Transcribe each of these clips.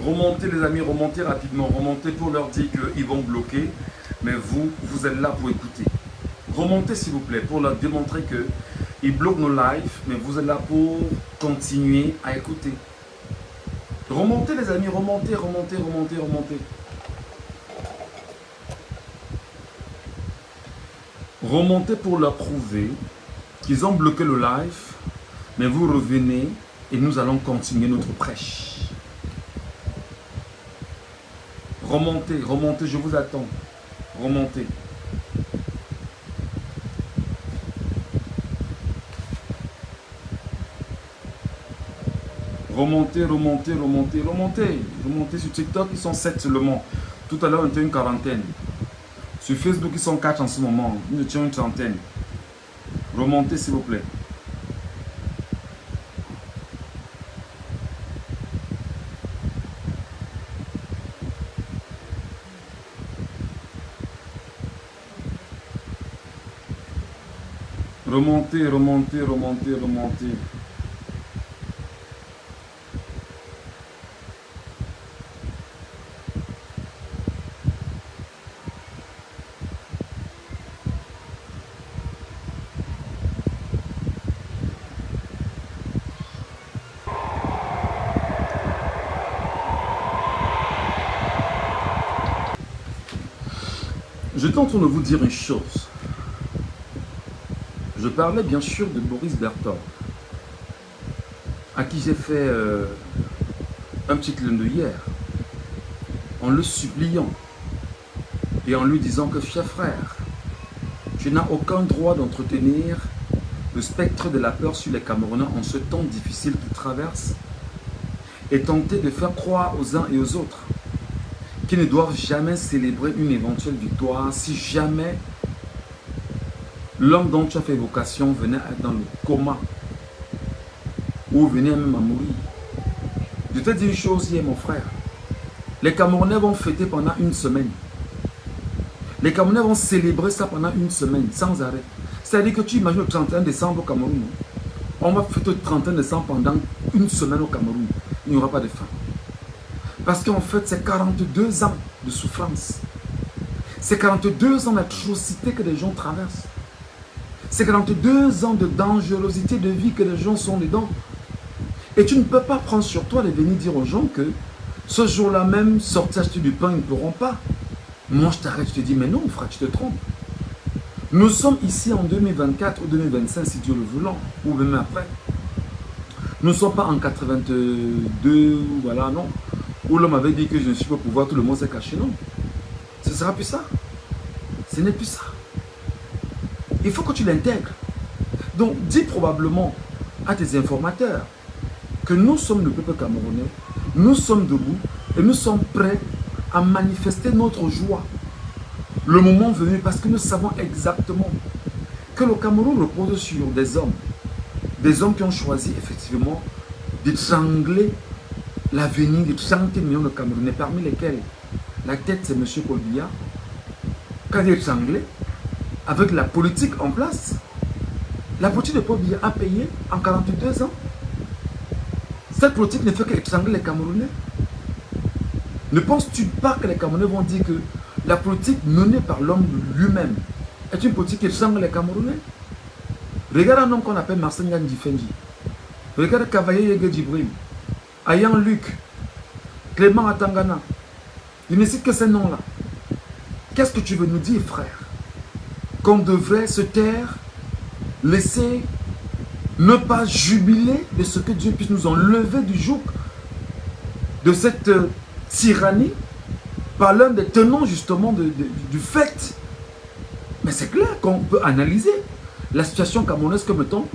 Remontez les amis, remontez rapidement, remontez pour leur dire qu'ils vont bloquer, mais vous êtes là pour écouter. Remontez s'il vous plaît pour leur démontrer qu'ils bloquent nos lives, mais vous êtes là pour continuer à écouter. Remontez les amis, remontez, remontez, remontez, remontez. Remontez pour leur prouver qu'ils ont bloqué le live, mais vous revenez et nous allons continuer notre prêche. Remontez, remontez, je vous attends. Remontez. Remontez, remontez, remontez, remontez. Remontez sur TikTok, ils sont 7 seulement. Tout à l'heure, on était une quarantaine. Sur Facebook, ils sont 4 en ce moment. Nous étions une trentaine. Remontez, s'il vous plaît. Remontez, remontez, remontez, remontez. Je suis en train de vous dire une chose. Je parlais bien sûr de Boris Berthold, à qui j'ai fait un petit clin d'œil hier, en le suppliant et en lui disant que, cher frère, tu n'as aucun droit d'entretenir le spectre de la peur sur les Camerounais en ce temps difficile qu'ils traversent et tenter de faire croire aux uns et aux autres qu'ils ne doivent jamais célébrer une éventuelle victoire si jamais l'homme dont tu as fait évocation venait être dans le coma ou venait même à mourir. Je te dis une chose hier, mon frère. Les Camerounais vont fêter pendant une semaine. Les Camerounais vont célébrer ça pendant une semaine, sans arrêt. C'est-à-dire que tu imagines le 31 décembre au Cameroun. On va fêter le 31 décembre pendant une semaine au Cameroun. Il n'y aura pas de fin. Parce qu'en fait, c'est 42 ans de souffrance. C'est 42 ans d'atrocité que les gens traversent. C'est 42 ans de dangerosité de vie que les gens sont dedans. Et tu ne peux pas prendre sur toi de venir dire aux gens que ce jour-là même, sortir acheter du pain, ils ne pourront pas. Moi, je t'arrête, je te dis, mais non, frère, tu te trompes. Nous sommes ici en 2024 ou 2025, si Dieu le voulant, ou même après. Nous ne sommes pas en 82, voilà, non. Où l'homme avait dit que je ne suis pas au pouvoir, tout le monde s'est caché, non. Ce ne sera plus ça. Ce n'est plus ça. Il faut que tu l'intègres. Donc, dis probablement à tes informateurs que nous sommes le peuple camerounais, nous sommes debout et nous sommes prêts à manifester notre joie. Le moment venu, parce que nous savons exactement que le Cameroun repose sur des hommes qui ont choisi effectivement d'étrangler l'avenir de 30 millions de Camerounais, parmi lesquels la tête c'est M. Paul Biya, qui a étranglé avec la politique en place. La politique de Paul Biya a payé en 42 ans. Cette politique ne fait qu'étrangler les Camerounais. Ne penses-tu pas que les Camerounais vont dire que la politique menée par l'homme lui-même est une politique qui étrangle les Camerounais? Regarde un homme qu'on appelle Marcel Ngan Difendi. Regarde Cavaillé Yege Djibril, Ayan Luc, Clément Atangana. Il ne cite que ces noms-là. Qu'est-ce que tu veux nous dire, frère? Qu'on devrait se taire, laisser, ne pas jubiler de ce que Dieu puisse nous enlever du joug de cette tyrannie par l'un des tenants justement du fait. Mais c'est clair qu'on peut analyser la situation camerounaise comme étant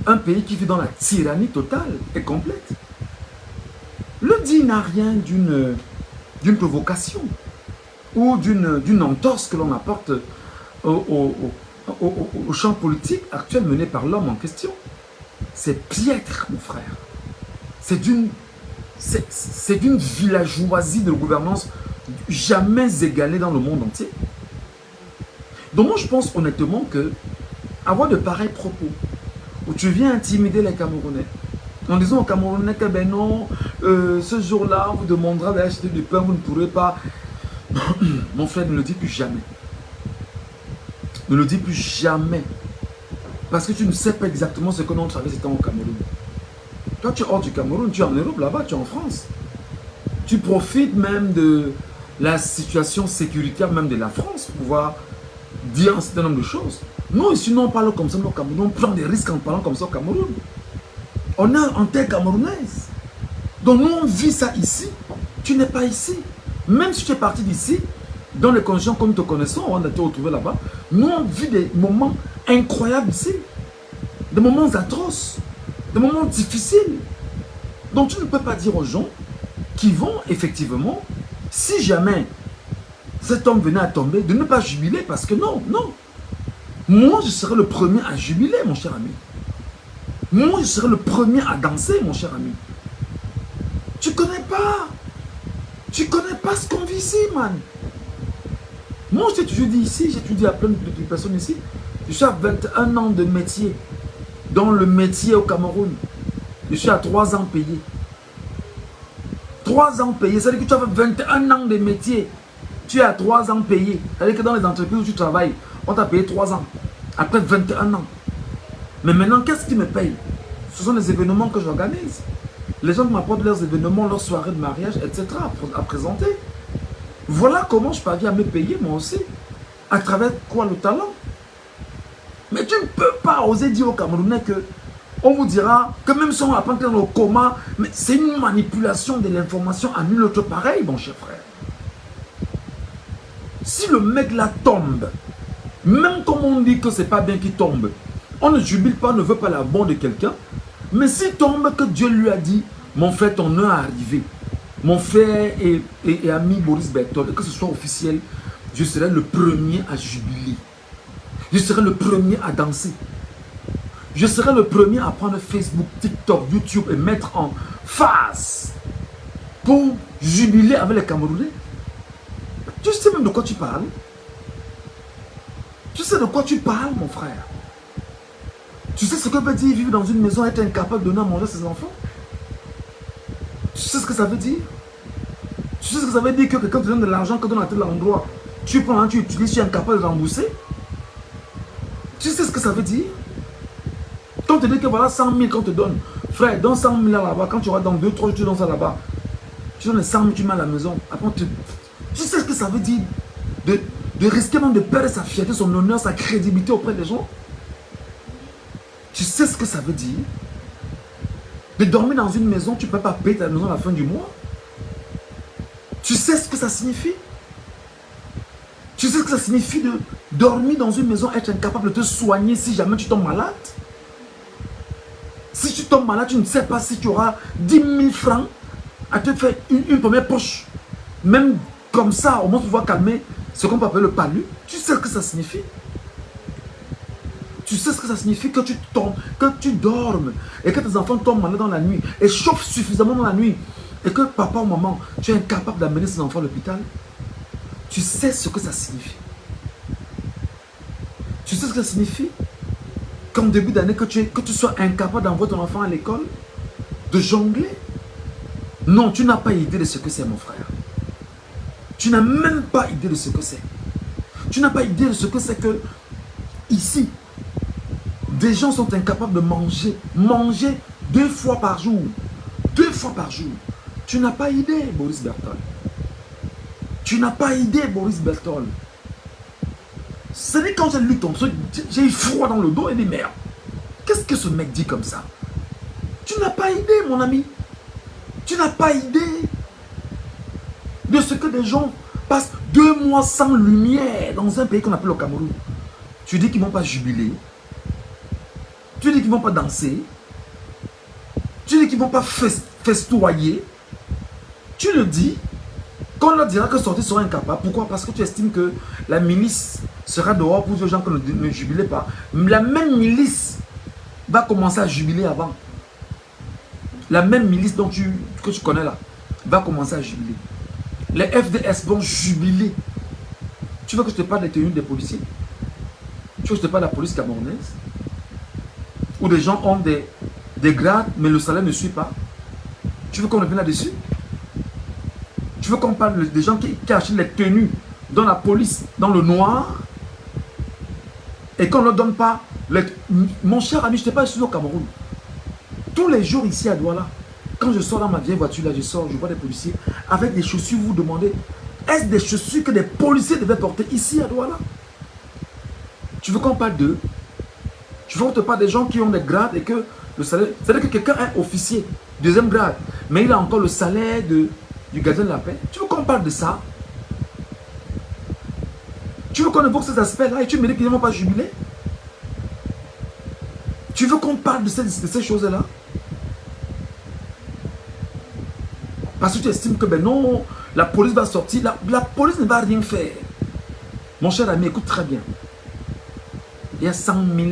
un pays qui vit dans la tyrannie totale et complète. Le dit n'a rien d'une provocation ou d'une entorse que l'on apporte au champ politique actuel mené par l'homme en question. C'est piètre, mon frère. C'est d'une villageoisie de gouvernance jamais égalée dans le monde entier. Donc moi je pense honnêtement que avoir de pareils propos où tu viens intimider les Camerounais en disant aux Camerounais que ben non, ce jour-là, on vous demandera d'acheter du pain, vous ne pourrez pas. Mon frère, ne le dis plus jamais. Ne le dis plus jamais. Parce que tu ne sais pas exactement ce que l'on traverse étant au Cameroun. Toi, tu es hors du Cameroun, tu es en Europe, là-bas, tu es en France. Tu profites même de la situation sécuritaire même de la France pour pouvoir dire un certain nombre de choses. Nous, ici, nous, on parle comme ça au Cameroun. On prend des risques en parlant comme ça au Cameroun. On est en terre camerounaise. Donc, nous, on vit ça ici. Tu n'es pas ici. Même si tu es parti d'ici, dans les conditions que nous te connaissons, on a été retrouvés là-bas, nous, on vit des moments incroyables ici. Des moments atroces. Des moments difficiles. Donc, tu ne peux pas dire aux gens qui vont effectivement, si jamais cet homme venait à tomber, de ne pas jubiler parce que non, non. Moi, je serais le premier à jubiler, mon cher ami. Moi, je serais le premier à danser, mon cher ami. Tu connais pas. Tu connais pas ce qu'on vit ici, man. Moi, je t'ai toujours dit ici, j'ai toujours dit à plein de personnes ici, je suis à 21 ans de métier. Dans le métier au Cameroun, je suis à 3 ans payé. 3 ans payé, c'est-à-dire que tu as fait 21 ans de métier. Tu es à 3 ans payé. C'est-à-dire que dans les entreprises où tu travailles, on t'a payé 3 ans. Après 21 ans. Mais maintenant, qu'est-ce qui me paye? Ce sont les événements que j'organise. Les gens m'apportent leurs événements, leurs soirées de mariage, etc. à présenter. Voilà comment je parviens à me payer moi aussi. À travers quoi? Le talent. Mais tu ne peux pas oser dire aux Camerounais que on vous dira que même si on va pas entrer dans le coma, mais c'est une manipulation de l'information à nul autre pareil, mon cher frère. Si le mec là tombe, même comme on dit que c'est pas bien qu'il tombe, on ne jubile pas, on ne veut pas la bonne de quelqu'un, mais s'il tombe, que Dieu lui a dit, mon frère, ton heure est arrivé. Mon frère et ami Boris Berthold, et que ce soit officiel, je serai le premier à jubiler. Je serai le premier à danser. Je serai le premier à prendre Facebook, TikTok, YouTube et mettre en face pour jubiler avec les Camerounais. Tu sais même de quoi tu parles? Tu sais de quoi tu parles, mon frère? Tu sais ce que veut dire vivre dans une maison et être incapable de donner à manger à ses enfants? Tu sais ce que ça veut dire? Tu sais ce que ça veut dire que quelqu'un te donne de l'argent, que donne à tel endroit, tu prends, tu utilises, tu es incapable de rembourser? Tu sais ce que ça veut dire? Quand on te dit que voilà 100 000 qu'on te donne, frère, donne 100 000 là-bas, quand tu vas dans 2-3 jours, tu donnes ça là-bas. Tu donnes les 100 000, tu mets à la maison. Après, tu sais ce que ça veut dire de risquer même de perdre sa fierté, son honneur, sa crédibilité auprès des gens? Tu sais ce que ça veut dire? De dormir dans une maison, tu ne peux pas payer ta maison à la fin du mois? Tu sais ce que ça signifie? Tu sais ce que ça signifie de dormir dans une maison, être incapable de te soigner si jamais tu tombes malade? Si tu tombes malade, tu ne sais pas si tu auras 10 000 francs à te faire une première poche. Même comme ça, au moins pouvoir calmer ce qu'on peut appeler le palu. Tu sais ce que ça signifie? Tu sais ce que ça signifie que tu tombes, que tu dormes et que tes enfants tombent malades dans la nuit et chauffent suffisamment dans la nuit et que papa ou maman, tu es incapable d'amener ses enfants à l'hôpital? Tu sais ce que ça signifie? Tu sais ce que ça signifie? Qu'en début d'année, que tu sois incapable d'envoyer ton enfant à l'école, de jongler? Non, tu n'as pas idée de ce que c'est, mon frère. Tu n'as même pas idée de ce que c'est. Tu n'as pas idée de ce que c'est que, ici, des gens sont incapables de manger. Manger 2 fois par jour. 2 fois par jour. Tu n'as pas idée, Boris Berthold. Tu n'as pas idée, Boris Berthold. C'est quand j'ai lu ton truc, j'ai eu froid dans le dos et dit merde. Qu'est-ce que ce mec dit comme ça? Tu n'as pas idée, mon ami. Tu n'as pas idée de ce que des gens passent 2 mois sans lumière dans un pays qu'on appelle le Cameroun. Tu dis qu'ils ne vont pas jubiler. Tu dis qu'ils ne vont pas danser. Tu dis qu'ils ne vont pas festoyer. Tu le dis. Quand on leur dira que sortir sera incapable. Pourquoi? Parce que tu estimes que la milice sera dehors pour dire aux gens que ne jubilez pas. La même milice va commencer à jubiler avant. La même milice que tu connais là va commencer à jubiler. Les FDS vont jubiler. Tu veux que je te parle des tenues des policiers? Tu veux que je te parle de la police camerounaise? où des gens ont des grades, mais le salaire ne suit pas. Tu veux qu'on revienne là-dessus? Tu veux qu'on parle des gens qui achètent les tenues dans la police, dans le noir, et qu'on ne leur donne pas... Mon cher ami, je ne t'ai pas ici au Cameroun. Tous les jours ici à Douala, quand je sors dans ma vieille voiture, là, je sors, je vois des policiers avec des chaussures, vous vous demandez, est-ce des chaussures que des policiers devaient porter ici à Douala? Tu veux qu'on parle d'eux? Tu veux qu'on te parle des gens qui ont des grades et que le salaire... C'est-à-dire que quelqu'un est officier, deuxième grade, mais il a encore le salaire du gardien de la paix. Tu veux qu'on parle de ça? Tu veux qu'on évoque ces aspects-là et tu me dis qu'ils ne vont pas jubiler? Tu veux qu'on parle de ces choses-là? Parce que tu estimes que, ben non, la police va sortir. La police ne va rien faire. Mon cher ami, écoute très bien. Il y a 100 000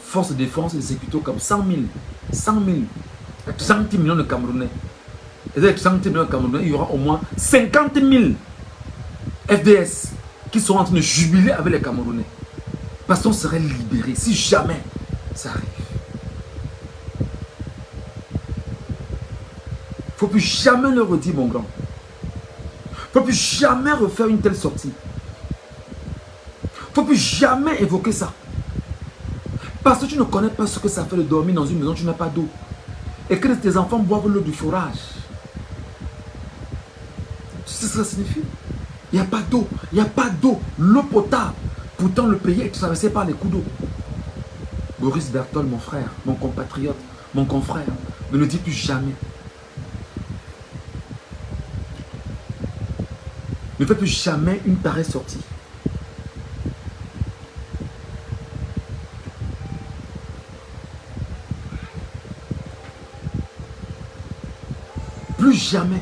forces de défense et de sécurité comme 100 000. 100 000. 30 millions de Camerounais. Et avec 30 millions de Camerounais, il y aura au moins 50 000 FDS qui seront en train de jubiler avec les Camerounais. Parce qu'on serait libérés si jamais ça arrive. Il ne faut plus jamais le redire, mon grand. Il ne faut plus jamais refaire une telle sortie. Il ne faut plus jamais évoquer ça. Parce que tu ne connais pas ce que ça fait de dormir dans une maison où tu n'as pas d'eau. Et que tes enfants boivent l'eau du forage. Tu sais ce que ça signifie? Il n'y a pas d'eau. Il n'y a pas d'eau. L'eau potable. Pourtant, le pays est traversé par les coups d'eau. Boris Berthold, mon frère, mon compatriote, mon confrère, ne le dis plus jamais. Ne fais plus jamais une pareille sortie. Plus jamais.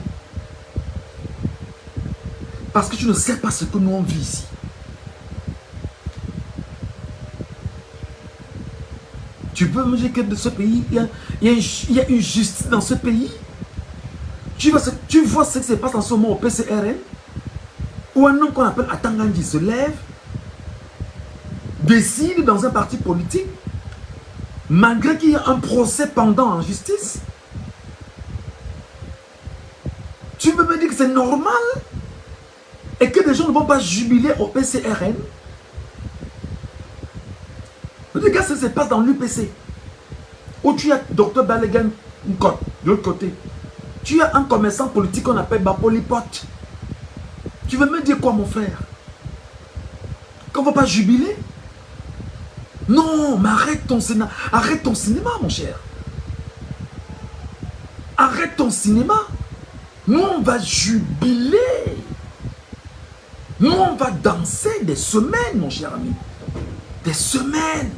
Parce que tu ne sais pas ce que nous on vit ici. Tu peux me dire que de ce pays, il y a une justice dans ce pays. Tu vois ce qui se passe en ce moment au PCRN? Où un homme qu'on appelle Atangandi se lève, décide dans un parti politique, malgré qu'il y a un procès pendant en justice. Tu peux me dire que c'est normal et que les gens ne vont pas jubiler au PCRN? Regarde ce qui se passe dans l'UPC, où tu as Dr Balegan Nkot, de l'autre côté. Tu as un commerçant politique qu'on appelle Bapolipot. Tu veux me dire quoi, mon frère? Qu'on ne va pas jubiler? Non, mais arrête ton cinéma. Arrête ton cinéma, mon cher. Arrête ton cinéma. Nous, on va jubiler. Nous, on va danser des semaines, mon cher ami. Des semaines.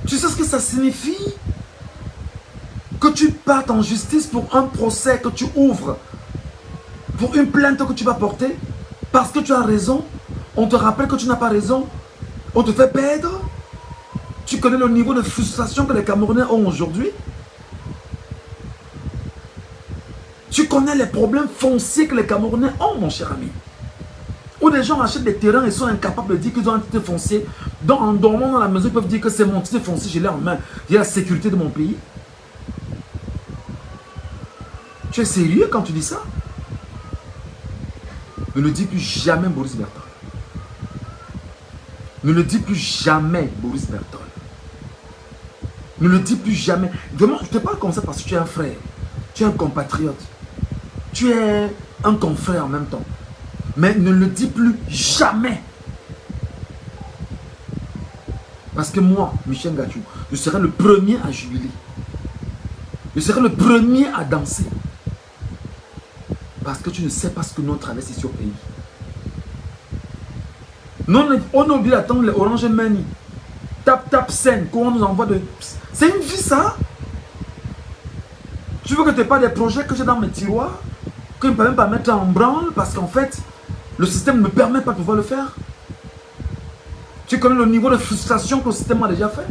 Tu sais ce que ça signifie? Que tu partes en justice pour un procès que tu ouvres. Pour une plainte que tu vas porter. Parce que tu as raison. On te rappelle que tu n'as pas raison. On te fait perdre. Tu connais le niveau de frustration que les Camerounais ont aujourd'hui. Tu connais les problèmes fonciers que les Camerounais ont, mon cher ami. Où des gens achètent des terrains et sont incapables de dire qu'ils ont un titre foncier. Donc en dormant dans la maison, ils peuvent dire que c'est mon titre foncier, je l'ai en main. J'ai la sécurité de mon pays. Tu es sérieux quand tu dis ça? Ne le dis plus jamais, Boris Berthold. Ne le dis plus jamais, Boris Berthold. Ne le dis plus jamais. Vraiment, je te parle comme ça parce que tu es un frère. Tu es un compatriote. Tu es un confrère en même temps. Mais ne le dis plus jamais. Parce que moi, Michel Gachou, je serai le premier à jubiler. Je serai le premier à danser. Parce que tu ne sais pas ce que nous traversons ici au pays. Non, on a oublié d'attendre les Orange Money. Tap scène, qu'on nous envoie de... C'est une vie ça. Tu veux que tu n'aies pas des projets que j'ai dans mes tiroirs, que je ne peux même pas mettre en branle parce qu'en fait, le système ne me permet pas de pouvoir le faire. Tu connais le niveau de frustration que le système a déjà fait?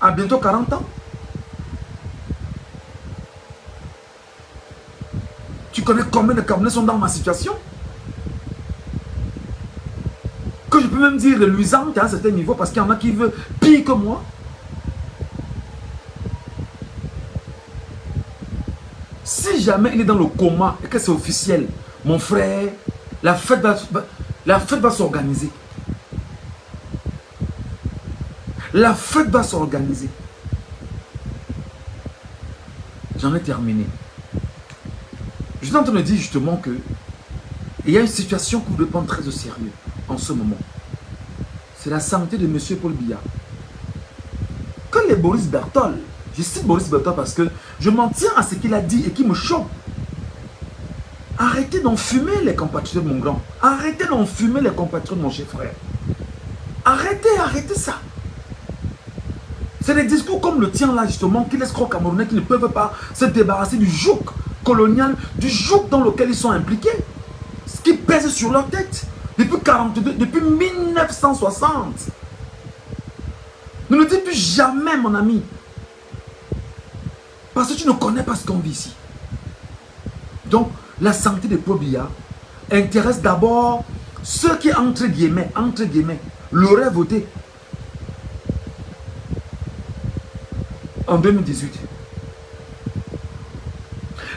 À bientôt 40 ans. Tu connais combien de Camerounais sont dans ma situation? Que je peux même dire reluisante à un certain niveau parce qu'il y en a qui veulent pire que moi. Si jamais il est dans le coma et que c'est officiel, mon frère, la fête va s'organiser. La fête va s'organiser. J'en ai terminé. Je suis en train de dire justement que il y a une situation que vous devez prendre très au sérieux en ce moment. C'est la santé de M. Paul Biya. Quand les Boris Berthold, je cite Boris Berthold parce que je m'en tiens à ce qu'il a dit et qui me choque. Arrêtez d'enfumer les compatriotes de mon grand. Arrêtez d'enfumer les compatriotes de mon chef frère. Arrêtez ça. C'est des discours comme le tien là justement qui laissent croire aux Camerounais qui ne peuvent pas se débarrasser du joug colonial, du joug dans lequel ils sont impliqués. Ce qui pèse sur leur tête depuis 1960. Ne le dis plus jamais mon ami. Parce que tu ne connais pas ce qu'on vit ici. Donc la santé de Paul Biya intéresse d'abord ceux qui entre guillemets, l'auraient voté en 2018.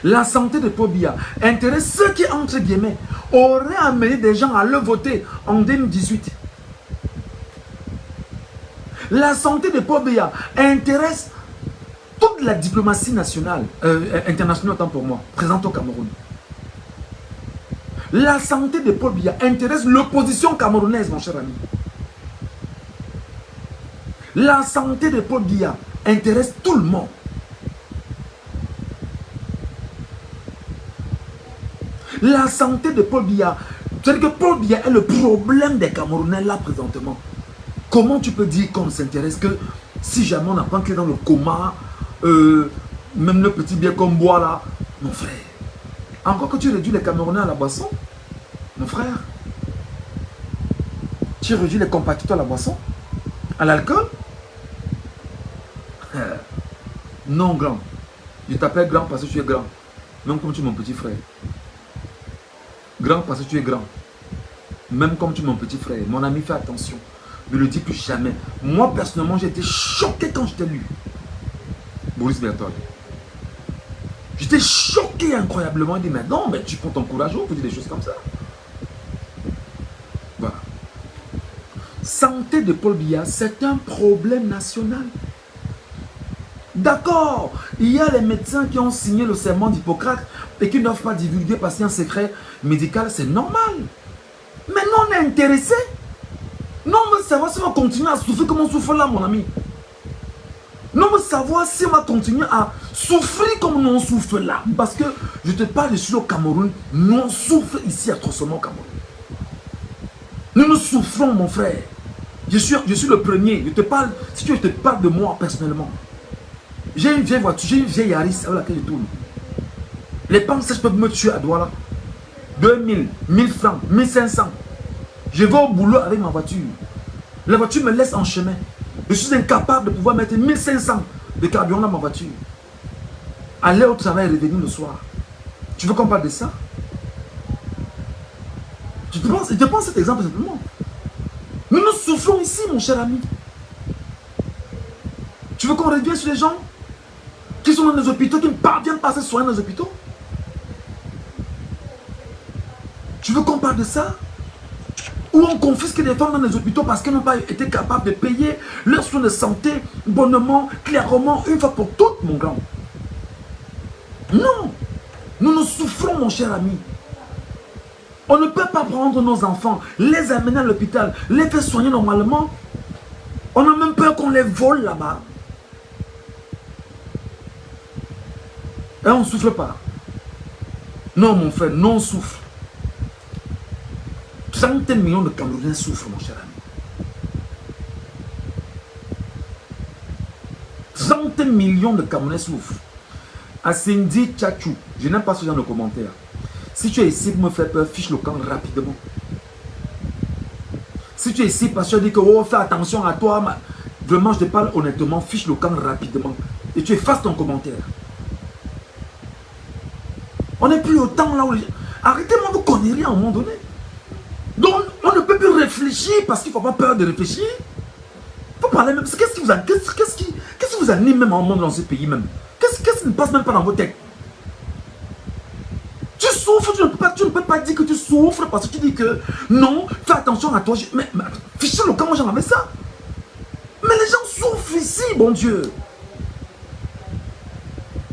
La santé de Paul Biya intéresse ceux qui, entre guillemets, auraient amené des gens à le voter en 2018. La santé de Paul Biya intéresse toute la diplomatie nationale, internationale, autant pour moi, présente au Cameroun. La santé de Paul Biya intéresse l'opposition camerounaise, mon cher ami. La santé de Paul Biya intéresse tout le monde. La santé de Paul Biya, c'est-à-dire que Paul Biya est le problème des Camerounais là présentement. Comment tu peux dire qu'on s'intéresse que si jamais on apprend qu'il est dans le coma, même le petit bien qu'on boit là, mon frère, encore que tu réduis les Camerounais à la boisson, mon frère, tu réduis les compatriotes à la boisson, à l'alcool. Non grand, je t'appelle grand parce que tu es grand, même comme tu es mon petit frère. Grand parce que tu es grand, même comme tu es mon petit frère. Mon ami, fais attention, ne le dis plus jamais. Moi personnellement, j'ai été choqué quand je t'ai lu Boris Berthold. J'étais choqué incroyablement. Il dit mais non, mais tu prends ton courage pour dire des choses comme ça. Voilà. Santé de Paul Biya, c'est un problème national. D'accord, il y a les médecins qui ont signé le serment d'Hippocrate et qui ne doivent pas divulguer parce qu'il y a un secret médical, c'est normal. Mais nous, on est intéressés. Nous, on veut savoir si on va continuer à souffrir comme on souffre là, mon ami. Nous, on veut savoir si on va continuer à souffrir comme nous on souffre là. Parce que je te parle, je suis au Cameroun, nous on souffre ici atrocement au Cameroun. Nous souffrons, mon frère. Je suis le premier. Je te parle, si tu veux, je te parle de moi personnellement. J'ai une vieille voiture, j'ai une vieille Yaris avec laquelle je tourne. Les pommes sèches peuvent me tuer à Douala. 2000, 1000 francs, 1500. Je vais au boulot avec ma voiture. La voiture me laisse en chemin. Je suis incapable de pouvoir mettre 1500 de carburant dans ma voiture. Aller au travail et revenir le soir. Tu veux qu'on parle de ça? Je te prends cet exemple simplement. Nous souffrons ici, mon cher ami. Tu veux qu'on revienne sur les gens qui sont dans les hôpitaux, qui ne parviennent pas à se soigner dans les hôpitaux? Tu veux qu'on parle de ça? Ou on confisque des femmes dans les hôpitaux parce qu'elles n'ont pas été capables de payer leurs soins de santé bonnement, clairement, une fois pour toutes, mon grand. Non. Nous souffrons, mon cher ami. On ne peut pas prendre nos enfants, les amener à l'hôpital, les faire soigner normalement. On a même peur qu'on les vole là-bas. Et on ne souffre pas. Non, mon frère, non, on souffre. 30 millions de Camerounais souffrent, mon cher ami. 30 millions de Camerounais souffrent. À Cindy Tchachou, je n'aime pas ce genre de commentaires. Si tu es ici pour me faire peur, fiche le camp rapidement. Si tu es ici parce que tu dis que oh, fais attention à toi, vraiment je te parle honnêtement, fiche le camp rapidement. Et tu effaces ton commentaire. On n'est plus au temps là où... Arrêtez-moi de conneries à un moment donné. Donc, on ne peut plus réfléchir parce qu'il ne faut pas peur de réfléchir. Il faut parler même. Qu'est-ce qui vous anime même en monde dans ce pays même? Qu'est-ce qui ne passe même pas dans vos têtes? Tu souffres, tu ne peux pas dire que tu souffres parce que tu dis que non, fais attention à toi. Mais fichez le camp, moi j'en avais ça. Mais les gens souffrent ici, bon Dieu.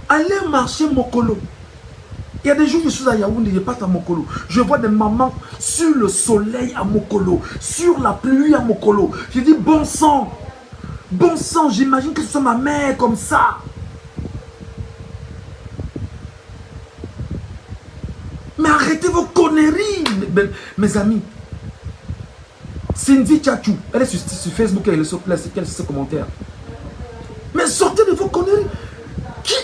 Allez marcher Mokolo. Il y a des jours, je suis à Yaoundé, je passe à Mokolo. Je vois des mamans sur le soleil à Mokolo, sur la pluie à Mokolo. Je dis, bon sang, j'imagine que ce soit ma mère comme ça. Mais arrêtez vos conneries, mes amis. Cindy Tchachou, elle est sur Facebook, elle est sur ses commentaires. Mais sortez de vos conneries. Qui?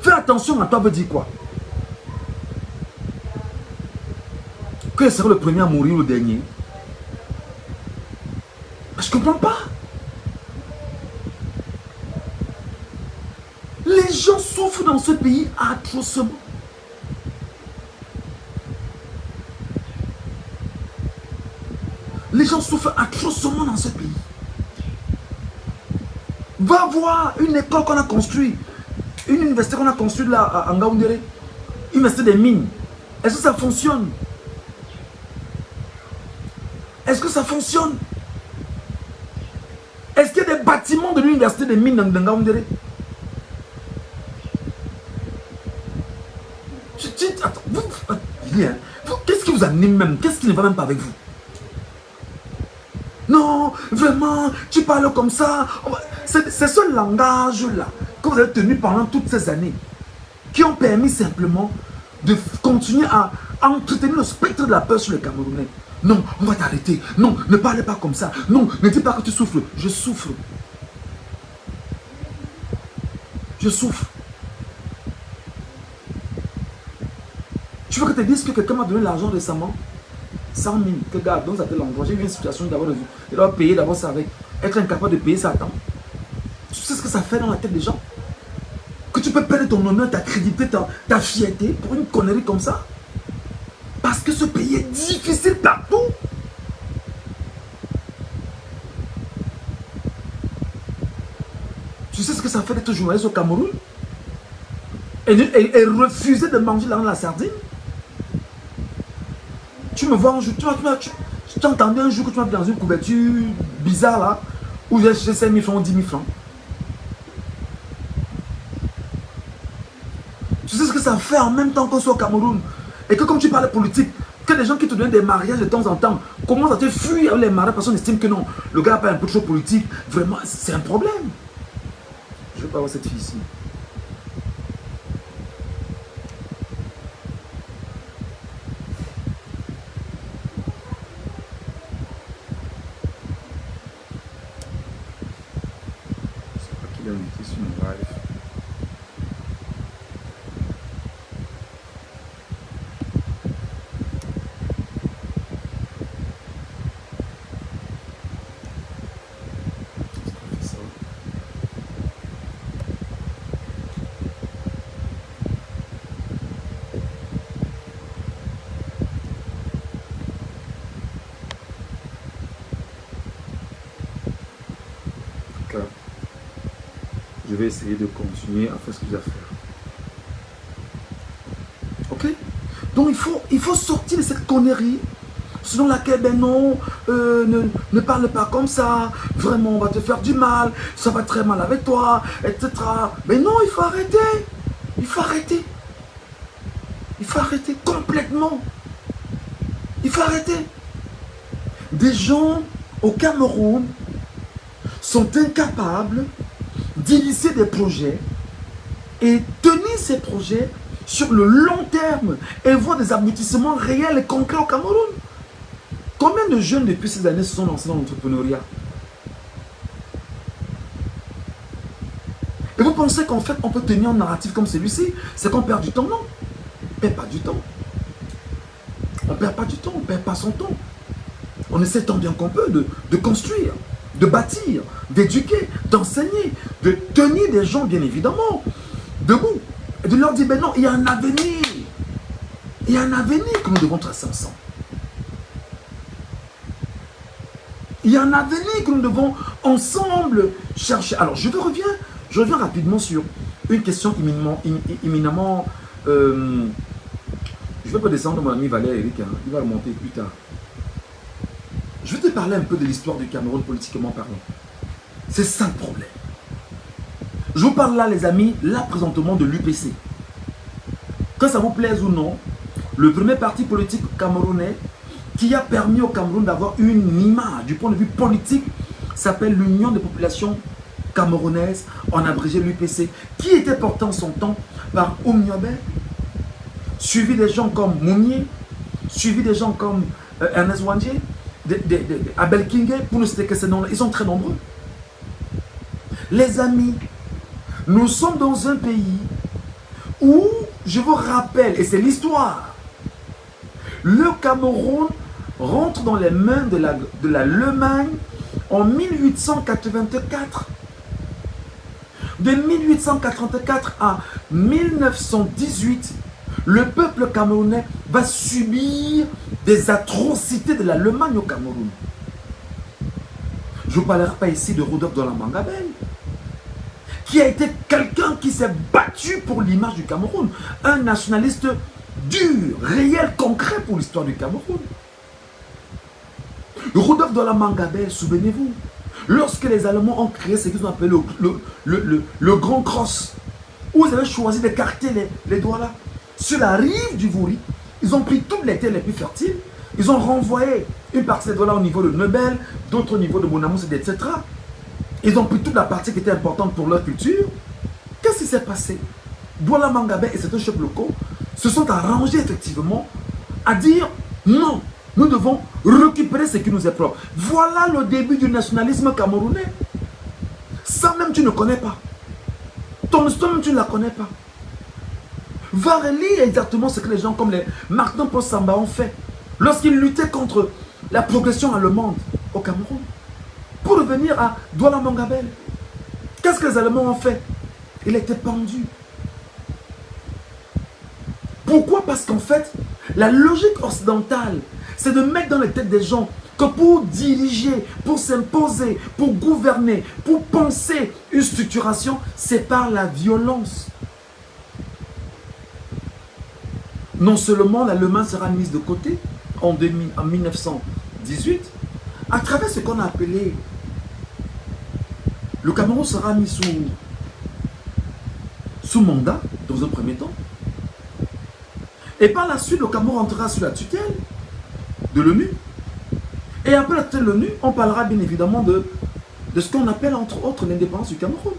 Fais attention à toi, veut dire quoi? Que sera le premier à mourir ou le dernier? Je ne comprends pas. Les gens souffrent dans ce pays atrocement. Les gens souffrent atrocement dans ce pays. Va voir une école qu'on a construite, une université qu'on a construite là en Ngaoundéré, une université des mines. Est-ce que ça fonctionne? Est-ce que ça fonctionne? Est-ce qu'il y a des bâtiments de l'université des mines dans Ngaoundéré? Qu'est-ce qui vous anime même? Qu'est-ce qui ne va même pas avec vous? Non, vraiment, tu parles comme ça. C'est ce langage-là que vous avez tenu pendant toutes ces années qui ont permis simplement de continuer à entretenir le spectre de la peur sur les Camerounais. Non, on va t'arrêter. Non, ne parlez pas comme ça. Non, ne dis pas que tu souffres. Je souffre. Je souffre. Tu veux que je te dise que quelqu'un m'a donné l'argent récemment? 100 000, que gars, dans l'endroit, j'ai eu une situation d'avoir il doit payer d'abord ça avec. Être incapable de payer ça à temps. Tu sais ce que ça fait dans la tête des gens? Que tu peux perdre ton honneur, ta crédibilité, ta fierté pour une connerie comme ça? Parce que ce pays est difficile partout. Tu sais ce que ça fait d'être journaliste au Cameroun? Et refuser de manger dans la sardine? Tu me vois un jour, tu entendais un jour que tu m'as vu dans une couverture bizarre là, où j'ai 5 000 francs, 10 000 francs. Tu sais ce que ça fait en même temps qu'on soit au Cameroun? Et que comme tu parles politique, que des gens qui te donnent des mariages de temps en temps commencent à te fuir les mariages parce qu'on estime que non, le gars parle un peu trop politique. Vraiment, c'est un problème. Je ne veux pas avoir cette fille ici. Sur mon live. Je vais essayer de continuer à faire ce que j'ai à faire. Ok? Donc il faut sortir de cette connerie selon laquelle, ben non, ne parle pas comme ça, vraiment on va te faire du mal, ça va très mal avec toi, etc. Mais non, il faut arrêter. Il faut arrêter. Il faut arrêter complètement. Il faut arrêter. Des gens au Cameroun sont incapables d'initier des projets et tenir ces projets sur le long terme et voir des aboutissements réels et concrets au Cameroun. Combien de jeunes depuis ces années se sont lancés dans l'entrepreneuriat? Et vous pensez qu'en fait on peut tenir un narratif comme celui-ci? C'est qu'on perd du temps? Non, on ne perd pas du temps. On ne perd pas du temps, on ne perd pas son temps. On essaie tant bien qu'on peut de construire, de bâtir, d'éduquer, d'enseigner, de tenir des gens, bien évidemment, debout. Et de leur dire, ben non, il y a un avenir. Il y a un avenir que nous devons tracer ensemble. Il y a un avenir que nous devons ensemble chercher. Alors, je reviens rapidement sur une question éminemment... je ne vais pas descendre mon ami Valère Eric, hein, il va remonter plus tard. Je vais te parler un peu de l'histoire du Cameroun politiquement parlant. C'est ça le problème. Je vous parle là, les amis, là présentement de l'UPC. Que ça vous plaise ou non, le premier parti politique camerounais qui a permis au Cameroun d'avoir une image du point de vue politique s'appelle l'Union des populations camerounaises, en abrégé l'UPC, qui était porté en son temps par Oumniobé, suivi des gens comme Mounier, suivi des gens comme Ernest Wandje, Abel Kingé, pour ne citer que ces noms-là, ils sont très nombreux. Les amis, nous sommes dans un pays où, je vous rappelle, et c'est l'histoire, le Cameroun rentre dans les mains de l'Allemagne en 1884. De 1884 à 1918, le peuple camerounais va subir des atrocités de l'Allemagne au Cameroun. Je ne parlerai pas ici de Rodolphe de la Mangabel, qui a été quelqu'un qui s'est battu pour l'image du Cameroun. Un nationaliste dur, réel, concret pour l'histoire du Cameroun. Rodolphe de la Mangabel, souvenez-vous, lorsque les Allemands ont créé ce qu'ils ont appelé le Grand Cross, où ils avaient choisi d'écarter les doigts là, sur la rive du Vouri, ils ont pris toutes les terres les plus fertiles, ils ont renvoyé une partie des doigts là au niveau de Neubel, d'autres au niveau de Monamous, etc. Ils ont pris toute la partie qui était importante pour leur culture. Qu'est-ce qui s'est passé? Douala Mangabé et certains chefs locaux se sont arrangés effectivement à dire non, nous devons récupérer ce qui nous est propre. Voilà le début du nationalisme camerounais. Ça même tu ne connais pas. Ton histoire même tu ne la connais pas. Va relire exactement ce que les gens comme les Martin Paul Samba ont fait lorsqu'ils luttaient contre la progression allemande au Cameroun. Pour revenir à Douala Mangabel, qu'est-ce que les Allemands ont fait? Il était pendu. Pourquoi? Parce qu'en fait, la logique occidentale, c'est de mettre dans les têtes des gens que pour diriger, pour s'imposer, pour gouverner, pour penser une structuration, c'est par la violence. Non seulement l'Allemagne sera mise de côté en 1918, à travers ce qu'on a appelé le Cameroun sera mis sous mandat dans un premier temps. Et par la suite, le Cameroun entrera sous la tutelle de l'ONU. Et après la tutelle de l'ONU, on parlera bien évidemment de ce qu'on appelle entre autres l'indépendance du Cameroun.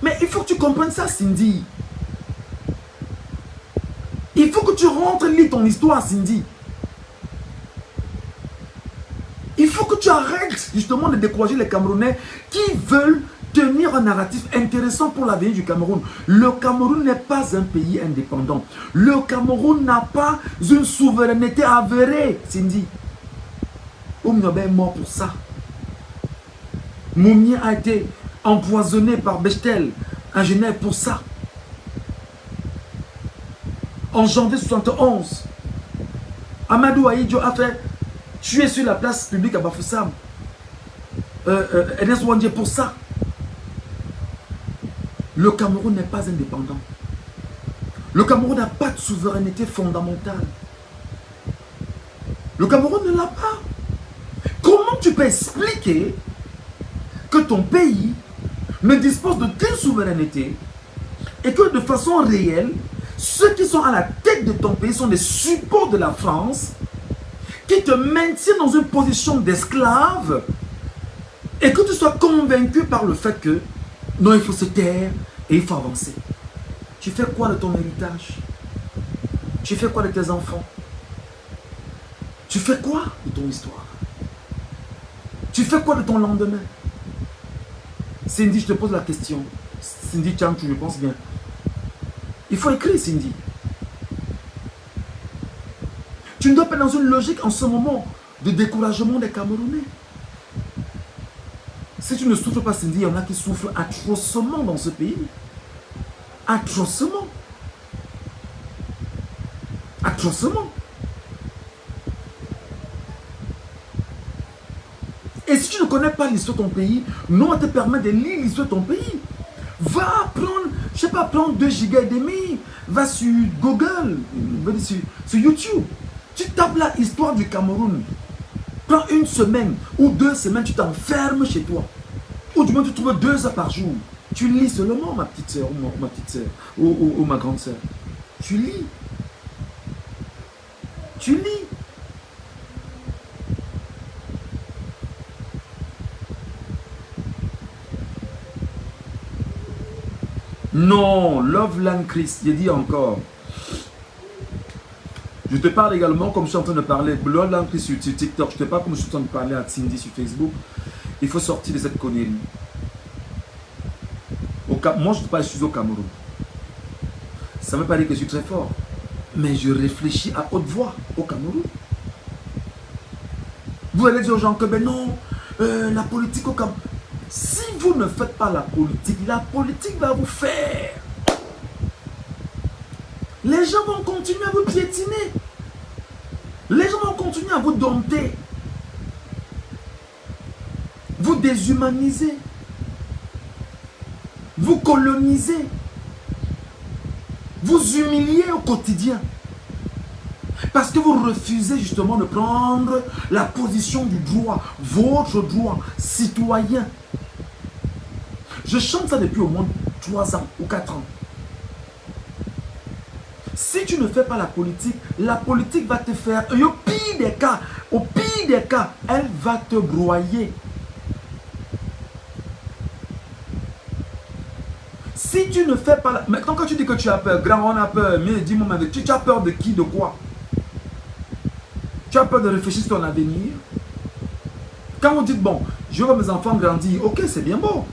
Mais il faut que tu comprennes ça, Cindy. Il faut que tu rentres lire ton histoire, Cindy. Il faut que tu arrêtes justement de décourager les Camerounais qui veulent tenir un narratif intéressant pour l'avenir du Cameroun. Le Cameroun n'est pas un pays indépendant. Le Cameroun n'a pas une souveraineté avérée, Cindy. Oumniobé est mort pour ça. Mounier a été empoisonné par Bechtel à Genève pour ça. En janvier 71, Amadou Ahidjo a fait tuer sur la place publique à Bafoussam. Ernest Wandje pour ça. Le Cameroun n'est pas indépendant. Le Cameroun n'a pas de souveraineté fondamentale. Le Cameroun ne l'a pas. Comment tu peux expliquer que ton pays ne dispose de telle souveraineté et que de façon réelle, ceux qui sont à la tête de ton pays sont des supports de la France qui te maintiennent dans une position d'esclave et que tu sois convaincu par le fait que non, il faut se taire et il faut avancer. Tu fais quoi de ton héritage? Tu fais quoi de tes enfants? Tu fais quoi de ton histoire? Tu fais quoi de ton lendemain? Cindy, je te pose la question. Cindy Chang, tu le penses bien. Il faut écrire, Cindy. Tu ne dois pas être dans une logique en ce moment de découragement des Camerounais. Si tu ne souffres pas, Cindy, il y en a qui souffrent atrocement dans ce pays. Atrocement. Atrocement. Et si tu ne connais pas l'histoire de ton pays, nous on te permet de lire l'histoire de ton pays. Va prendre, je sais pas, prendre 2 gigas et demi. Va sur Google, sur YouTube. Tu tapes la histoire du Cameroun. Prends 1 semaine ou 2 semaines, tu t'enfermes chez toi. Ou du moins tu trouves 2 heures par jour. Tu lis seulement, ma petite soeur ou ma petite soeur ou ma grande soeur. Tu lis. Tu lis. Non, Love Land Christ, j'ai dit encore. Je te parle également comme je suis en train de parler. Love Land Christ sur TikTok, je te parle comme je suis en train de parler à Cindy sur Facebook. Il faut sortir de cette connerie. Moi, je ne suis pas au Cameroun. Ça ne veut pas dire que je suis très fort. Mais je réfléchis à haute voix au Cameroun. Vous allez dire aux gens que ben non, la politique au Cameroun. Si vous ne faites pas la politique va vous faire. Les gens vont continuer à vous piétiner. Les gens vont continuer à vous dompter. Vous déshumaniser. Vous coloniser. Vous humilier au quotidien. Parce que vous refusez justement de prendre la position du droit, votre droit, citoyen. Je chante ça depuis au moins 3 ans ou 4 ans. Si tu ne fais pas la politique va te faire, et au pire des cas, elle va te broyer. Si tu ne fais pas... Maintenant, quand tu dis que tu as peur, grand, on a peur, mais dis-moi, tu as peur de qui, de quoi? Tu as peur de réfléchir sur ton avenir? Quand on dit, bon, je vois mes enfants grandir, ok, c'est bien beau.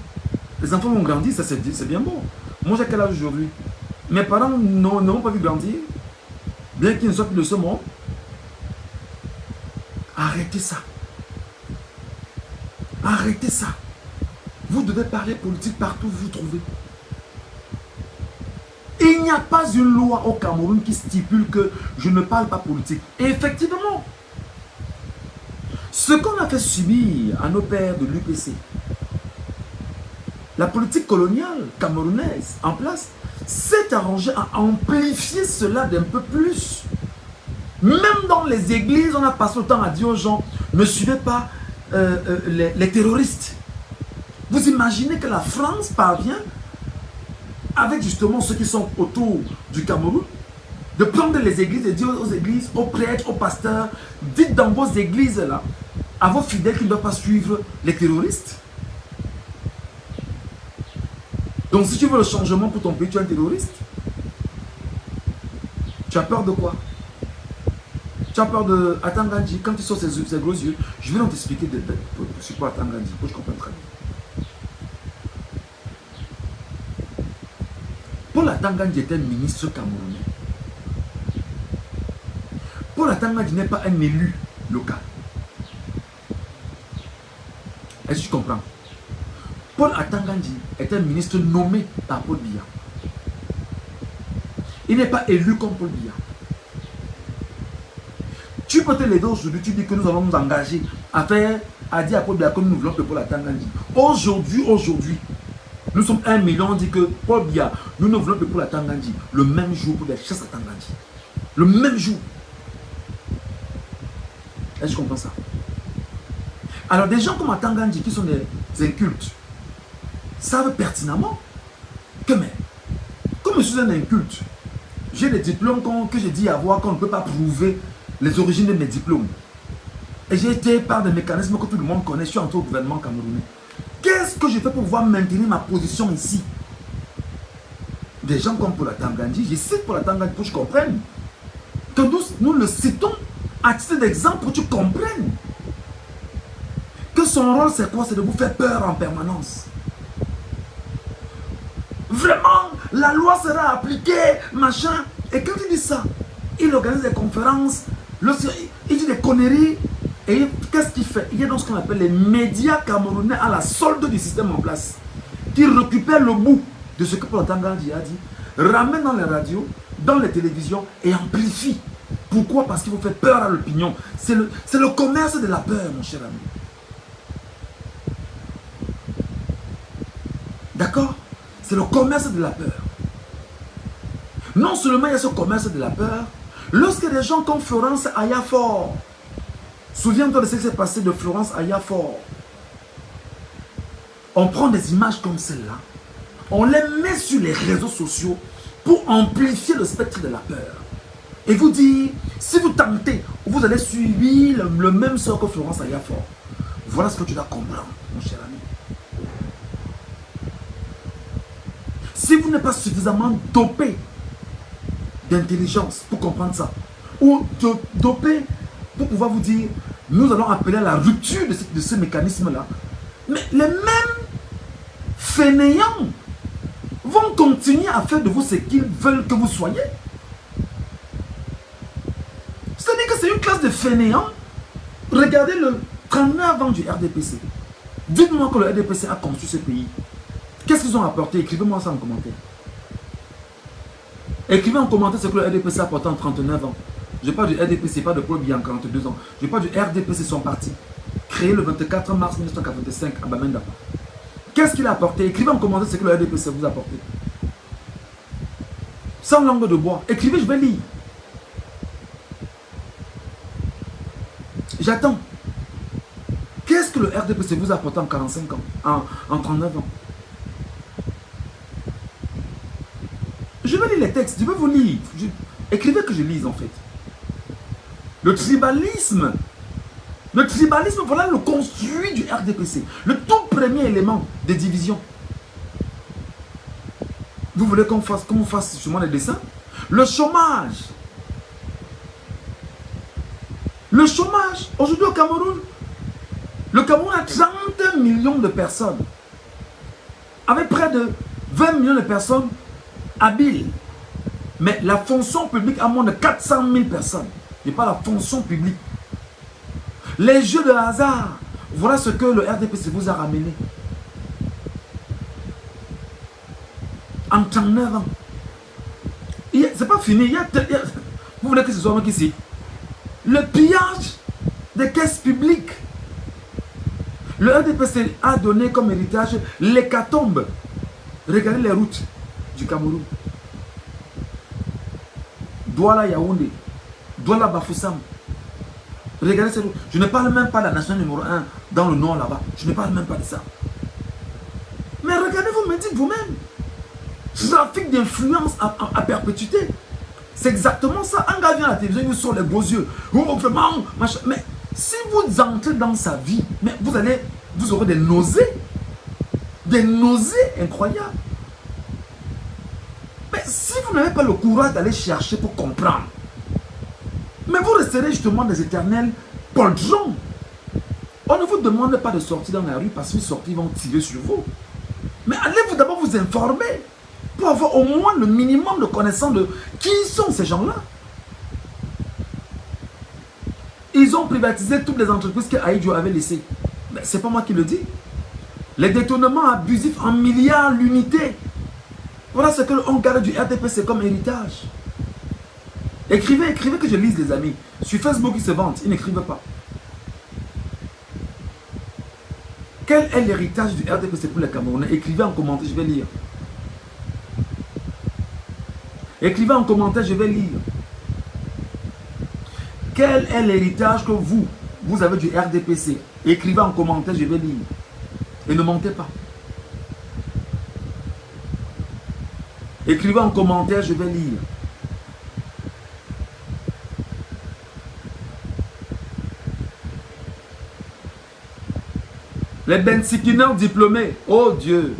Les enfants vont grandir, ça c'est bien beau. Moi, j'ai quel âge aujourd'hui? Mes parents n'ont pas vu grandir, bien qu'ils ne soient plus de ce monde. Arrêtez ça. Arrêtez ça. Vous devez parler politique partout où vous vous trouvez. Il n'y a pas une loi au Cameroun qui stipule que je ne parle pas politique. Et effectivement, ce qu'on a fait subir à nos pères de l'UPC, la politique coloniale camerounaise en place, s'est arrangé à amplifier cela d'un peu plus. Même dans les églises, on a passé le temps à dire aux gens, ne suivez pas les terroristes. Vous imaginez que la France parvient, avec justement ceux qui sont autour du Cameroun, de prendre les églises et dire aux églises, aux prêtres, aux pasteurs, dites dans vos églises là, à vos fidèles qui ne doivent pas suivre les terroristes. Donc si tu veux le changement pour ton pays, tu es un terroriste. Tu as peur de quoi? Tu as peur de Atangandji. Quand tu sors ses gros yeux, je vais donc t'expliquer sur quoi Atangandji, pour que je comprenne très bien. Paul Atangandji était un ministre camerounais. Paul Atangandji n'est pas un élu local. Est-ce que tu comprends? Paul Atangandji est un ministre nommé par Paul Biya. Il n'est pas élu comme Paul Biya. Tu peux te lever aujourd'hui, tu dis que nous allons nous engager à dire à Paul Biya que nous voulons que Paul Atangandji. Aujourd'hui, nous sommes 1 million, on dit que Paul Biya, nous ne voulons que Paul Atangandji. Le même jour pour les chasses à Tangandji. Le même jour. Est-ce que je comprends ça? Alors des gens comme Atangandji qui sont des incultes savent pertinemment que mais comme je suis un inculte, j'ai des diplômes que j'ai dit avoir qu'on ne peut pas prouver les origines de mes diplômes. Et j'ai été par des mécanismes que tout le monde connaît, je suis entré au gouvernement camerounais. Qu'est-ce que je fais pour pouvoir maintenir ma position ici? Des gens comme Paul Atangandji, je cite Paul Atangandji pour que je comprenne. Que nous le citons à titre d'exemple pour que tu comprennes. Que son rôle c'est quoi? C'est de vous faire peur en permanence. Vraiment, la loi sera appliquée, machin. Et quand il dit ça, il organise des conférences, il dit des conneries. Et qu'est-ce qu'il fait? Il y a donc ce qu'on appelle les médias camerounais à la solde du système en place, qui récupèrent le bout de ce que Paul Atangandji a dit, ramène dans les radios, dans les télévisions et amplifie. Pourquoi? Parce qu'il faut faire peur à l'opinion. C'est le commerce de la peur, mon cher ami. D'accord? C'est le commerce de la peur. Non seulement il y a ce commerce de la peur, lorsque des gens comme Florence Ayafor, souviens-toi de ce qui s'est passé de Florence Ayafor, on prend des images comme celle-là, on les met sur les réseaux sociaux pour amplifier le spectre de la peur. Et vous dire, si vous tentez, vous allez suivre le même sort que Florence Ayafor. Voilà ce que tu dois comprendre, mon cher ami. Si vous n'êtes pas suffisamment dopé d'intelligence pour comprendre ça, ou dopé pour pouvoir vous dire, nous allons appeler à la rupture de ce mécanisme-là, mais les mêmes fainéants vont continuer à faire de vous ce qu'ils veulent que vous soyez. C'est-à-dire que c'est une classe de fainéants. Regardez le 39 ans du RDPC. Dites-moi que le RDPC a construit ce pays. Qu'est-ce qu'ils ont apporté? Écrivez-moi ça en commentaire. Écrivez en commentaire ce que le RDPC a apporté en 39 ans. Je parle du RDPC, pas de Paul Biya en 42 ans. Je parle du RDPC, son parti. Créé le 24 mars 1985 à Bamenda. Qu'est-ce qu'il a apporté? Écrivez en commentaire ce que le RDPC vous a apporté. Sans langue de bois. Écrivez, je vais lire. J'attends. Qu'est-ce que le RDPC vous a apporté en 45 ans, en 39 ans? Je vais lire les textes, je vais vous lire. Écrivez que je lise en fait. Le tribalisme, voilà le construit du RDPC. Le tout premier élément des divisions. Vous voulez qu'on fasse justement les dessins? Le chômage. Le chômage. Aujourd'hui au Cameroun, le Cameroun a 30 millions de personnes. Avec près de 20 millions de personnes habiles. Mais la fonction publique a moins de 400 000 personnes. Et pas la fonction publique. Les jeux de hasard. Voilà ce que le RDPC vous a ramené. En 39 ans. C'est pas fini. Vous voulez que ce soit moi qui cite? Le pillage des caisses publiques. Le RDPC a donné comme héritage l'hécatombe. Regardez les routes du Cameroun. Douala Yaoundé, Douala Bafoussam. Regardez ces routes. Je ne parle même pas de la nation numéro 1 dans le nord là-bas. Je ne parle même pas de ça. Mais regardez-vous, me dites vous-même. Trafic d'influence à perpétuité. C'est exactement ça. Un gars vient à la télévision, il sort les beaux yeux. Oh, vraiment, machin. Mais si vous entrez dans sa vie, mais vous aurez des nausées. Des nausées incroyables. Mais si vous n'avez pas le courage d'aller chercher pour comprendre, mais vous resterez justement des éternels poltrons. On ne vous demande pas de sortir dans la rue parce qu'ils sortent, ils vont tirer sur vous. Mais allez-vous d'abord vous informer pour avoir au moins le minimum de connaissance de qui sont ces gens-là. Ils ont privatisé toutes les entreprises que Aïdjo avait laissées. Mais ce n'est pas moi qui le dis. Les détournements abusifs en milliards l'unité. Voilà ce qu'on garde du RDPC comme héritage. Écrivez que je lise les amis. Sur Facebook ils se vantent, ils n'écrivent pas. Quel est l'héritage du RDPC pour les Camerounais? Écrivez en commentaire, je vais lire. Écrivez en commentaire, je vais lire. Quel est l'héritage que vous avez du RDPC? Écrivez en commentaire, je vais lire. Et ne mentez pas. Écrivez en commentaire, je vais lire. Les bensikineurs diplômés, oh Dieu.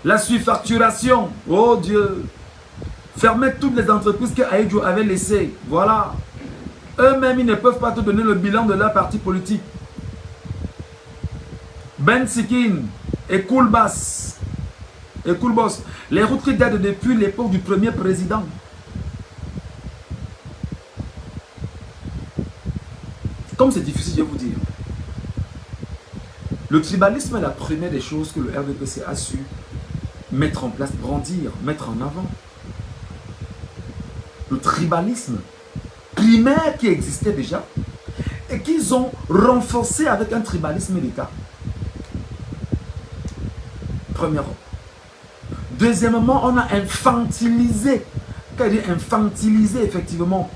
La surfacturation, oh Dieu. Fermez toutes les entreprises que Aïdjo avait laissées. Voilà. Eux-mêmes, ils ne peuvent pas te donner le bilan de leur parti politique. Bensikin et Koulbas. Et Koulbos. Les routes qui datent depuis l'époque du premier président. Comme c'est difficile, je vais vous dire. Le tribalisme est la première des choses que le RDPC a su mettre en place, brandir, mettre en avant. Le tribalisme primaire qui existait déjà et qu'ils ont renforcé avec un tribalisme d'État. Premièrement. Deuxièmement, on a infantilisé. Qu'est-ce que infantilisé, effectivement,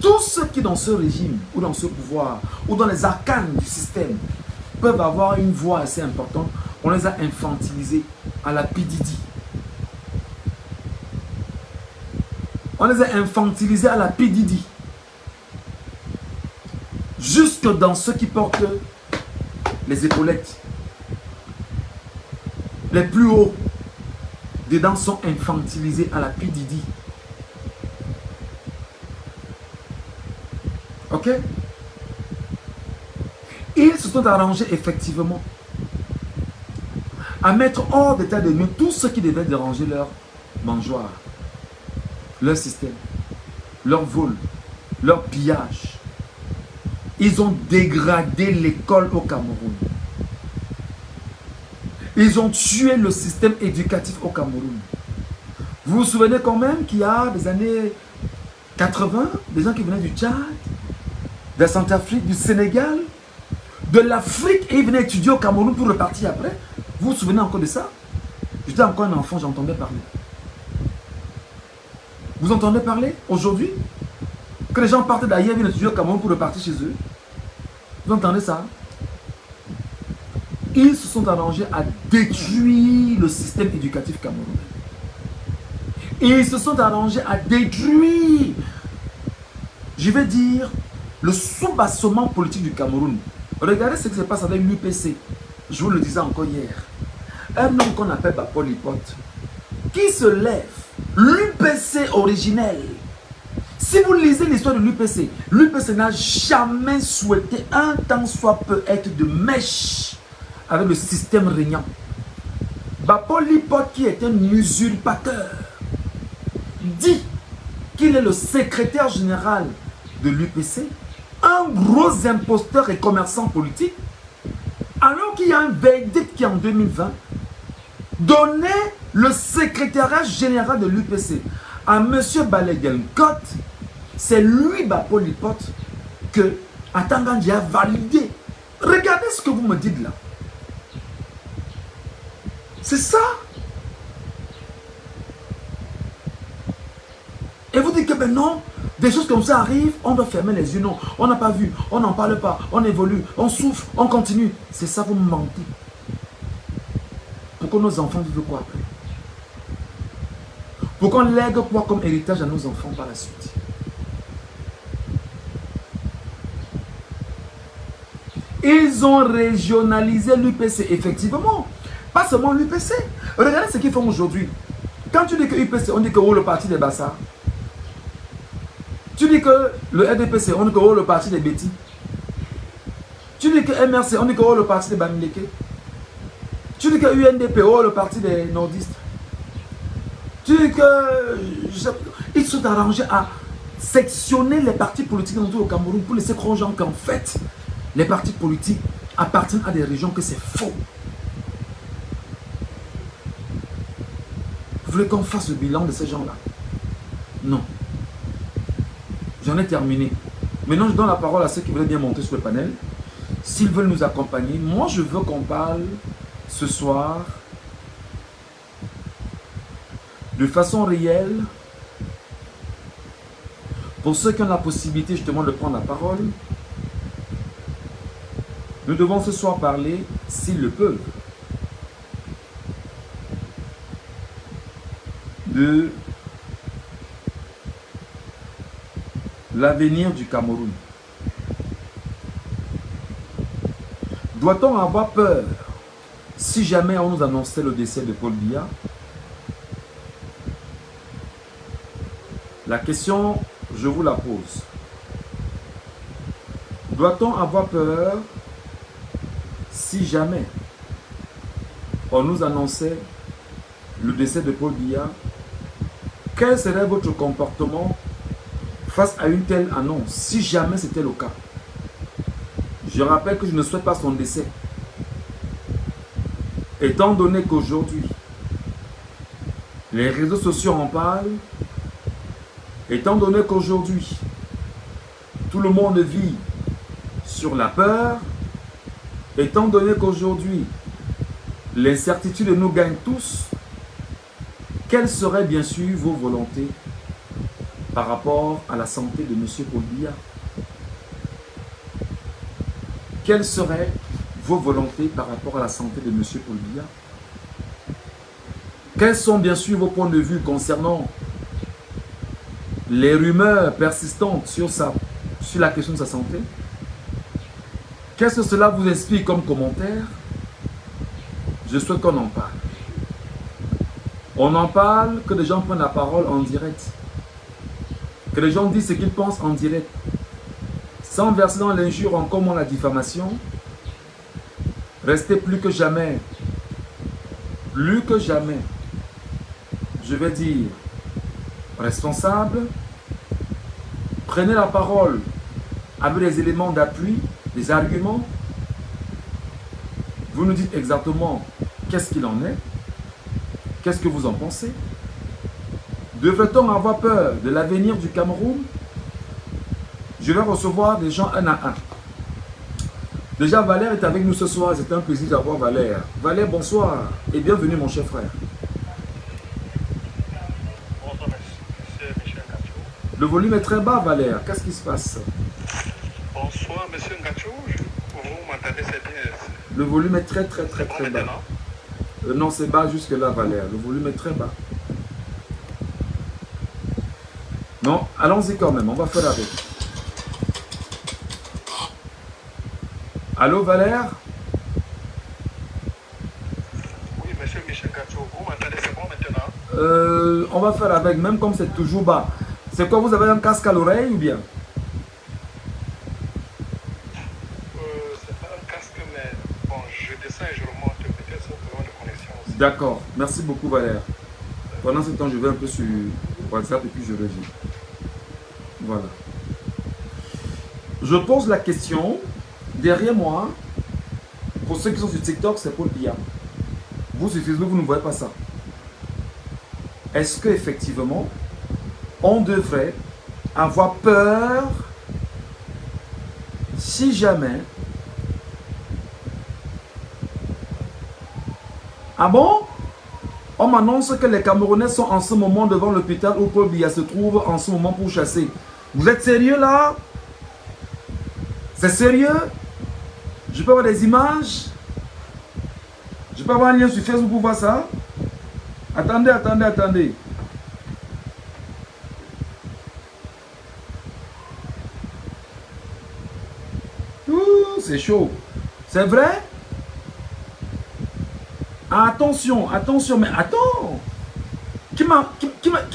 tous ceux qui dans ce régime, ou dans ce pouvoir, ou dans les arcanes du système, peuvent avoir une voix assez importante. On les a infantilisés à la P-Diddy. On les a infantilisés à la P-Diddy. Jusque dans ceux qui portent les épaulettes. Les plus hauts dedans sont infantilisés à la P-Diddy. Ok? Ils se sont arrangés effectivement à mettre hors d'état de nuire tout ce qui devait déranger leur mangeoire, leur système, leur vol, leur pillage. Ils ont dégradé l'école au Cameroun. Ils ont tué le système éducatif au Cameroun. Vous vous souvenez quand même qu'il y a des années 80, des gens qui venaient du Tchad, de la Centrafrique, du Sénégal, de l'Afrique, et ils venaient étudier au Cameroun pour repartir après. Vous vous souvenez encore de ça? J'étais encore un enfant, j'entendais parler. Vous entendez parler aujourd'hui? Que les gens partent d'ailleurs, viennent étudier au Cameroun pour repartir chez eux. Vous entendez ça? Ils se sont arrangés à détruire le système éducatif camerounais. Et ils se sont arrangés à détruire, je vais dire, le soubassement politique du Cameroun. Regardez ce qui se passe avec l'UPC. Je vous le disais encore hier. Un homme qu'on appelle Bapol Lipote, qui se lève, l'UPC originel. Si vous lisez l'histoire de l'UPC, l'UPC n'a jamais souhaité un tant soit peu être de mèche avec le système régnant. Bapol Lipote, qui est un usurpateur, dit qu'il est le secrétaire général de l'UPC, un gros imposteur et commerçant politique, alors qu'il y a un verdict qui en 2020 donnait le secrétariat général de l'UPC à M. Balegelkot. C'est lui, Bapol Lipote, que Atangandi a validé. Regardez ce que vous me dites là. C'est ça. Et vous dites que ben non, des choses comme ça arrivent, on doit fermer les yeux. Non, on n'a pas vu, on n'en parle pas, on évolue, on souffre, on continue. C'est ça, vous me mentez. Pour que nos enfants vivent quoi après? Pour qu'on lègue quoi comme héritage à nos enfants par la suite? Ils ont régionalisé l'UPC, effectivement. Pas seulement l'UPC. Regardez ce qu'ils font aujourd'hui. Quand tu dis que l'UPC, on dit que oh, le parti des Bassards. Tu dis que le RDPC, on dit que oh, le parti des Bétis. Tu dis que MRC, on dit que oh, le parti des Bamileke. Tu dis que UNDP, oh, le parti des nordistes. Tu dis que... Ils sont arrangés à sectionner les partis politiques dans tout le Cameroun pour laisser croire aux gens qu'en fait, les partis politiques appartiennent à des régions, que c'est faux. Vous voulez qu'on fasse le bilan de ces gens-là? Non. J'en ai terminé. Maintenant, je donne la parole à ceux qui veulent bien monter sur le panel. S'ils veulent nous accompagner, moi, je veux qu'on parle ce soir de façon réelle. Pour ceux qui ont la possibilité justement de prendre la parole, nous devons ce soir parler, s'ils le peuvent, de l'avenir du Cameroun. Doit-on avoir peur si jamais on nous annonçait le décès de Paul Biya? La question, je vous la pose. Doit-on avoir peur si jamais on nous annonçait le décès de Paul Biya? Quel serait votre comportement face à une telle annonce, si jamais c'était le cas? Je rappelle que je ne souhaite pas son décès. Étant donné qu'aujourd'hui, les réseaux sociaux en parlent, étant donné qu'aujourd'hui, tout le monde vit sur la peur, étant donné qu'aujourd'hui, L'incertitude nous gagne tous. Quelles seraient bien sûr vos volontés par rapport à la santé de M. Paul Biya? Quelles seraient vos volontés par rapport à la santé de M. Paul Biya? Quels sont bien sûr vos points de vue concernant les rumeurs persistantes sur la question de sa santé? Qu'est-ce que cela vous explique comme commentaire? Je souhaite qu'on en parle. On en parle, que les gens prennent la parole en direct. Que les gens disent ce qu'ils pensent en direct. Sans verser dans l'injure en comment la diffamation. Restez plus que jamais, je vais dire, responsable. Prenez la parole avec des éléments d'appui, des arguments. Vous nous dites exactement qu'est-ce qu'il en est. Qu'est-ce que vous en pensez? Devrait-on avoir peur de l'avenir du Cameroun? Je vais recevoir des gens un à un. Déjà, Valère est avec nous ce soir. C'est un plaisir d'avoir Valère. Valère, bonsoir et bienvenue, mon cher frère. Bonsoir, monsieur Michel Ngacho. Le volume est très bas, Valère. Qu'est-ce qui se passe? Bonsoir, monsieur Ngacho. Vous m'entendez, c'est bien? Le volume est très bas. Non, c'est bas jusque là, Valère. Le volume est très bas. Non, allons-y quand même. On va faire avec. Allô, Valère? Oui, monsieur Michel Ngacho. Vous m'entendez, c'est bon maintenant? On va faire avec, même comme c'est toujours bas. C'est quoi, vous avez un casque à l'oreille ou bien? C'est pas un casque, mais bon, je descends et je remonte. Peut-être c'est un problème de connexion aussi. D'accord. Merci beaucoup, Valère. Pendant ce temps, je vais un peu sur WhatsApp et puis je reviens. Voilà. Je pose la question. Derrière moi, pour ceux qui sont sur TikTok, c'est Paul Biya. Vous sur Facebook, vous ne voyez pas ça. Est-ce qu'effectivement, on devrait avoir peur si jamais... Ah bon? On m'annonce que les Camerounais sont en ce moment devant l'hôpital où Paul Biya se trouve en ce moment pour chasser. Vous êtes sérieux là? C'est sérieux? Je peux avoir des images? Je peux avoir un lien sur Facebook pour voir ça? Attendez. C'est chaud. C'est vrai? Attention, mais attends. Qui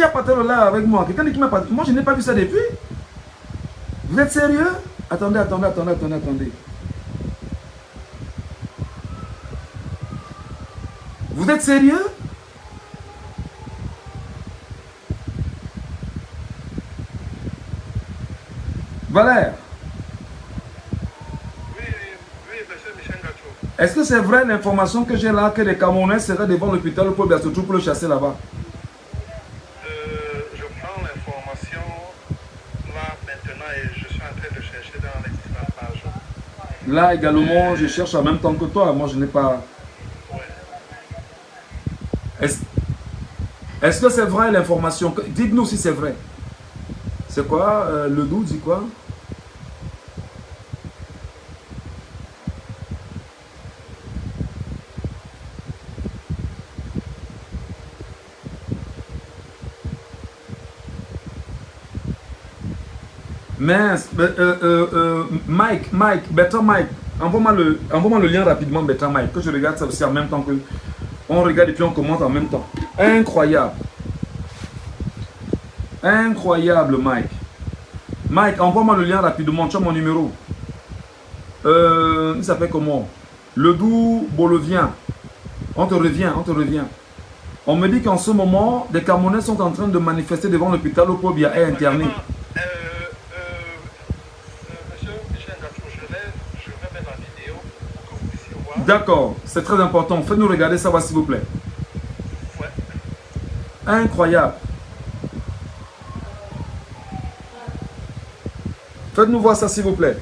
a partagé là avec moi? Quelqu'un qui m'a partagé. Moi, je n'ai pas vu ça depuis. Vous êtes sérieux? Attendez. Vous êtes sérieux? Valère? Oui, monsieur Michel Ngacho. Est-ce que c'est vrai l'information que j'ai là que les Camerounais seraient devant l'hôpital pour se trouve pour le chasser là-bas? Je prends l'information là maintenant et je suis en train de chercher dans les différentes pages. Là également, je cherche en même temps que toi. Moi, je n'ai pas... Ouais. Est-ce que c'est vrai l'information? Dites-nous si c'est vrai. C'est quoi? Le doux dit quoi? Mince, Mike, Bertrand Mike, envoie-moi le lien rapidement, Bertrand Mike, que je regarde ça aussi en même temps que... On regarde et puis on commente en même temps. Incroyable. Incroyable, Mike. Mike, envoie-moi le lien rapidement, tu as mon numéro. Il s'appelle comment? Le doux bolivien. On te revient. On me dit qu'en ce moment, des Camerounais sont en train de manifester devant l'hôpital où Paul Biya est interné. Monsieur Michel Ngacho, je vais mettre la vidéo pour que vous puissiez voir. D'accord, c'est très important. Faites-nous regarder ça, s'il vous plaît. Ouais. Incroyable. Faites-nous voir ça, s'il vous plaît.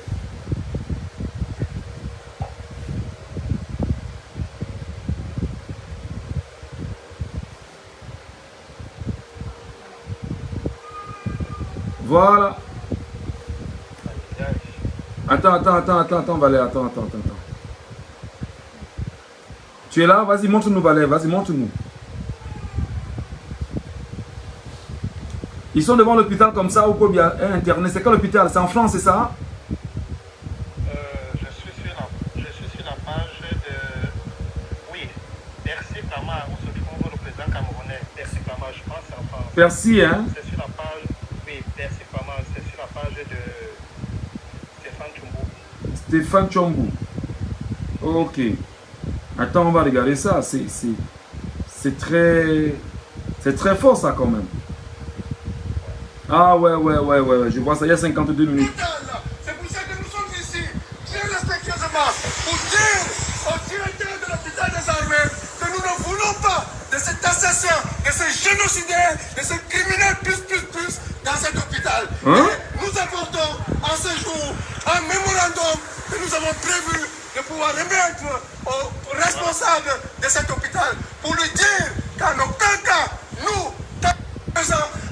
Voilà. Aïe, aïe. Attends, Valère, attends. Tu es là? Vas-y, montre-nous, Valère, vas-y, montre-nous. Ils sont devant l'hôpital comme ça, ou quoi, il y a un internet. C'est quel hôpital? C'est en France, c'est ça? Je suis sur la page de... Oui, Percy Plama, où se trouve le président camerounais. Percy Plama, je pense, c'est en France. Percy, hein? C'est sur la page... Oui, Percy Plama, c'est sur la page de Stéphane Tchoumbou. Stéphane Tchoumbou. Ok. Attends, on va regarder ça. C'est très fort, ça, quand même. Ah ouais, je vois ça, il y a 52 minutes. C'est pour ça que nous sommes ici, très respectueusement, pour dire au directeur de l'hôpital des armées que nous ne voulons pas de cet assassin, de ce génocidaire, de ce criminel plus dans cet hôpital. Hein? Et nous apportons en ce jour un mémorandum que nous avons prévu de pouvoir remettre aux responsables de cet hôpital pour lui dire qu'en aucun cas, nous,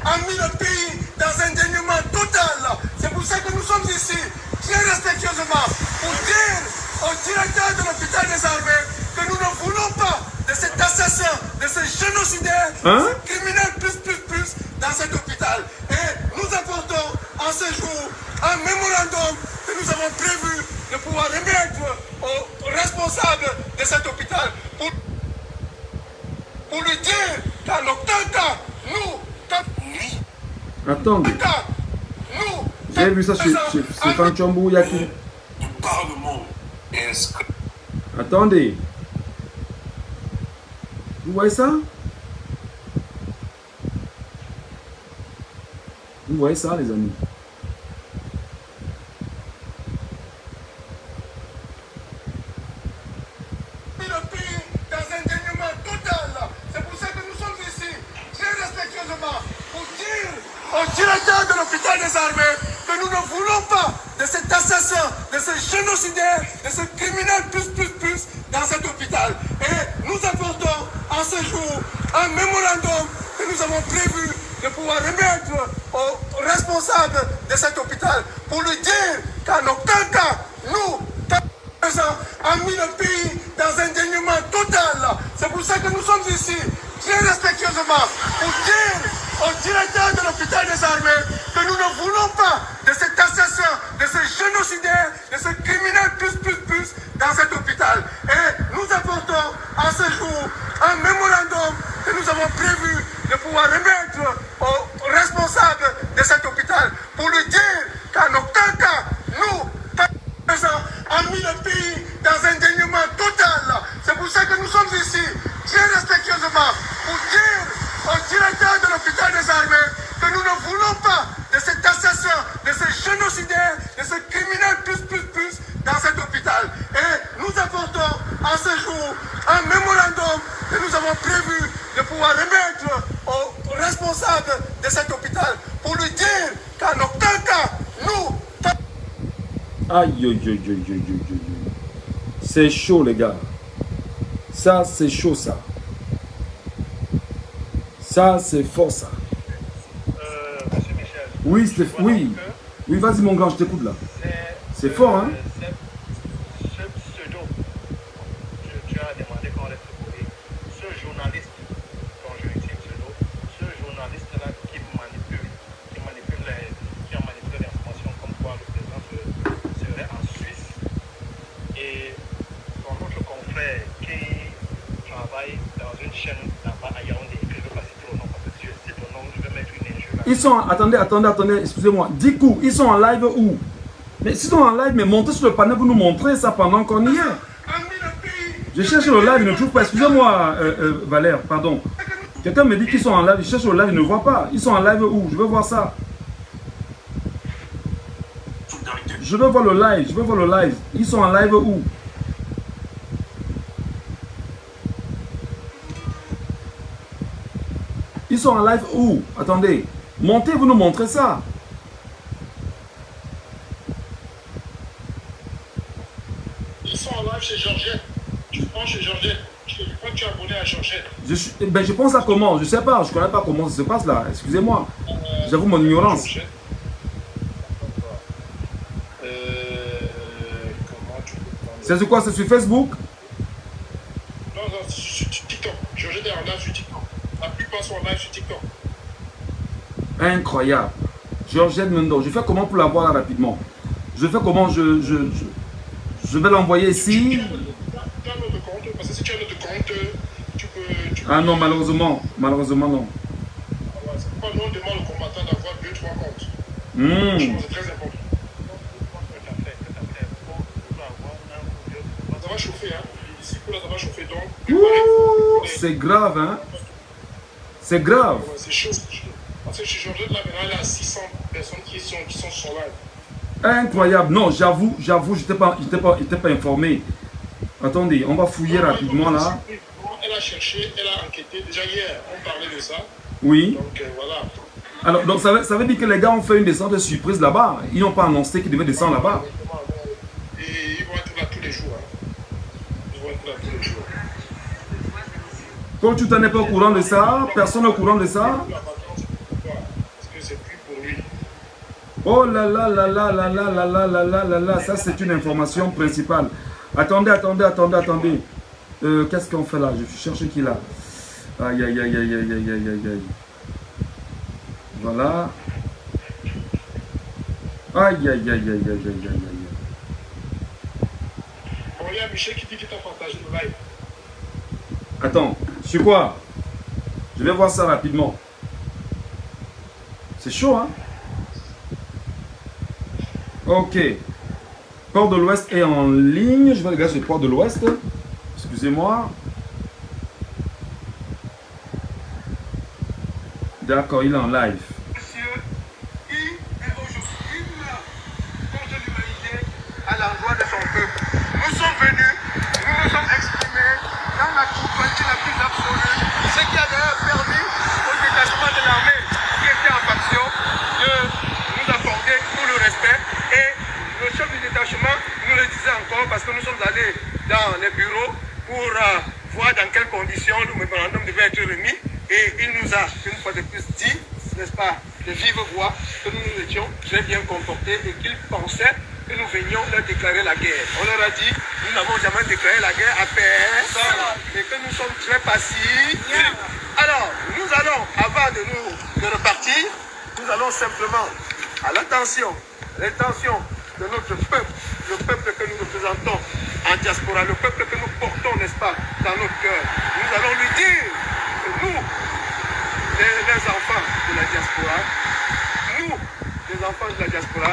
a mis le pays dans un dénuement total. C'est pour ça que nous sommes ici, très respectueusement, pour dire au directeur de l'hôpital des armées que nous ne voulons pas de cet assassin, de ce génocidaire, de ce criminel plus dans cet hôpital. Et nous apportons en ce jour un mémorandum que nous avons prévu de pouvoir remettre aux responsables de cet hôpital pour lui dire qu'en aucun cas, nous, attendez. J'ai vu ça chez Stéphane Tchoumbou, il y a qui? Attendez. Vous voyez ça? Vous voyez ça, les amis? Directeur de l'hôpital des armées que nous ne voulons pas de cet assassin, de ce génocidaire, de ce criminel plus dans cet hôpital. Et nous apportons en ce jour un mémorandum que nous avons prévu de pouvoir remettre aux responsables de cet hôpital pour lui dire qu'en aucun cas, nous, a mis le pays dans un dénuement total. C'est pour ça que nous sommes ici, très respectueusement, pour dire au directeur de l'hôpital des armées que nous ne voulons pas de cet assassin, de ce génocidaire, de ce criminel plus dans cet hôpital. Et nous apportons en ce jour un mémorandum que nous avons prévu de pouvoir remettre aux responsables de cet hôpital pour lui dire qu'en aucun cas, nous, a mis le pays dans un dénuement total. C'est pour ça que nous sommes ici, très respectueusement, pour dire au directeur de l'hôpital des armées que nous ne voulons pas de cet assassin, de ce génocidaire, de ce criminel plus dans cet hôpital. Et nous apportons en ce jour un mémorandum que nous avons prévu de pouvoir remettre aux responsables de cet hôpital pour lui dire qu'en aucun cas, nous... Aïe. C'est chaud, les gars. Ça, c'est chaud, ça. Ça, c'est fort, ça. Monsieur Michel. Oui, oui. Oui, vas-y, mon grand, je t'écoute, là. C'est fort, hein? Ce pseudo, tu as demandé qu'on reste poli. Ce journaliste, dont je utilise pseudo, ce journaliste-là qui a manipulé l'information comme quoi le président serait en Suisse. Et ton autre confrère qui travaille dans une chaîne là-bas à Yaoundé, que je ne veux pas citer le nom, parce que si je cite le nom, je vais mettre une injure. Ils sont... Attendez, excusez-moi. 10 coups, ils sont en live où? Mais s'ils sont en live, mais montez sur le panel pour nous montrer ça pendant qu'on y est. Je cherche le live, je ne trouve pas. Excusez-moi, Valère, pardon. Quelqu'un me dit qu'ils sont en live, je cherche le live, je ne vois pas. Ils sont en live où? Je veux voir ça. Je veux voir le live, Ils sont en live où? Ils sont en live où? Attendez. Montez, vous nous montrez ça. Ils sont en live chez Georgette. Tu prends chez Georgette. Je crois que tu es abonné à Georgette. Je pense à comment? Je ne sais pas. Je ne connais pas comment ça se passe là. Excusez-moi. J'avoue mon ignorance. C'est sur quoi? C'est sur Facebook? Non, non, c'est sur TikTok. Georgette est en live sur TikTok. La plupart sont en live sur TikTok. Incroyable. Georgette Mendo. Je fais comment pour la voir là rapidement? Je fais comment? Je vais l'envoyer ici. Tu as notre compte, parce que si tu as notre compte, tu peux... Ah non, malheureusement. Malheureusement, non. Ouais, c'est pas non demande au combattant d'avoir 2-3 comptes. C'est très important. Ça va chauffer, hein. Ici, pour là, ça va chauffer. Donc, c'est grave, hein. C'est grave. Ouais, c'est chaud. Parce que chez Georgette, là, maintenant, il y a 600 personnes qui sont sur live. Incroyable. Non, j'avoue, je n'étais pas informé. Attendez, on va fouiller rapidement là. Elle a cherché, elle a enquêté. Déjà hier, on parlait de ça. Oui. Donc voilà. Alors, donc ça veut dire que les gars ont fait une descente de surprise là-bas. Ils n'ont pas annoncé qu'ils devaient descendre là-bas. Et ils vont être là tous les jours. Hein. Ils vont être là tous les jours. Quand tu n'en es pas au courant de ça, personne n'est au courant de ça. Parce que c'est plus pour lui. Oh là là là là là là là là là là là là, ça c'est une information principale. Attendez. Qu'est-ce qu'on fait là? Je cherche qui là. Aïe aïe aïe aïe aïe aïe aïe aïe. Voilà. Aïe aïe aïe aïe aïe aïe aïe aïe. Bon, il y a Michel qui dit qu'il t'a partagé le live. Attends, sur quoi? Je vais voir ça rapidement. C'est chaud, hein? Ok. Port de l'Ouest est en ligne. Je vais regarder sur le Port de l'Ouest. Excusez-moi. D'accord, il est en live. Monsieur, qui est aujourd'hui contre l'humanité à l'endroit de son peuple. Nous sommes venus, nous nous sommes exprimés dans la compagnie la plus absolue, ce qui a d'ailleurs permis au détachement de l'armée qui était en faction de nous accorder tout le respect. Et le chef du détachement nous le disait encore parce que nous sommes allés dans les bureaux pour voir dans quelles conditions le mémorandum devait être remis. Et il nous a une fois de plus dit, n'est-ce pas, de vive voix, que nous nous étions très bien comportés et qu'ils pensaient que nous venions leur déclarer la guerre. On leur a dit, nous n'avons jamais déclaré la guerre à personne, mais que nous sommes très passifs. Alors, nous allons, avant de repartir, nous allons simplement, à l'intention de notre peuple, le peuple que nous représentons en diaspora, le peuple que nous portons, n'est-ce pas, dans notre cœur, nous allons lui dire que nous, les enfants de la diaspora, nous, les enfants de la diaspora,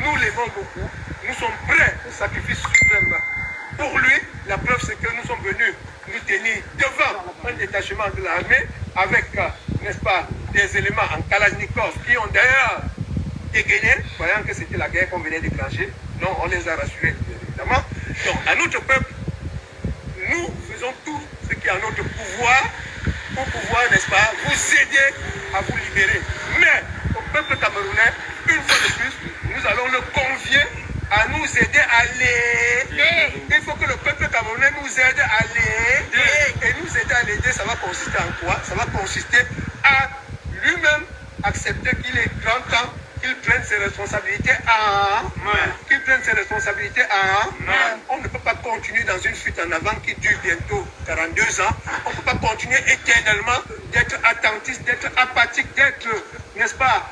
nous l'aimons beaucoup, nous sommes prêts au sacrifice suprême. Pour lui, la preuve c'est que nous sommes venus nous tenir devant un détachement de l'armée avec, n'est-ce pas, des éléments en Kalachnikov qui ont d'ailleurs dégainé, voyant que c'était la guerre qu'on venait déclencher. Non, on les a rassurés, bien évidemment. Donc, à notre peuple, nous faisons tout ce qui est en notre pouvoir pour pouvoir, n'est-ce pas, vous aider à vous libérer. Mais au peuple camerounais, une fois de plus, nous allons le convier à nous aider à l'aider. Il faut que le peuple camerounais nous aide à l'aider. Et nous aider à l'aider, ça va consister en quoi? Ça va consister à lui-même accepter qu'il est grand temps qu'il prenne ses responsabilités On ne peut pas continuer dans une fuite en avant qui dure bientôt 42 ans. On ne peut pas continuer éternellement d'être attentiste, d'être apathique, d'être, n'est-ce pas,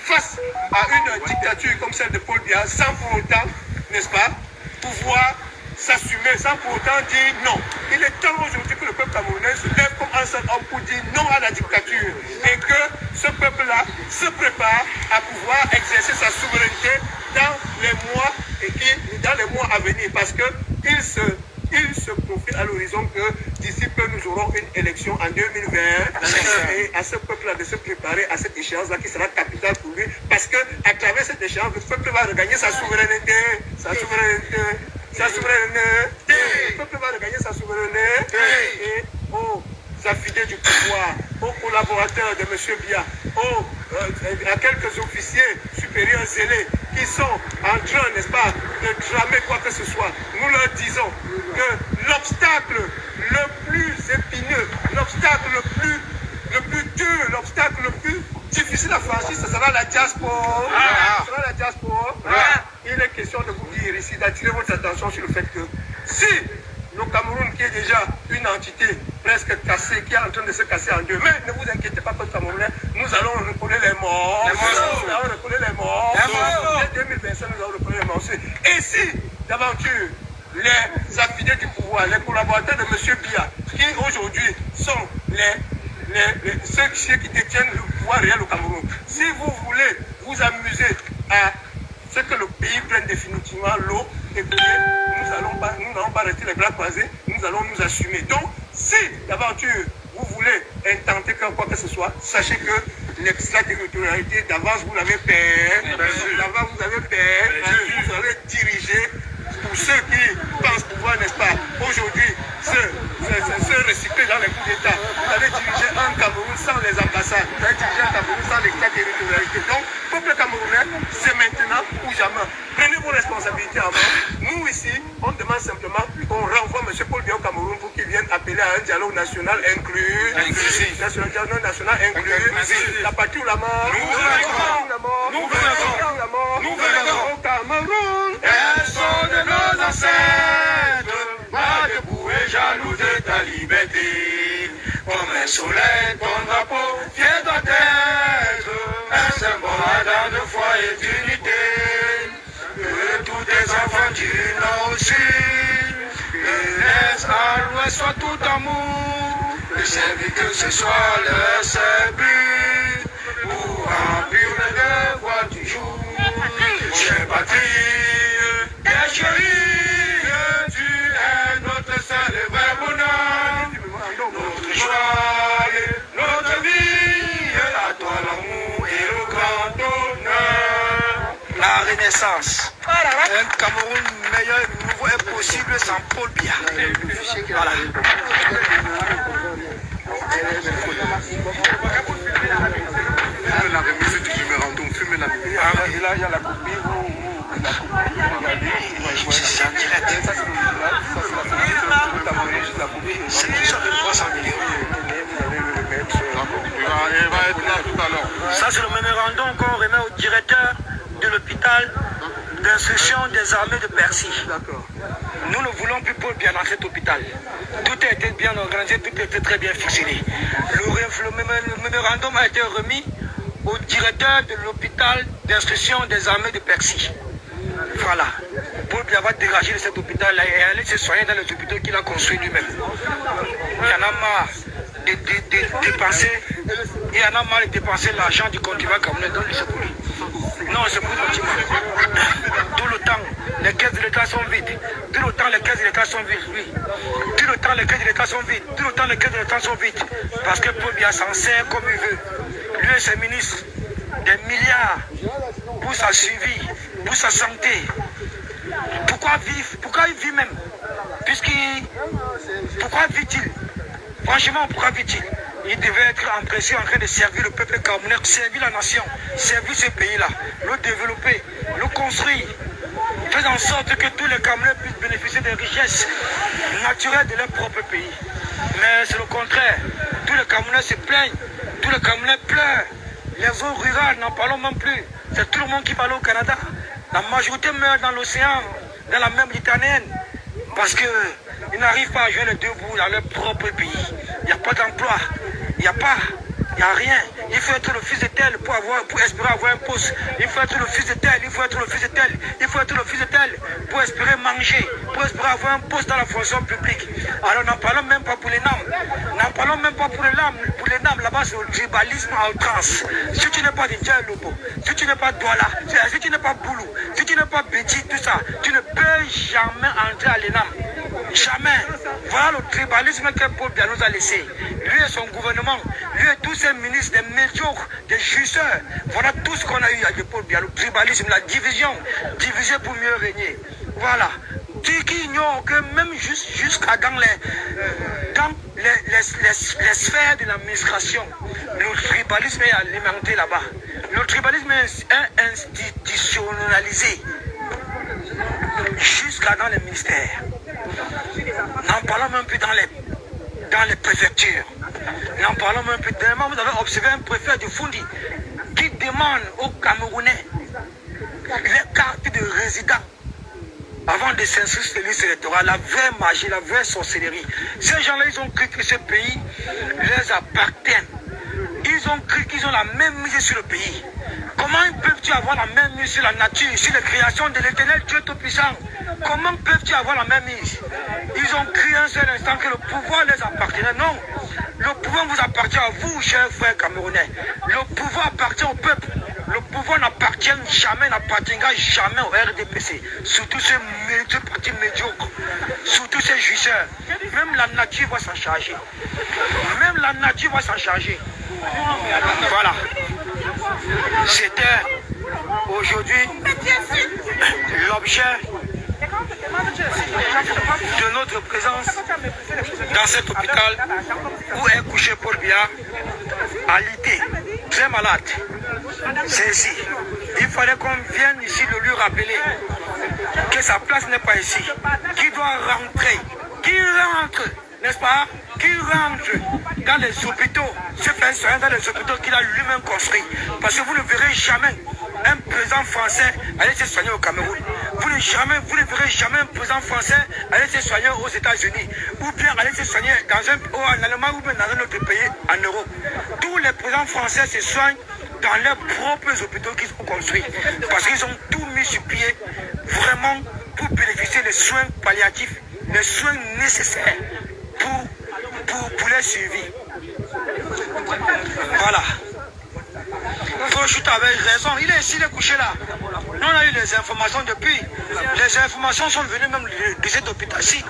face à une dictature comme celle de Paul Biya, sans pour autant, n'est-ce pas, pouvoir s'assumer, sans pour autant dire non. Il est temps aujourd'hui que le peuple camerounais se lève comme un seul homme pour dire non à la dictature et que ce peuple-là se prépare à pouvoir exercer sa souveraineté dans les mois à venir, parce qu'il se profile à l'horizon que d'ici peu nous aurons une élection en 2020 et à ce peuple-là de se préparer à cette échéance-là qui sera capitale pour lui, parce que à travers cette échéance, le peuple va regagner sa souveraineté, le peuple va regagner sa souveraineté et aux affidés du pouvoir, aux collaborateurs de M. Biya, à quelques officiers supérieurs zélés qui sont en train, n'est-ce pas, de tramer quoi que ce soit. Nous leur disons que l'obstacle le plus épineux, l'obstacle le plus dur, l'obstacle le plus difficile à franchir, ce sera la diaspora. Il est question de vous dire ici, d'attirer votre attention sur le fait que si le Cameroun, qui est déjà une entité presque cassée, qui est en train de se casser en deux, mais ne vous inquiétez pas, peuple camerounais, nous allons reconnaître les morts. Nous allons reconnaître les morts. Dès 2025, nous allons reconnaître les morts. Et si, d'aventure, les affidés du pouvoir, les collaborateurs de M. Biya, qui aujourd'hui sont ceux qui détiennent le pouvoir réel au Cameroun, si vous voulez vous amuser à ce que le pays prenne définitivement l'eau, et que nous n'allons pas rester les bras croisés, nous allons nous assumer. Donc, si d'aventure vous voulez intenter quoi que ce soit, sachez que l'extraterritorialité d'avance vous l'avez payé, d'avance vous avez payé, vous allez diriger. Pour ceux qui pensent pouvoir, n'est-ce pas, aujourd'hui, se recycler dans les coups d'État, vous allez diriger un Cameroun sans les ambassades, vous allez diriger un Cameroun sans l'extraterritorialité. Donc, peuple camerounais, c'est maintenant ou jamais. Prenez vos responsabilités en main. Nous, ici, on demande simplement qu'on renvoie M. Paul Biya au Cameroun pour qu'il vienne appeler à un dialogue national inclus. Dialogue national inclus. La patrie ou la mort. Nous venons au Cameroun. Elles sont de nos ancêtres, pas debout et jaloux de ta liberté. Comme un soleil, ton drapeau, fier doit être un symbole ardent de foi et d'unité. Que tous tes enfants du nord au sud, de l'est à l'ouest soient tout amour. De servir que ce soit leur seul but, pour remplir le devoir du jour. Chère patrie, tes chéris, tu es notre seul et vrai bonheur, notre joie, notre vie, à toi l'amour et le grand honneur. La renaissance, un Cameroun meilleur et nouveau est possible sans Paul Biya. Voilà. La remise du mémorandum, fumez la musique. Et là, il y a la copie. C'est en direct. C'est déjà de 300 millions. Ça, c'est le mémorandum qu'on remet au directeur de l'hôpital d'instruction des armées de Percy. Nous ne voulons plus Paul Biya dans cet hôpital. Tout a été bien organisé, tout a été très bien ficelé. Le mémorandum a été remis au directeur de l'hôpital d'instruction des armées de Percy. Voilà. Paul Biya va dégager de cet hôpital-là et aller se soigner dans les hôpitaux qu'il a construits lui-même. Il y en a marre de dépenser. Il y en a marre de dépenser l'argent du contribuable camerounais dans le pour lui. Non, c'est pour le bâtiment. Tout le temps, les caisses de l'État sont vides. Tout le temps, les caisses de l'État sont vides, oui. Tout le temps, les caisses de l'État sont vides. Tout le temps, les caisses de l'État sont vides. Parce que Paul Biya s'en sert comme il veut. Lui et ses ministres, des milliards pour sa suivi, pour sa santé. Pourquoi vivre? Pourquoi il vit même? Pourquoi vit-il? Franchement, pourquoi vit-il? Il devait être empressé en train de servir le peuple camerounais, servir la nation, servir ce pays-là, le développer, le construire. Faire en sorte que tous les Camerounais puissent bénéficier des richesses naturelles de leur propre pays. Mais c'est le contraire. Tous les Camerounais se plaignent, tous les Camerounais pleurent. Les zones rurales, n'en parlons même plus. C'est tout le monde qui va aller au Canada. La majorité meurt dans l'océan, dans la mer Méditerranéenne, parce qu'ils n'arrivent pas à jouer les deux bouts dans leur propre pays. Il n'y a pas d'emploi, il n'y a rien. Il faut être le fils de tel pour espérer avoir un poste. Il faut être le fils de tel, il faut être le fils de tel, il faut être le fils de tel pour espérer manger, pour espérer avoir un poste dans la fonction publique. Alors n'en parlons même pas pour les NAM. N'en parlons même pas pour les NAM. Là-bas, c'est le tribalisme à outrance. Si tu n'es pas de Lobo, si tu n'es pas Douala, si tu n'es pas Boulou, si tu n'es pas Bédi, tout ça, tu ne peux jamais entrer à l'ENAM. Jamais. Voilà le tribalisme que Paul Biya nous a laissé. Lui et son gouvernement, lui et tous ses ministres, des médiocres, des justeurs. Voilà tout ce qu'on a eu avec Paul Biya. Le tribalisme, la division. Diviser pour mieux régner. Voilà. Qui ignore que même jusqu'à dans les sphères de l'administration, le tribalisme est alimenté là-bas. Le tribalisme est institutionnalisé jusqu'à dans les ministères. N'en parlons même plus dans les préfectures. N'en parlons même plus. Dernièrement, vous avez observé un préfet de Fundi qui demande aux Camerounais les cartes de résident avant de s'inscrire sur les listes électorales, la vraie magie, la vraie sorcellerie. Ces gens-là, ils ont cru que ce pays les appartient. Ils ont cru qu'ils ont la même mise sur le pays. Comment peuvent-ils avoir la même mise sur la nature, sur la création de l'éternel Dieu Tout-Puissant? Comment peuvent-ils avoir la même mise? Ils ont cru un seul instant que le pouvoir les appartenait. Non, le pouvoir vous appartient à vous, chers frères camerounais. Le pouvoir appartient au peuple. Le pouvoir n'appartient jamais, n'appartiendra jamais au RDPC. Surtout ces partis médiocres, surtout ces jouisseurs. Même la nature va s'en charger. Même la nature va s'en charger. Voilà. C'était aujourd'hui l'objet de notre présence dans cet hôpital où est couché Paul Biya, alité, très malade. C'est ici. Il fallait qu'on vienne ici le lui rappeler que sa place n'est pas ici. Qu'il doit rentrer. Qu'il rentre, n'est-ce pas? Qu'il rentre dans les hôpitaux, se fait soigner dans les hôpitaux qu'il a lui-même construits. Parce que vous ne verrez jamais un président français aller se soigner au Cameroun. Vous ne verrez jamais un président français aller se soigner aux États-Unis. Ou bien aller se soigner en Allemagne ou bien dans un autre pays en Europe. Tous les présidents français se soignent dans leurs propres hôpitaux qu'ils ont construits. Parce qu'ils ont tout mis sur pied vraiment pour bénéficier des soins palliatifs, les soins nécessaires pour les suivis. Voilà. Prochut avait raison, il est ici, il est couché là. Nous on a eu les informations depuis. Les informations sont venues même de cet hôpital-ci.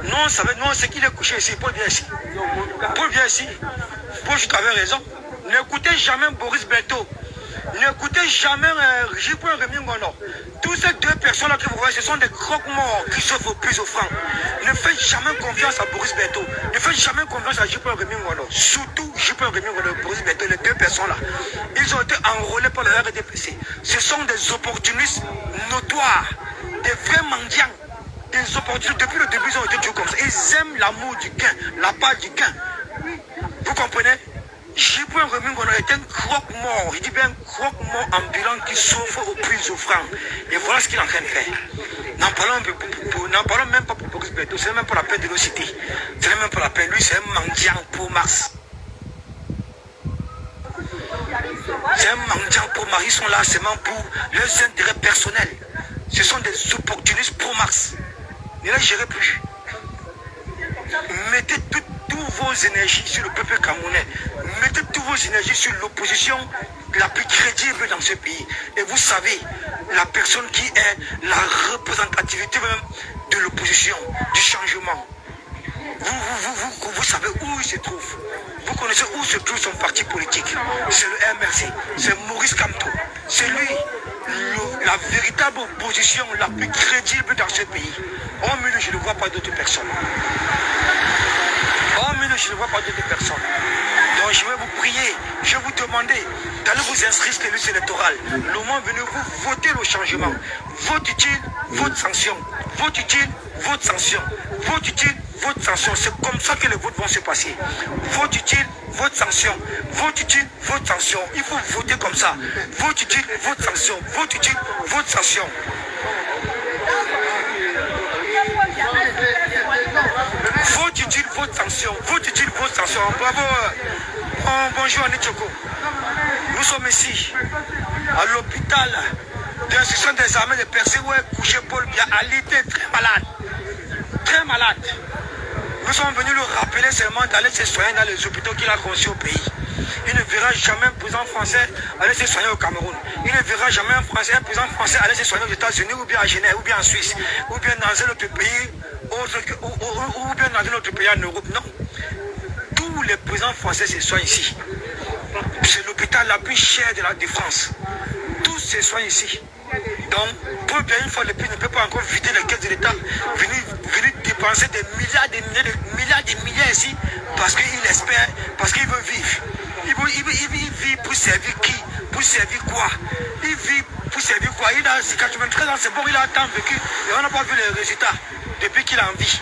Nous on savait, nous on sait qu'il est couché ici, Paul Biya ici. Paul Biya ici. Prochut avait raison. N'écoutez jamais Boris Berthaud. N'écoutez jamais J.P. Rémy Ngono. Tous ces deux personnes-là que vous voyez, ce sont des croque-morts qui s'offrent au plus offrant. Ne faites jamais confiance à Boris Berthaud. Ne faites jamais confiance à J.P. Rémy Ngono. Surtout J.P. Rémy Ngono et Boris Berthaud, les deux personnes-là. Ils ont été enrôlés par le RDPC. Ce sont des opportunistes notoires, des vrais mendiants. Des opportunistes, depuis le début, ils ont été toujours comme ça. Ils aiment l'amour du gain, la part du gain. Vous comprenez? J.P. Rémy Ngono est un croque-mort, il dit bien un croque-mort ambulant qui souffre au plus offrant. Et voilà ce qu'il est en train de faire. N'en parlons même pas pour Boris Berthaud, c'est même pas la peine de le citer. C'est même pas la peine, lui c'est un mendiant pour Mars. C'est un mendiant pour Mars, ils sont là seulement pour leurs intérêts personnels. Ce sont des opportunistes pour Mars. Ne les gérez plus. Mettez toutes vos énergies sur le peuple camerounais. Mettez toutes vos énergies sur l'opposition la plus crédible dans ce pays. Et vous savez, la personne qui est la représentativité même de l'opposition, du changement. Vous savez où il se trouve. Vous connaissez où se trouve son parti politique. C'est le MRC. C'est Maurice Kamto. C'est lui, la véritable opposition la plus crédible dans ce pays. Au milieu, je ne vois pas d'autres personnes. Au milieu, je ne vois pas d'autres personnes. Donc je vais vous prier, je vais vous demander d'aller vous inscrire sur les listes électorales. Le moment venu, vous votez le changement. Vote utile, vote sanction. Vote utile, vote sanction. Vote utile, vote sanction. C'est comme ça que les votes vont se passer. Vote utile, vote sanction. Vote utile, vote sanction. Il faut voter comme ça. Vote utile, vote sanction. Vote utile, vote sanction. Vote utile, vote sanction. Vote utile, vote sanction. Bravo. Bonjour Annie Tchoko. Nous sommes ici à l'hôpital d'instruction des armées de Percé où est couché Paul Biya, alité, très malade. Très malade. Nous sommes venus le rappeler seulement d'aller se soigner dans les hôpitaux qu'il a conçus au pays. Il ne verra jamais un président français aller se soigner au Cameroun. Il ne verra jamais un président français aller se soigner aux États-Unis ou bien à Genève ou bien en Suisse ou bien dans un autre pays ou bien dans un autre pays en Europe. Non. Tous les présidents français se soignent ici. C'est l'hôpital la plus chère de France. Tous se soignent ici. Donc, pour bien une fois de plus, ne peut pas encore vider les caisses de l'État, venir dépenser des milliards ici, parce qu'il espère, parce qu'il veut vivre. Il vit pour servir qui? Pour servir quoi? Il vit pour servir quoi? Il a 93 ans, c'est bon, il a tant vécu, et on n'a pas vu les résultats depuis qu'il a en vie.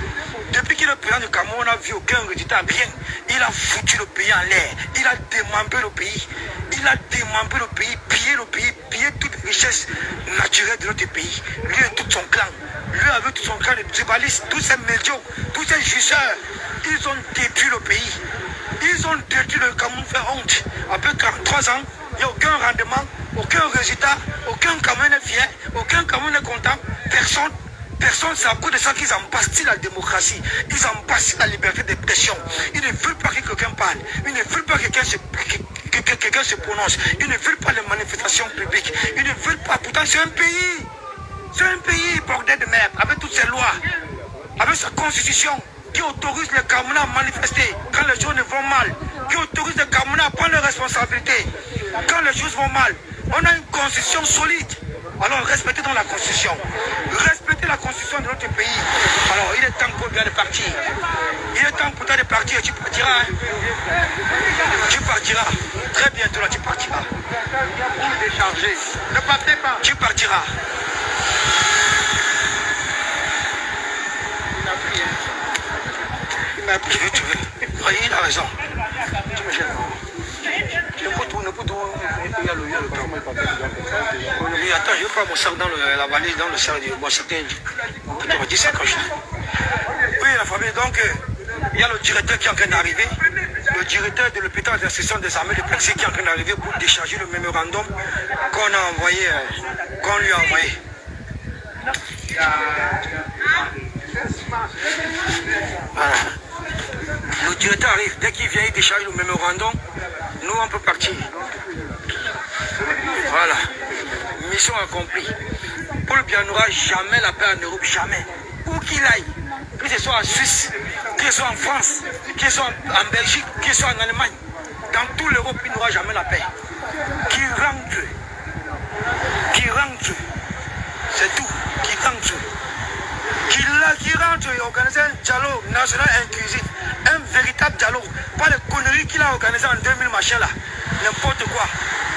Depuis qu'il est président du Cameroun, on n'a vu aucun résultat, rien. Il a foutu le pays en l'air, il a démembré le pays. Il Il a démembré le pays, pillé toute richesse naturelle de notre pays. Lui et tout son clan. Lui avec tout son clan de tribalistes, tous ces médiocres, tous ces jouisseurs, ils ont détruit le pays. Ils ont détruit le Cameroun, fait honte. Après 43 ans, il n'y a aucun rendement, aucun résultat, aucun Cameroun n'est fier, aucun Cameroun n'est content, personne, c'est à cause de ça qu'ils embastillent la démocratie, ils embastillent la liberté d'expression. Ils ne veulent pas que quelqu'un parle, ils ne veulent pas que quelqu'un se prononce, ils ne veulent pas les manifestations publiques, ils ne veulent pas, pourtant c'est un pays, bordel de merde, avec toutes ses lois, avec sa constitution, qui autorise les Camerounais à manifester quand les choses ne vont mal, qui autorise les Camerounais à prendre leurs responsabilités quand les choses vont mal. On a une constitution solide. Alors respectez dans la constitution. Respectez la constitution de notre pays. Alors il est temps pour bien de partir. Il est temps pour toi de partir et tu partiras. Hein? Tu partiras. Très bientôt là tu partiras. Déchargé. Ne partez pas. Tu partiras. Tu veux. Oui, il a raison. Tu me gênes. Oui, attends, je vais prendre mon sac dans la valise, dans le sac du bon, c'était. Tu me dis ça quand je. Oui, la famille, donc, il y a le directeur qui est en train d'arriver. Le directeur de l'hôpital d'instruction des armées de Plexi qui est en train d'arriver pour décharger le mémorandum qu'on a envoyé, qu'on lui a envoyé. Voilà. Le directeur arrive, dès qu'il vient, il décharge le mémorandum, nous on peut partir. Voilà. Mission accomplie. Paul Biya n'aura jamais la paix en Europe, jamais. Où qu'il aille, que ce soit en Suisse, que ce soit en France, que ce soit en Belgique, que ce soit en Allemagne, dans toute l'Europe, il n'aura jamais la paix. Qui rentre, c'est tout, qui rentre. Qui rentre et organise un dialogue national inclusif, un véritable dialogue, pas les conneries qu'il a organisé en 2000 machin là, n'importe quoi.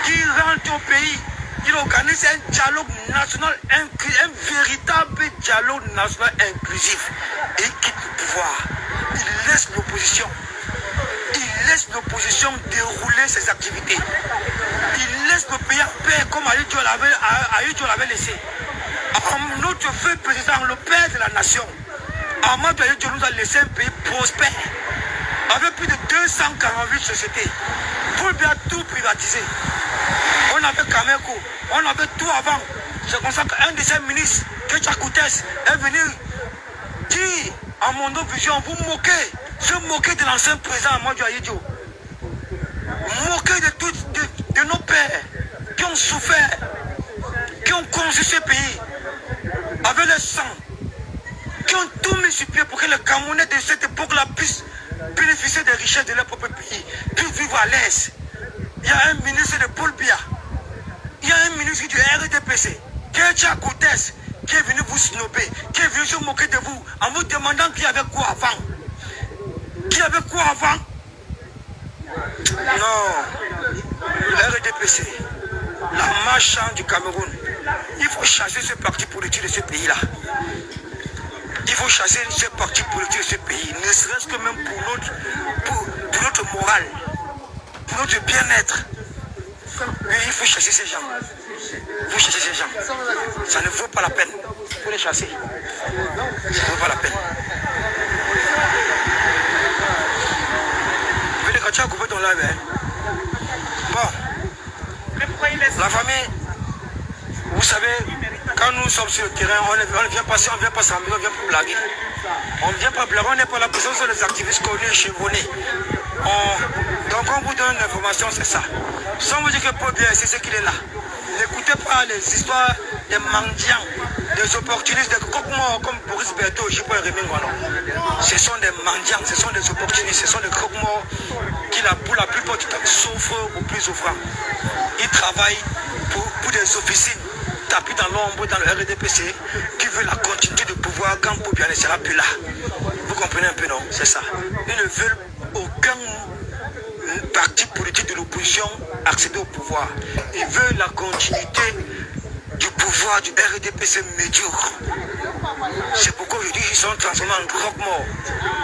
Qui rentre au pays, il organise un dialogue national inclusif, un véritable dialogue national inclusif et il quitte le pouvoir. Il laisse l'opposition dérouler ses activités. Il laisse le pays en paix comme Aïdjo l'avait laissé. Notre feu président, le père de la nation, Ahmadou Aïdjo nous a laissé un pays prospère, avec plus de 248 sociétés. Paul Biya a tout privatisé. On avait Kameko, on avait tout avant. C'est comme ça qu'un de ses ministres, Kecha Koutes, est venu dire à Mondo Vision, vous se moquez de l'ancien président Ahmadou Aïdjo. Moquez de nos pères qui ont souffert, qui ont construit ce pays avec le sang, qui ont tout mis sur pied pour que les Camerounais de cette époque-là puissent bénéficier des richesses de leur propre pays, puissent vivre à l'aise. Il y a un ministre de Paul Biya, il y a un ministre du RDPC, Kecha Koutes, qui est venu vous snober, qui est venu se moquer de vous en vous demandant qui avait quoi avant. Qui avait quoi avant? Non, le RDPC, la marche du Cameroun. Il faut chasser ce parti politique de ce pays-là. Il faut chasser ce parti politique de ce pays, ne serait-ce que même pour notre morale, pour notre bien-être. Mais il faut chasser ces gens. Il faut chasser ces gens. Ça ne vaut pas la peine. Il faut les chasser. Ça ne vaut pas la peine. Vous voyez, quand tu as coupé ton live, hein? Bon, la famille. Vous savez, quand nous sommes sur le terrain, on ne vient pas s'amuser, on vient pour blaguer. On ne vient pas blaguer, on n'est pas là pour ça, ce sont les activistes connus, chevronnés. Donc on vous donne l'information, c'est ça. Sans vous dire que Paul Biya, c'est ce qu'il est là. N'écoutez pas les histoires des mendiants, des opportunistes, des croque-morts comme Boris Berthaud, Jipo et Rémi Ngouano. Ce sont des mendiants, ce sont des opportunistes, ce sont des croque-morts qui, pour la plupart du temps, souffrent aux plus souffrants. Ils travaillent pour des officines tapis dans l'ombre dans le RDPC qui veut la continuité du pouvoir quand Paul Biya ne sera plus là. Vous comprenez un peu, non? C'est ça. Ils ne veulent aucun parti politique de l'opposition accéder au pouvoir. Ils veulent la continuité du pouvoir du RDPC médiocre. C'est pourquoi je dis qu'ils sont transformés en croque-morts.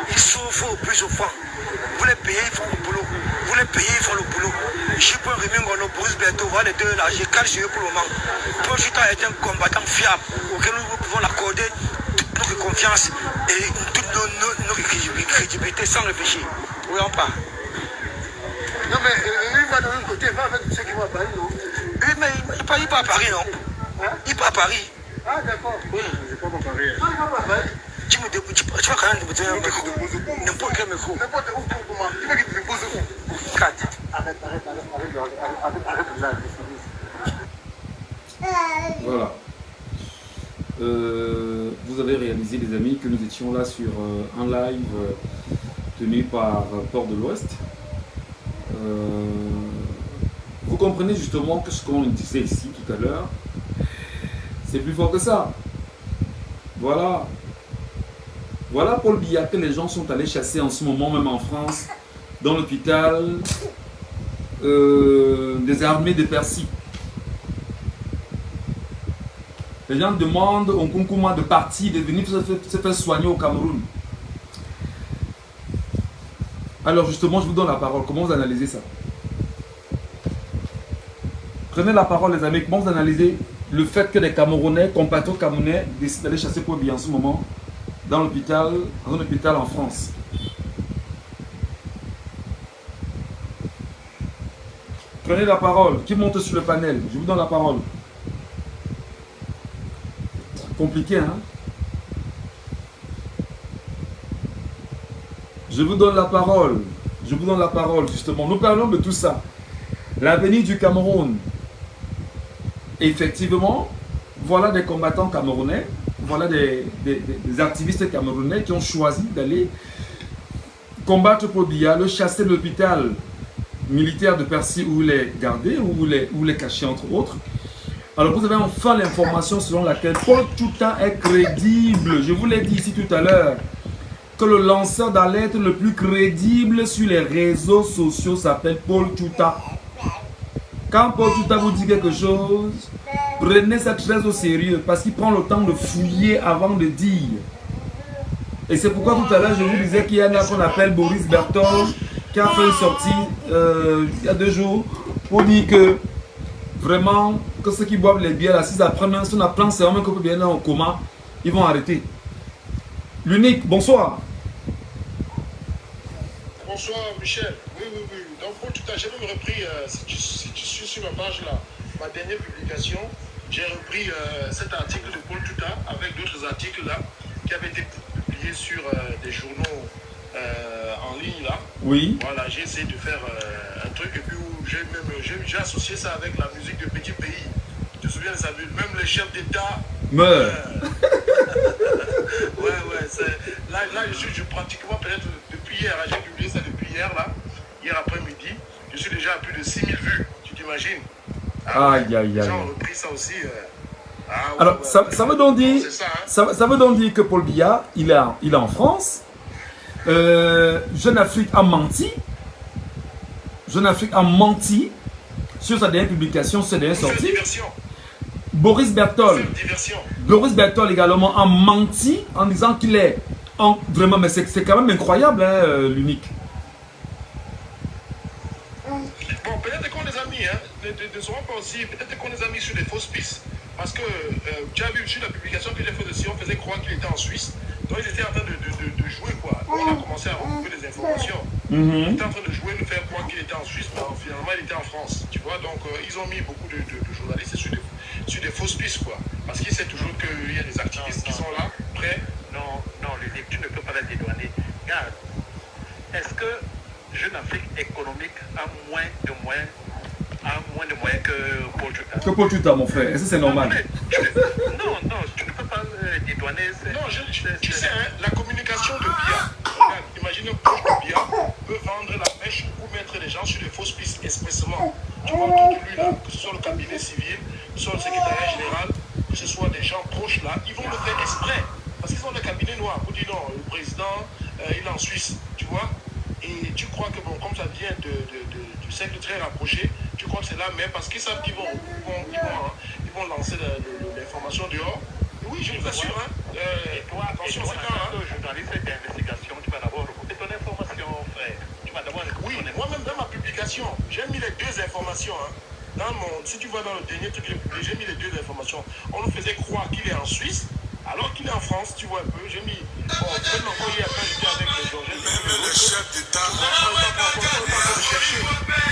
Ils souffrent aux plus souffrants. Vous les payez, ils font le boulot. Vous les payez, ils font le boulot. Jipo et Rémi Ngouano nos Boris Berthaud, voilà les deux là, j'ai 4 jeux pour le moment. Paul Tuta est un combattant fiable auquel nous pouvons l'accorder toute notre confiance et toute notre crédibilité sans réfléchir. Oui, on part. Non, mais il va de l'autre côté, il va avec ceux qui vont à Paris, non? Oui, mais il part à Paris, non? Hein? Il part à Paris. Ah, d'accord. Oui. Je ne pas à Paris. Non, il va pas à Paris. Tu vas quand même me donner un micro. N'importe quel micro. N'importe où, comment? Tu veux qu'il te dépose où? 4. Arrête là. Voilà. Vous avez réalisé, les amis, que nous étions là sur un live tenu par Port de l'Ouest. Vous comprenez justement que ce qu'on disait ici tout à l'heure, c'est plus fort que ça. Voilà. Voilà Paul Biya que les gens sont allés chasser en ce moment, même en France, dans l'hôpital des armées de Persie. Les gens demandent au Nkunkuma de partir, de venir se faire soigner au Cameroun. Alors justement, je vous donne la parole. Comment vous analysez ça? Prenez la parole, les amis. Comment vous analysez le fait que les Camerounais, compatriotes camerounais, décident d'aller chasser Paul Biya en ce moment dans l'hôpital, dans un hôpital en France? Prenez la parole. Qui monte sur le panel? Je vous donne la parole. Compliqué, hein? Je vous donne la parole. Je vous donne la parole, justement. Nous parlons de tout ça. L'avenir du Cameroun. Effectivement, voilà des combattants camerounais, voilà des activistes camerounais qui ont choisi d'aller combattre Paul Biya, le chasser de l'hôpital militaire de Persie où il est gardé, où il est caché, entre autres. Alors vous avez enfin l'information selon laquelle Paul Tuta est crédible. Je vous l'ai dit ici tout à l'heure, que le lanceur d'alerte le plus crédible sur les réseaux sociaux s'appelle Paul Tuta. Quand Paul Tuta vous dit quelque chose, prenez ça très au sérieux parce qu'il prend le temps de fouiller avant de dire. Et c'est pourquoi tout à l'heure je vous disais qu'il y en a qu'on appelle Boris Berthaud qui a fait une sortie il y a 2 jours pour dire que vraiment, que ceux qui boivent les bières, là, si ça prend un plan, c'est vraiment qu'on peut bien aller en coma, ils vont arrêter. L'unique, bonsoir. Bonsoir Michel. Oui. Donc pour tout à l'heure, j'ai même repris, si tu suis sur ma page là, ma dernière publication, j'ai repris cet article de Paul Tuta avec d'autres articles là qui avaient été publiés sur des journaux en ligne là. Oui. Voilà, j'ai essayé de faire un truc et puis j'ai associé ça avec la musique de Petit Pays. Tu te souviens de ça? Même les chefs d'État meurent. Ouais, là je pratiquement peut-être depuis hier, j'ai publié ça depuis hier là, hier après-midi, je suis déjà à plus de 6000 vues, tu t'imagines? Aïe. Les gens ont repris ça aussi. Alors, ça veut donc dire, ça, hein? ça veut donc dire que Paul Biya, il est en France. Jeune Afrique a menti. Jeune Afrique a menti sur sa dernière publication, sur sa dernière sortie. Boris Berthaud également a menti en disant qu'il est vraiment, mais c'est quand même incroyable, hein, l'unique. Bon, peut-être qu'on les a mis, hein, ne seront pas aussi, peut-être qu'on les a mis sur des fausses pistes. Parce que tu as vu sur la publication que j'ai faite aussi, on faisait croire qu'il était en Suisse. Donc ils étaient en train de jouer, quoi. On a commencé à regrouper des informations. Ils étaient en train de jouer, de faire croire qu'il était en Suisse, mais finalement il était en France. Tu vois, donc ils ont mis beaucoup de journalistes sur des fausses pistes, quoi. Parce qu'ils savent toujours qu'il y a des activistes qui sont là, prêts. Non, tu ne peux pas les dédouaner. Regarde, est-ce que Jeune Afrique économique a moins de moyens que Paul Tuta? Que Paul Tuta, mon frère, est-ce que c'est normal? Non, tu ne peux pas dédouaner. Non, tu sais, hein, la communication de Biya. Regarde, imagine un proche de Biya peut vendre la pêche ou mettre les gens sur des fausses pistes expressément. Tu vois autour de lui là, que ce soit le cabinet civil, que ce soit le secrétariat général, que ce soit des gens proches là, ils vont le faire exprès. Parce qu'ils ont des cabinets noirs. Pour dire non, le président, il est en Suisse, tu vois. Et tu crois que bon, comme ça vient du cercle très rapproché, tu crois que c'est là même parce qu'ils savent qu'ils vont lancer l'information dehors. Oui, je vous assure. Hein. Et toi, attention, c'est quand journaliste d'investigation, tu vas d'abord recouper ton information, frère. Tu vas d'abord recouper Oui, moi-même dans ma publication, j'ai mis les deux informations. Hein. Si tu vois dans le dernier truc que j'ai publié, j'ai mis les deux informations. On nous faisait croire qu'il est en Suisse, alors qu'il est en France, tu vois un peu. J'ai mis. Bon, même encore hier, quand j'étais avec les Georgiens, les chefs d'État. On a cherché.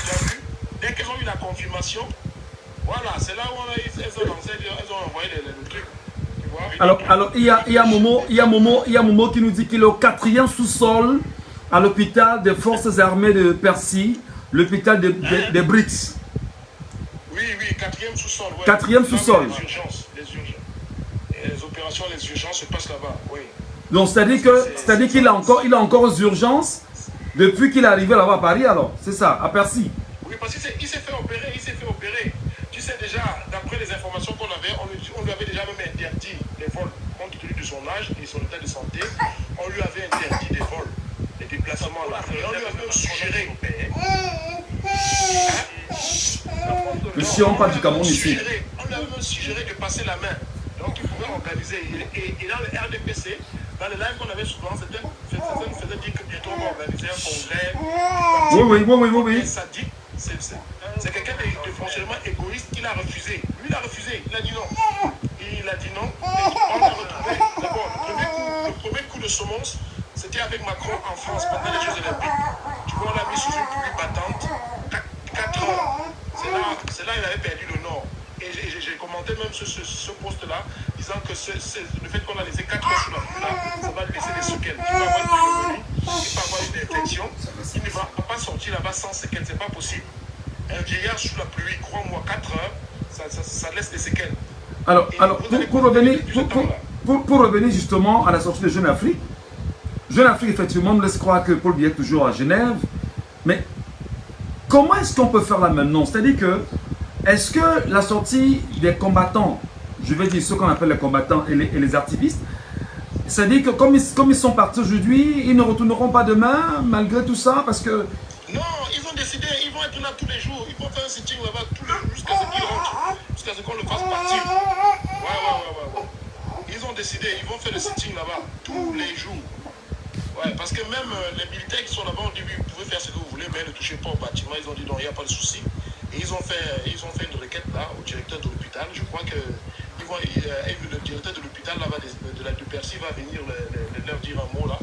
Tu as vu? Dès qu'elles ont eu la confirmation, voilà, c'est là où elles ont envoyé le truc. Tu vois? Alors il y a Momo qui nous dit qu'il est au 4e sous-sol à l'hôpital des Forces armées de Persie, l'hôpital des BRICS. Oui, 4e sous-sol. Ouais. 4e sous-sol. Les urgences. Et les opérations, les urgences se passent là-bas, oui. Donc c'est-à-dire qu'il a encore aux urgences depuis qu'il est arrivé là-bas à Paris alors, c'est ça, à Persie. Oui, parce qu'il s'est fait opérer, Tu sais déjà, d'après les informations qu'on avait, on lui avait déjà même interdit les vols, compte tenu de son âge et son état de santé, on lui avait interdit des vols, les déplacements là. Et on lui avait même suggéré. Ici, on parle du Cameroun ici. On lui avait même suggéré de passer la main. Donc il pouvait organiser. Et dans le RDPC, dans les lives qu'on avait souvent, certains nous faisaient dire que bientôt on va organiser un congrès. Oui. Ça dit, c'est quelqu'un de fonctionnement égoïste qui l'a refusé. Lui, il a refusé. Il a dit non. Il a dit non. Et on l'a retrouvé. D'abord, le premier coup de semonce, c'était avec Macron en France pendant les Jeux Olympiques. Tu vois, on l'a mis sous une pluie battante. 4 heures. C'est là qu'il avait perdu le nord. Et j'ai commenté même ce poste-là, disant que le fait qu'on a laissé 4 heures sous la pluie là, ça va lui laisser des séquelles. Il va avoir une pneumonie, il va avoir une infection. Il ne va pas sortir là-bas sans séquelles, c'est pas possible. Un vieillard sous la pluie, crois-moi, 4 heures, ça laisse des séquelles. Alors pour revenir justement à la sortie de Jeune Afrique, effectivement, me laisse croire que Paul Biya est toujours à Genève. Mais comment est-ce qu'on peut faire là maintenant? C'est-à-dire que, est-ce que la sortie des combattants, je vais dire ceux qu'on appelle les combattants et les activistes, c'est-à-dire que comme ils sont partis aujourd'hui, ils ne retourneront pas demain, malgré tout ça, parce que... Non, ils ont décidé, ils vont être là tous les jours, ils vont faire un sitting là-bas tous les jours jusqu'à ce qu'ils rentrent, jusqu'à ce qu'on le fasse partir. Ouais. Ils ont décidé, ils vont faire le sitting là-bas tous les jours. Ouais, parce que même les militaires qui sont là-bas ont dit oui, vous pouvez faire ce que vous voulez, mais ne touchez pas au bâtiment. Ils ont dit non, il n'y a pas de souci. Et ils ont fait une requête là au directeur de l'hôpital. Je crois que le directeur de l'hôpital là-bas de Percy va venir leur dire un mot là.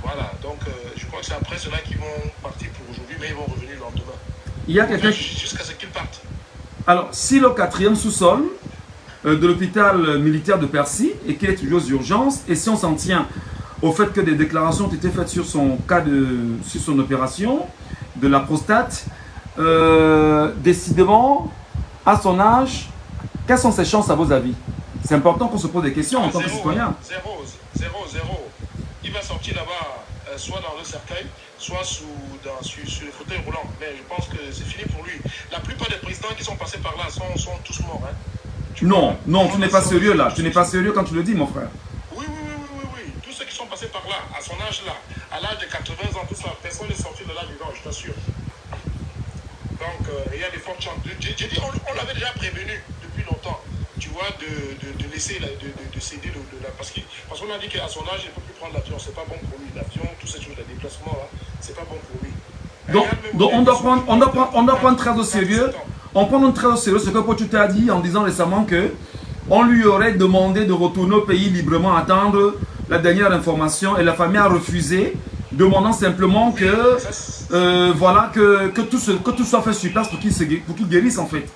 Voilà, donc je crois que c'est après cela qu'ils vont partir pour aujourd'hui, mais ils vont revenir le lendemain. Il y a quelqu'un jusqu'à ce qu'ils partent. Alors, si le 4e sous-sol de l'hôpital militaire de Percy et qu'il est toujours aux urgences, et si on s'en tient au fait que des déclarations ont été faites sur son cas sur son opération de la prostate, décidément, à son âge, quelles sont ses chances à vos avis? C'est important qu'on se pose des questions en tant que citoyen. Zéro. Il va sortir là-bas, soit dans le cercueil, soit sur le fauteuil roulant. Mais je pense que c'est fini pour lui. La plupart des présidents qui sont passés par là sont tous morts. Hein. Non, tu n'es pas sérieux là. Tu n'es pas sérieux quand tu le dis, mon frère. Oui. Tous ceux qui sont passés par là, à son âge là, à l'âge de 80 ans, tout ça, personne n'est sorti de là vivant, je t'assure. Donc, il y a des fortes chances. J'ai dit, on l'avait déjà prévenu depuis longtemps, tu vois, de laisser, de céder parce qu'on a dit qu'à son âge, il ne peut plus prendre l'avion. C'est pas bon pour lui. L'avion, tous ces choses de déplacement là, c'est pas bon pour lui. Donc on doit prendre très au sérieux. On prend très au sérieux ce que Potu t'a dit en disant récemment que on lui aurait demandé de retourner au pays librement, attendre la dernière information, et la famille a refusé, demandant simplement que voilà que tout soit fait sur place pour qu'il guérisse en fait.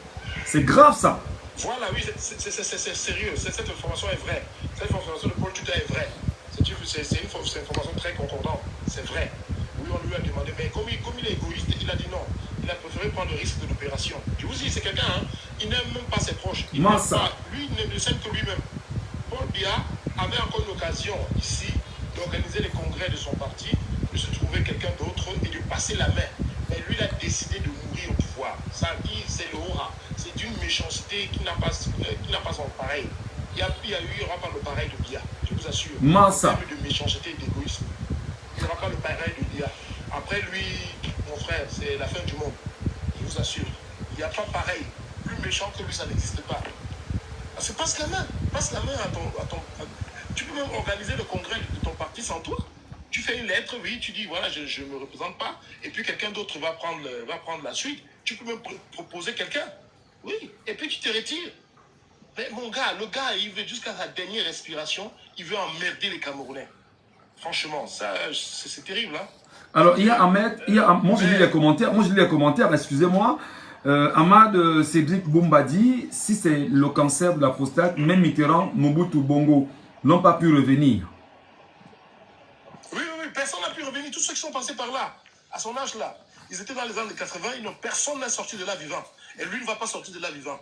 C'est grave ça. Voilà, oui, c'est sérieux. Cette information est vraie. Cette information de Paul Tuta est vraie. C'est une information très concordante. C'est vrai. Oui, on lui a demandé, mais comme il est égoïste, il a dit non. Il a préféré prendre le risque de l'opération. Je vous dis, c'est quelqu'un, hein, il n'aime même pas ses proches. Lui, il ne s'aime que lui-même. Paul Biya avait encore une occasion ici d'organiser les congrès de son parti, de se trouver quelqu'un d'autre et de passer la main. Mais lui, il a décidé de mourir au pouvoir. Ça, c'est le aura. C'est d'une méchanceté qui n'a pas son pareil. Il n'y aura pas le pareil de Biya, je vous assure. Massa. De méchanceté et d'égoïsme. Il n'y aura pas le pareil de Biya. Après lui, mon frère, c'est la fin du monde. Je vous assure. Il n'y a pas pareil. Plus méchant que lui, ça n'existe pas. C'est passe la main. Passe la main à ton... Tu peux même organiser le congrès de ton parti sans toi. Tu fais une lettre, oui, tu dis, voilà, je ne me représente pas, et puis quelqu'un d'autre va prendre la suite. Tu peux même proposer quelqu'un. Oui, et puis tu te retires. Mais mon gars, le gars, il veut jusqu'à sa dernière respiration, il veut emmerder les Camerounais. Franchement, ça, c'est terrible, hein. Alors, il y a Ahmed, moi je lis les commentaires, excusez-moi. Ahmad Cédric Boumbadi, si c'est le cancer de la prostate, même Mitterrand, Mobutu Bongo n'ont pas pu revenir. Oui, personne n'a pu revenir. Tous ceux qui sont passés par là, à son âge là, ils étaient dans les années 80, personne n'est sorti de là vivant. Et lui ne va pas sortir de là vivant.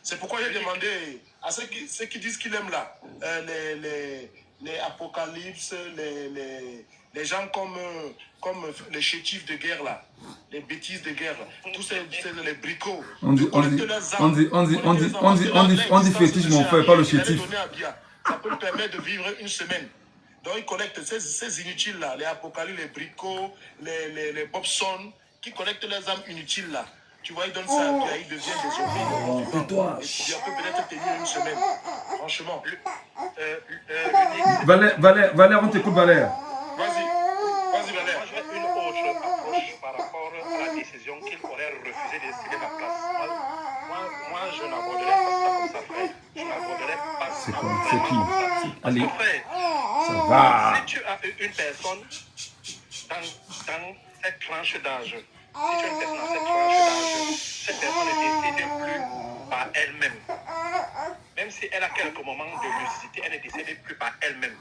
C'est pourquoi j'ai demandé à ceux qui disent qu'il aime là, les apocalypses, les gens comme les chétifs de guerre là, les bêtises de guerre, tous les bricots. On dit fétiche, mon frère, pas le chétif. Ça peut me permettre de vivre une semaine. Donc ils collectent ces inutiles là, les apocalypses, les bricots, les Bobson, qui collectent les âmes inutiles là. Tu vois, ils donnent ça, puis ils deviennent des zombies. Tais-toi. Et tu peux peut-être tenir une semaine. Franchement. Valère, on t'écoute, Valère. Vas-y, Valère. Moi, j'ai une autre approche par rapport à la décision qu'il aurait refusé de céder ma place. Moi, je n'aborderai pas ça comme ça, frère. Je n'aborderai pas ça comme ça. C'est qui? Allez. Parce que, frère, Ça va. si tu as une personne dans cette tranche d'âge, si tu as une personne dans cette tranche d'âge, cette personne ne décide plus par elle-même. Même si elle a quelques moments de lucidité, elle ne décide plus par elle-même.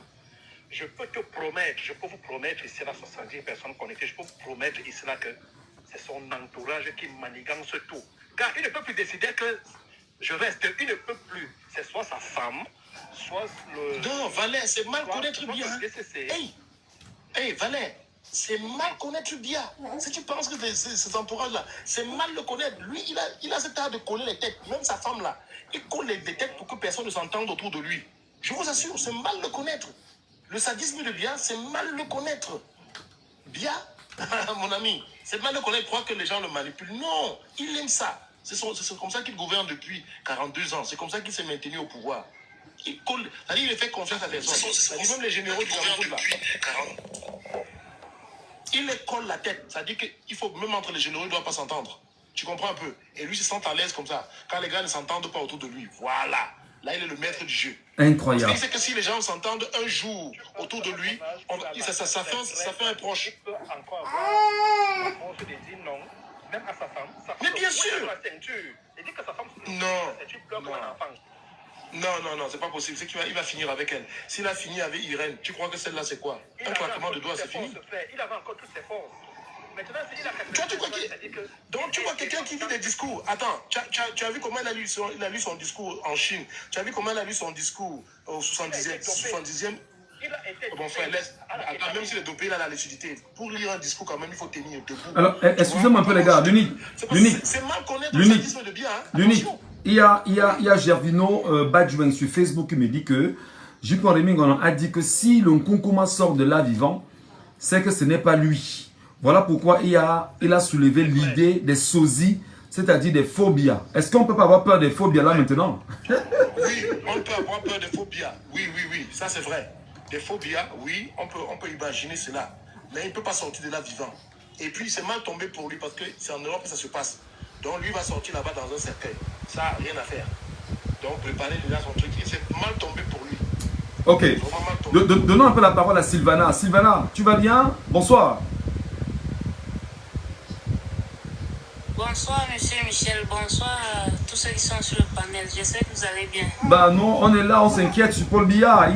Je peux vous promettre ici là, 70 personnes connectées, je peux vous promettre ici là que c'est son entourage qui manigance tout. Car il ne peut plus décider que je reste, il ne peut plus. C'est soit sa femme, soit le... Non, Valère, c'est mal connaître bien. Hey, Valère, c'est mal connaître bien. Si tu penses que ces entourages-là, c'est mal le connaître. Lui, il a cet art de coller les têtes. Même sa femme-là, il colle les têtes pour que personne ne s'entende autour de lui. Je vous assure, c'est mal le connaître. Le sadisme de Bia, c'est mal le connaître. Bia, mon ami, c'est mal le connaître, croire que les gens le manipulent. Non, il aime ça. C'est comme ça qu'il gouverne depuis 42 ans. C'est comme ça qu'il s'est maintenu au pouvoir. Il colle, c'est-à-dire il fait confiance à personne. C'est-à-dire même les généraux du Cameroun là. Il les colle la tête. C'est-à-dire qu'il faut, même entre les généraux, il ne doit pas s'entendre. Tu comprends un peu? Et lui se sent à l'aise comme ça. Quand les gars ne s'entendent pas autour de lui, voilà. Là, il est le maître du jeu. Incroyable. C'est que si les gens s'entendent un jour autour de lui, ça fait un proche. Il peut encore avoir la force de dire non, même à sa femme. Mais bien sûr. Il dit que sa femme, non. pleure comme un enfant. Non, c'est pas possible. C'est qu'il va finir avec elle. S'il a fini avec Irène, tu crois que celle-là, c'est quoi? Un claquement de doigts, c'est fini. Il avait encore toutes ses forces. Maintenant, il a Donc, tu vois quelqu'un qui dit des discours. Attends, tu as vu comment il a lu son discours en Chine? Tu as vu comment il a lu son discours au 70e? Bon frère, attends, même s'il est dopé, il a la lucidité. Pour lire un discours, quand même, il faut tenir debout. Alors, excusez-moi un peu, les gars. L'unique. C'est mal connaître le sadisme de bien. L'unique. Il y a Gervino Badjoueng sur Facebook qui me dit que J.P. Reming a dit que si le Nkonkoma sort de là vivant, c'est que ce n'est pas lui. Voilà pourquoi il a soulevé l'idée des sosies, c'est-à-dire des phobies. Est-ce qu'on ne peut pas avoir peur des phobies là maintenant? Oui, on peut avoir peur des phobies. Oui, ça c'est vrai. Des phobies, oui, on peut imaginer cela. Mais il ne peut pas sortir de là vivant. Et puis c'est mal tombé pour lui parce que c'est en Europe que ça se passe. Donc lui va sortir là-bas dans un cercueil. Ça, rien à faire. Donc préparer déjà son truc. Et c'est mal tombé pour lui. Ok. Donnons un peu la parole à Sylvana. Sylvana, tu vas bien? Bonsoir. Bonsoir, monsieur Michel. Bonsoir à tous ceux qui sont sur le panel. J'espère que vous allez bien. Bah non, on est là, on s'inquiète sur Paul Biya.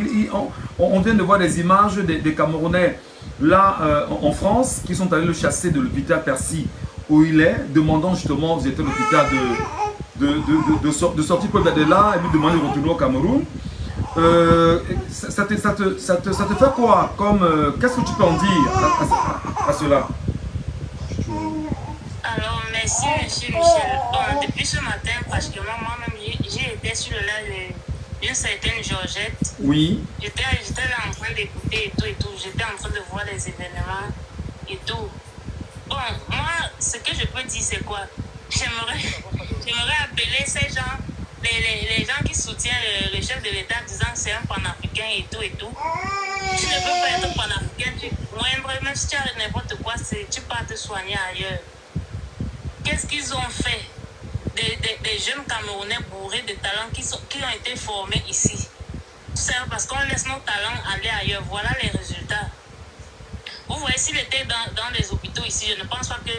On vient de voir des images des Camerounais là en France qui sont allés le chasser de l'hôpital Percy où il est, demandant justement aux états de l'hôpital de sortir Paul Biya de là et lui demander de retourner au Cameroun. Ça te fait quoi comme qu'est-ce que tu peux en dire à cela? Alors, merci, monsieur Michel. Bon, depuis ce matin, parce que moi-même, j'ai été sur le live d'une certaine Georgette. Oui. J'étais là en train d'écouter et tout. J'étais en train de voir les événements et tout. Bon, moi, ce que je peux dire, c'est quoi? J'aimerais appeler ces gens les gens qui soutiennent le chef de l'État disant que c'est un panafricain et tout et tout. Tu ne peux pas être panafricain, même si tu as n'importe quoi, tu pars te soigner ailleurs. Qu'est-ce qu'ils ont fait des jeunes Camerounais bourrés de talents qui ont été formés ici? C'est parce qu'on laisse nos talents aller ailleurs. Voilà les résultats. Vous voyez, s'il était dans les hôpitaux ici, je ne pense pas que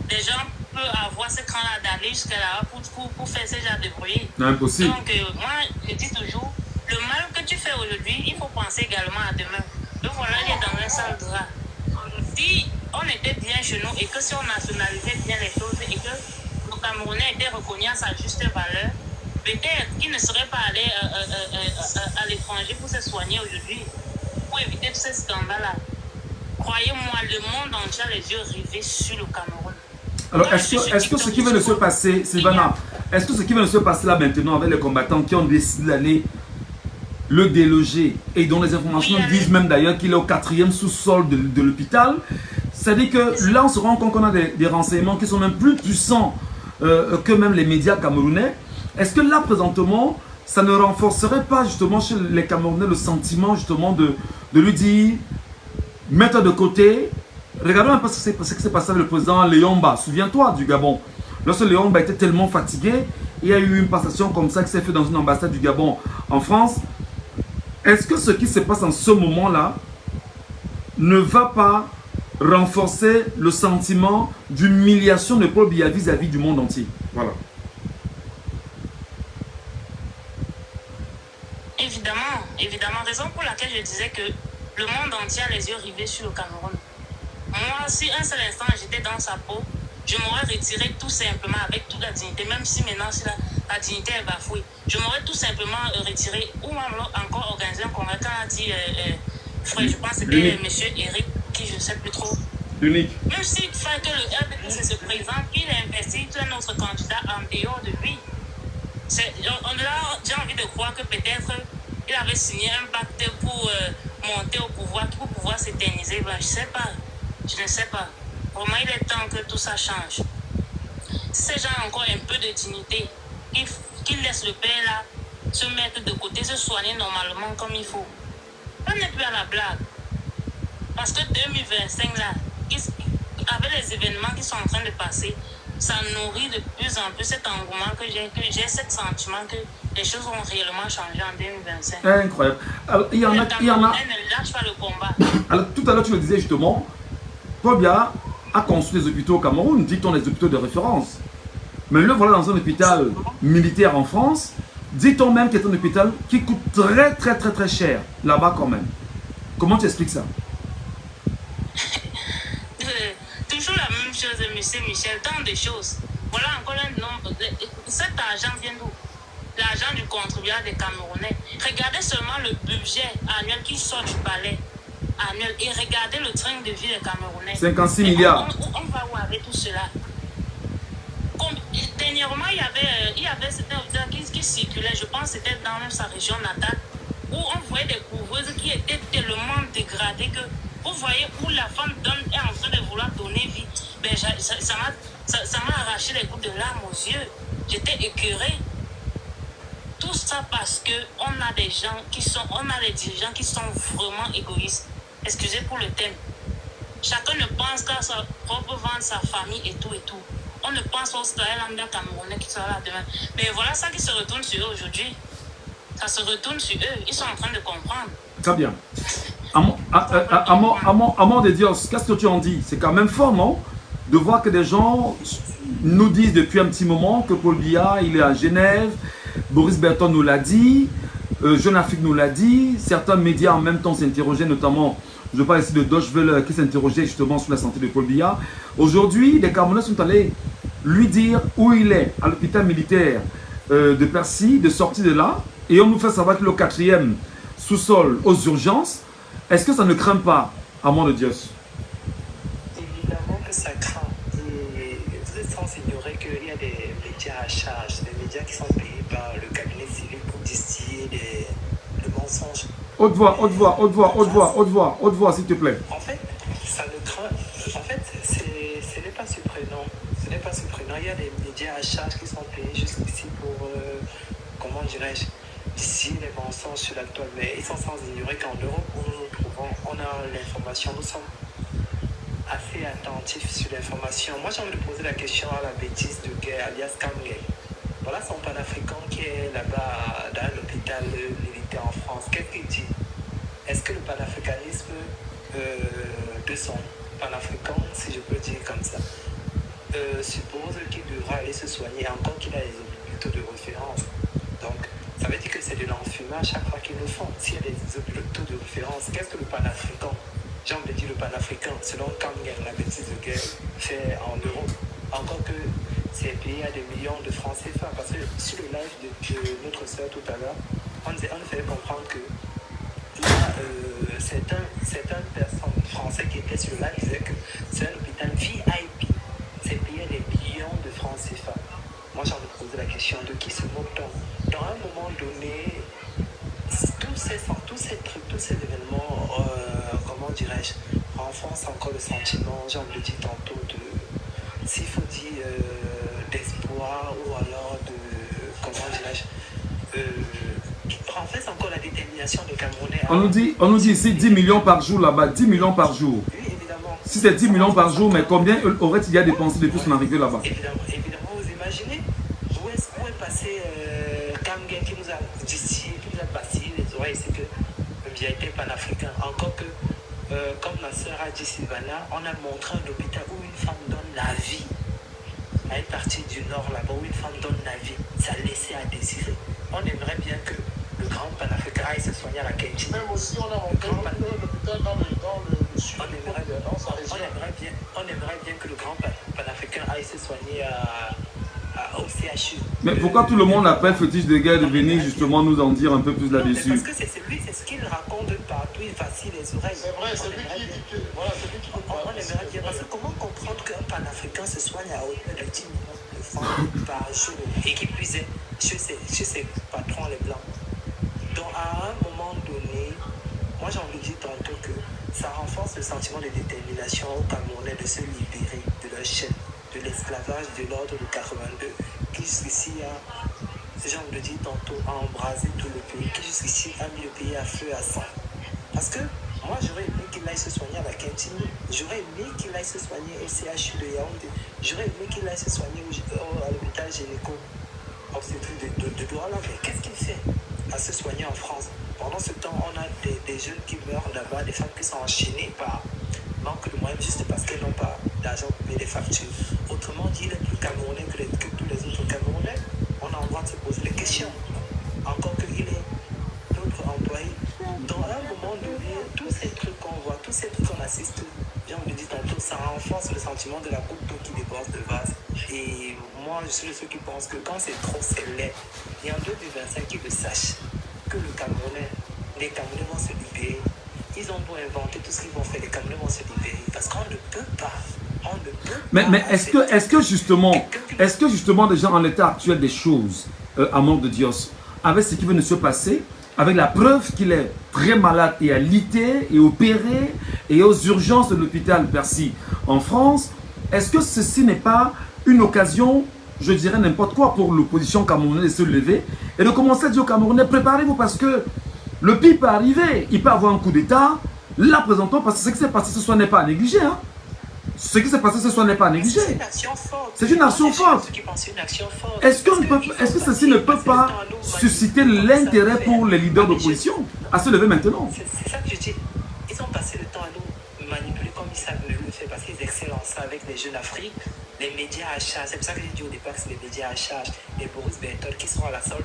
des gens peuvent avoir ce cran-là d'aller jusqu'à là pour faire ce genre de bruit. Impossible. Donc, moi, je dis toujours, le mal que tu fais aujourd'hui, il faut penser également à demain. Donc voilà, il est dans un sale drap. Si on était bien chez nous et que si on nationalisait bien les choses et que le Camerounais était reconnu à sa juste valeur, peut-être qu'il ne serait pas allé à l'étranger pour se soigner aujourd'hui, pour éviter tous ces scandales-là. Croyez-moi, le monde entier a les yeux rivés sur le Cameroun. Alors, est-ce que ce qui vient de se passer, Sylvana, est-ce que ce qui vient de se passer là maintenant avec les combattants qui ont décidé d'aller le déloger et dont les informations disent même d'ailleurs qu'il est au 4e sous-sol de l'hôpital, c'est-à-dire que là on se rend compte qu'on a des renseignements qui sont même plus puissants que même les médias camerounais. Est-ce que là présentement ça ne renforcerait pas justement chez les Camerounais le sentiment justement de lui dire mettre de côté? Regardons un peu ce qui s'est passé avec le président Léomba, souviens-toi du Gabon. Lorsque Léomba était tellement fatigué, il y a eu une passation comme ça qui s'est fait dans une ambassade du Gabon en France. Est-ce que ce qui se passe en ce moment-là ne va pas renforcer le sentiment d'humiliation de Paul Biya vis-à-vis du monde entier? Voilà. Évidemment, raison pour laquelle je disais que le monde entier a les yeux rivés sur le Cameroun. Moi, si un seul instant j'étais dans sa peau, je m'aurais retiré tout simplement avec toute la dignité, même si maintenant si la dignité est bafouée. Je m'aurais tout simplement retiré ou même encore organisé un congrès quand a dit, frère, je pense que c'était M. Eric, qui je ne sais plus trop. Unique. Même s'il fait que le RDPC se présente, qu'il investit tout un autre candidat en dehors de lui. J'ai envie de croire que peut-être il avait signé un pacte pour monter au pouvoir, pour pouvoir s'éterniser. Ben, je ne sais pas. Vraiment, il est temps que tout ça change. Si ces gens ont encore un peu de dignité, qu'ils laissent le père là se mettre de côté, se soigner normalement comme il faut. On n'est plus à la blague. Parce que 2025 là, avec les événements qui sont en train de passer, ça nourrit de plus en plus cet engouement que j'ai ce sentiment que les choses vont réellement changer en 2025. Incroyable. Alors, il y en a. Ne lâche pas le combat. Alors, tout à l'heure, tu le disais justement, Paul Biya a construit des hôpitaux au Cameroun, dit-on des hôpitaux de référence. Mais le voilà dans un hôpital militaire en France, dit-on même qu'il est un hôpital qui coûte très cher, là-bas quand même. Comment tu expliques ça? Toujours la même chose, monsieur Michel, tant de choses. Voilà encore un nombre. Cet argent vient d'où? L'argent du contribuable des Camerounais. Regardez seulement le budget annuel qui sort du palais annuel et regardez le train de vie des Camerounais. 56 milliards. On va où avec tout cela? Dernièrement, il y avait certains auditeurs qui circulaient, je pense que c'était dans même sa région natale, où on voyait des couvreuses qui étaient tellement dégradées que vous voyez où la femme est en train de vouloir donner vie. Ben, ça m'a arraché les gouttes de larmes aux yeux. J'étais écœurée. Tout ça parce qu'on a des gens on a des dirigeants qui sont vraiment égoïstes. Excusez pour le thème. Chacun ne pense qu'à sa propre vente, sa famille et tout et tout. On ne pense pas aux citoyens lambda camerounais qui sont là demain. Mais voilà ça qui se retourne sur eux aujourd'hui. Ça se retourne sur eux. Ils sont en train de comprendre. Très bien. Amant de Dios, qu'est-ce que tu en dis? C'est quand même fort, non? De voir que des gens nous disent depuis un petit moment que Paul Biya, il est à Genève. Boris Berton nous l'a dit. Jeune Afrique nous l'a dit. Certains médias en même temps s'interrogeaient, notamment, je parle ici de Deutsche Welle, qui s'interrogeait justement sur la santé de Paul Biya. Aujourd'hui, les Camerounais sont allés lui dire où il est, à l'hôpital militaire de Percy, de sortir de là. Et on nous fait savoir qu'il est au 4e sous-sol aux urgences. Est-ce que ça ne craint pas, Amant de Dios? Évidemment que ça craint. Et vous êtes sans ignorer qu'il y a des médias à charge, des médias qui sont payés par le cabinet civil pour distiller des mensonges. Haute voix, s'il te plaît. En fait, ça ne craint. En fait, ce n'est pas surprenant. Ce n'est pas surprenant. Il y a des médias à charge qui sont payés jusqu'ici pour comment dirais-je, distiller les mensonges sur la toile. Mais ils sont sans ignorer qu'en Europe, où nous nous trouvons, on a l'information, nous sommes assez attentifs sur l'information. Moi, j'ai envie de poser la question à la bêtise de guerre, alias Kamgel. Voilà son panafricain qui est là-bas dans l'hôpital militaire en France. Qu'est-ce qu'il dit? Est-ce que le panafricanisme de son panafricain, si je peux dire comme ça, suppose qu'il devra aller se soigner, encore qu'il a les hôpitaux de référence? Donc, ça veut dire que c'est de l'enfumage à chaque fois qu'ils le font. S'il y a des hôpitaux de référence, qu'est-ce que le panafricain, j'ai envie de dire le panafricain, selon Kamgel, la bêtise de guerre, fait en Europe? Encore que c'est payé à des millions de francs CFA. Parce que sur le live de notre soeur tout à l'heure, on nous fait comprendre que là, certaines personnes françaises qui étaient sur le live disaient que c'est un hôpital VIP. C'est payé à des millions de francs CFA. Moi, j'ai envie de poser la question de qui se moque-t-on? Dans un moment donné, tous ces événements, comment dirais-je, renforcent encore le sentiment, j'ai envie de dire tantôt, s'il faut dire d'espoir ou alors de, comment dirais-je, renforce encore la détermination des Camerounais. On nous dit ici 10 millions par jour là-bas, 10 millions par jour. Oui, évidemment. Si c'est 10 millions par jour, mais combien aurait-il y a dépensé depuis son arrivée là-bas? Évidemment, vous imaginez où est passé Kamgel qui nous a distillé, qui nous a passé les oreilles, c'est que il a été panafricain. Encore que, comme ma soeur a dit Sylvana, on a montré un hôpital où une femme donne la vie. À une partie du nord là-bas, où une femme donne la vie. Ça laissait à désirer. On aimerait bien que le grand panafricain aille se soigner à la Kenji. Même aussi, on a montré l'hôpital dans le sud. On aimerait bien que le grand panafricain aille se soigner au CHU. Mais pourquoi tout le monde appelle fétiche de guerre de venir justement nous en dire un peu plus là-dessus? Parce que c'est ce qu'il raconte partout, il vacille les oreilles. C'est vrai, c'est lui qui dit que. Voilà, c'est lui qui on aimerait dire, parce que comment comprendre qu'un panafricain se soigne à hauteur de 10 millions de francs par jour et qu'il puisse être chez ses patrons les blancs? Donc à un moment donné, moi j'ai envie de dire tantôt que ça renforce le sentiment de détermination aux Camerounais de se libérer de leur chaîne, de l'esclavage de l'ordre de 82, qui jusqu'ici a, j'ai envie de dire tantôt, a embrasé tout le pays, qui jusqu'ici a mis le pays à feu, à sang. Parce que moi j'aurais aimé qu'il aille se soigner à la Quintine, j'aurais aimé qu'il aille se soigner au CHU de Yaoundé, j'aurais aimé qu'il aille se soigner à l'hôpital gynéco obstétrique de Douala, mais qu'est-ce qu'il fait à se soigner en France? Pendant ce temps, on a des jeunes qui meurent là-bas, des femmes qui sont enchaînées par manque de moyens juste parce qu'elles n'ont pas d'argent pour payer des factures. Autrement dit, il est plus camerounais que tous les autres Camerounais. On a le droit de se poser les questions. Encore qu'il est d'autres employés. Dans un moment donné, tous ces trucs qu'on voit, tous ces trucs qu'on assiste, j'ai envie de dire tantôt, ça renforce le sentiment de la goutte d'eau qui déborde de vase. Et moi, je suis de ceux qui pensent que quand c'est trop, c'est laid. Et en 2025, qu'ils le sachent que le Camerounais, les Camerounais vont se libérer. Ils ont beau inventer tout ce qu'ils vont faire, les Camerounais vont se libérer. Parce qu'on ne peut pas. On ne peut pas. Mais est-ce que justement déjà en l'état actuel des choses, Amour de Dios, avec ce qui vient de se passer, avec la preuve qu'il est très malade et alité et opéré et aux urgences de l'hôpital Percy en France, est-ce que ceci n'est pas une occasion, je dirais n'importe quoi, pour l'opposition camerounaise de se lever et de commencer à dire aux Camerounais, préparez-vous parce que le pire peut arriver, il peut avoir un coup d'État, là présentons, parce que ce qui s'est passé ce soir n'est pas à négliger. Hein. Ce qui s'est passé ce soir n'est pas à négliger. C'est une action forte. C'est une action forte. Est-ce que ceci ne peut pas susciter l'intérêt pour les leaders d'opposition à se lever maintenant? C'est ça que je dis. Ils ont passé le temps à nous manipuler comme ils savent le faire parce qu'ils excellent en ça avec les jeunes d'Afrique, les médias à charge. C'est pour ça que j'ai dit au départ que c'est les médias à charge, les Boris Berthold qui sont à la solde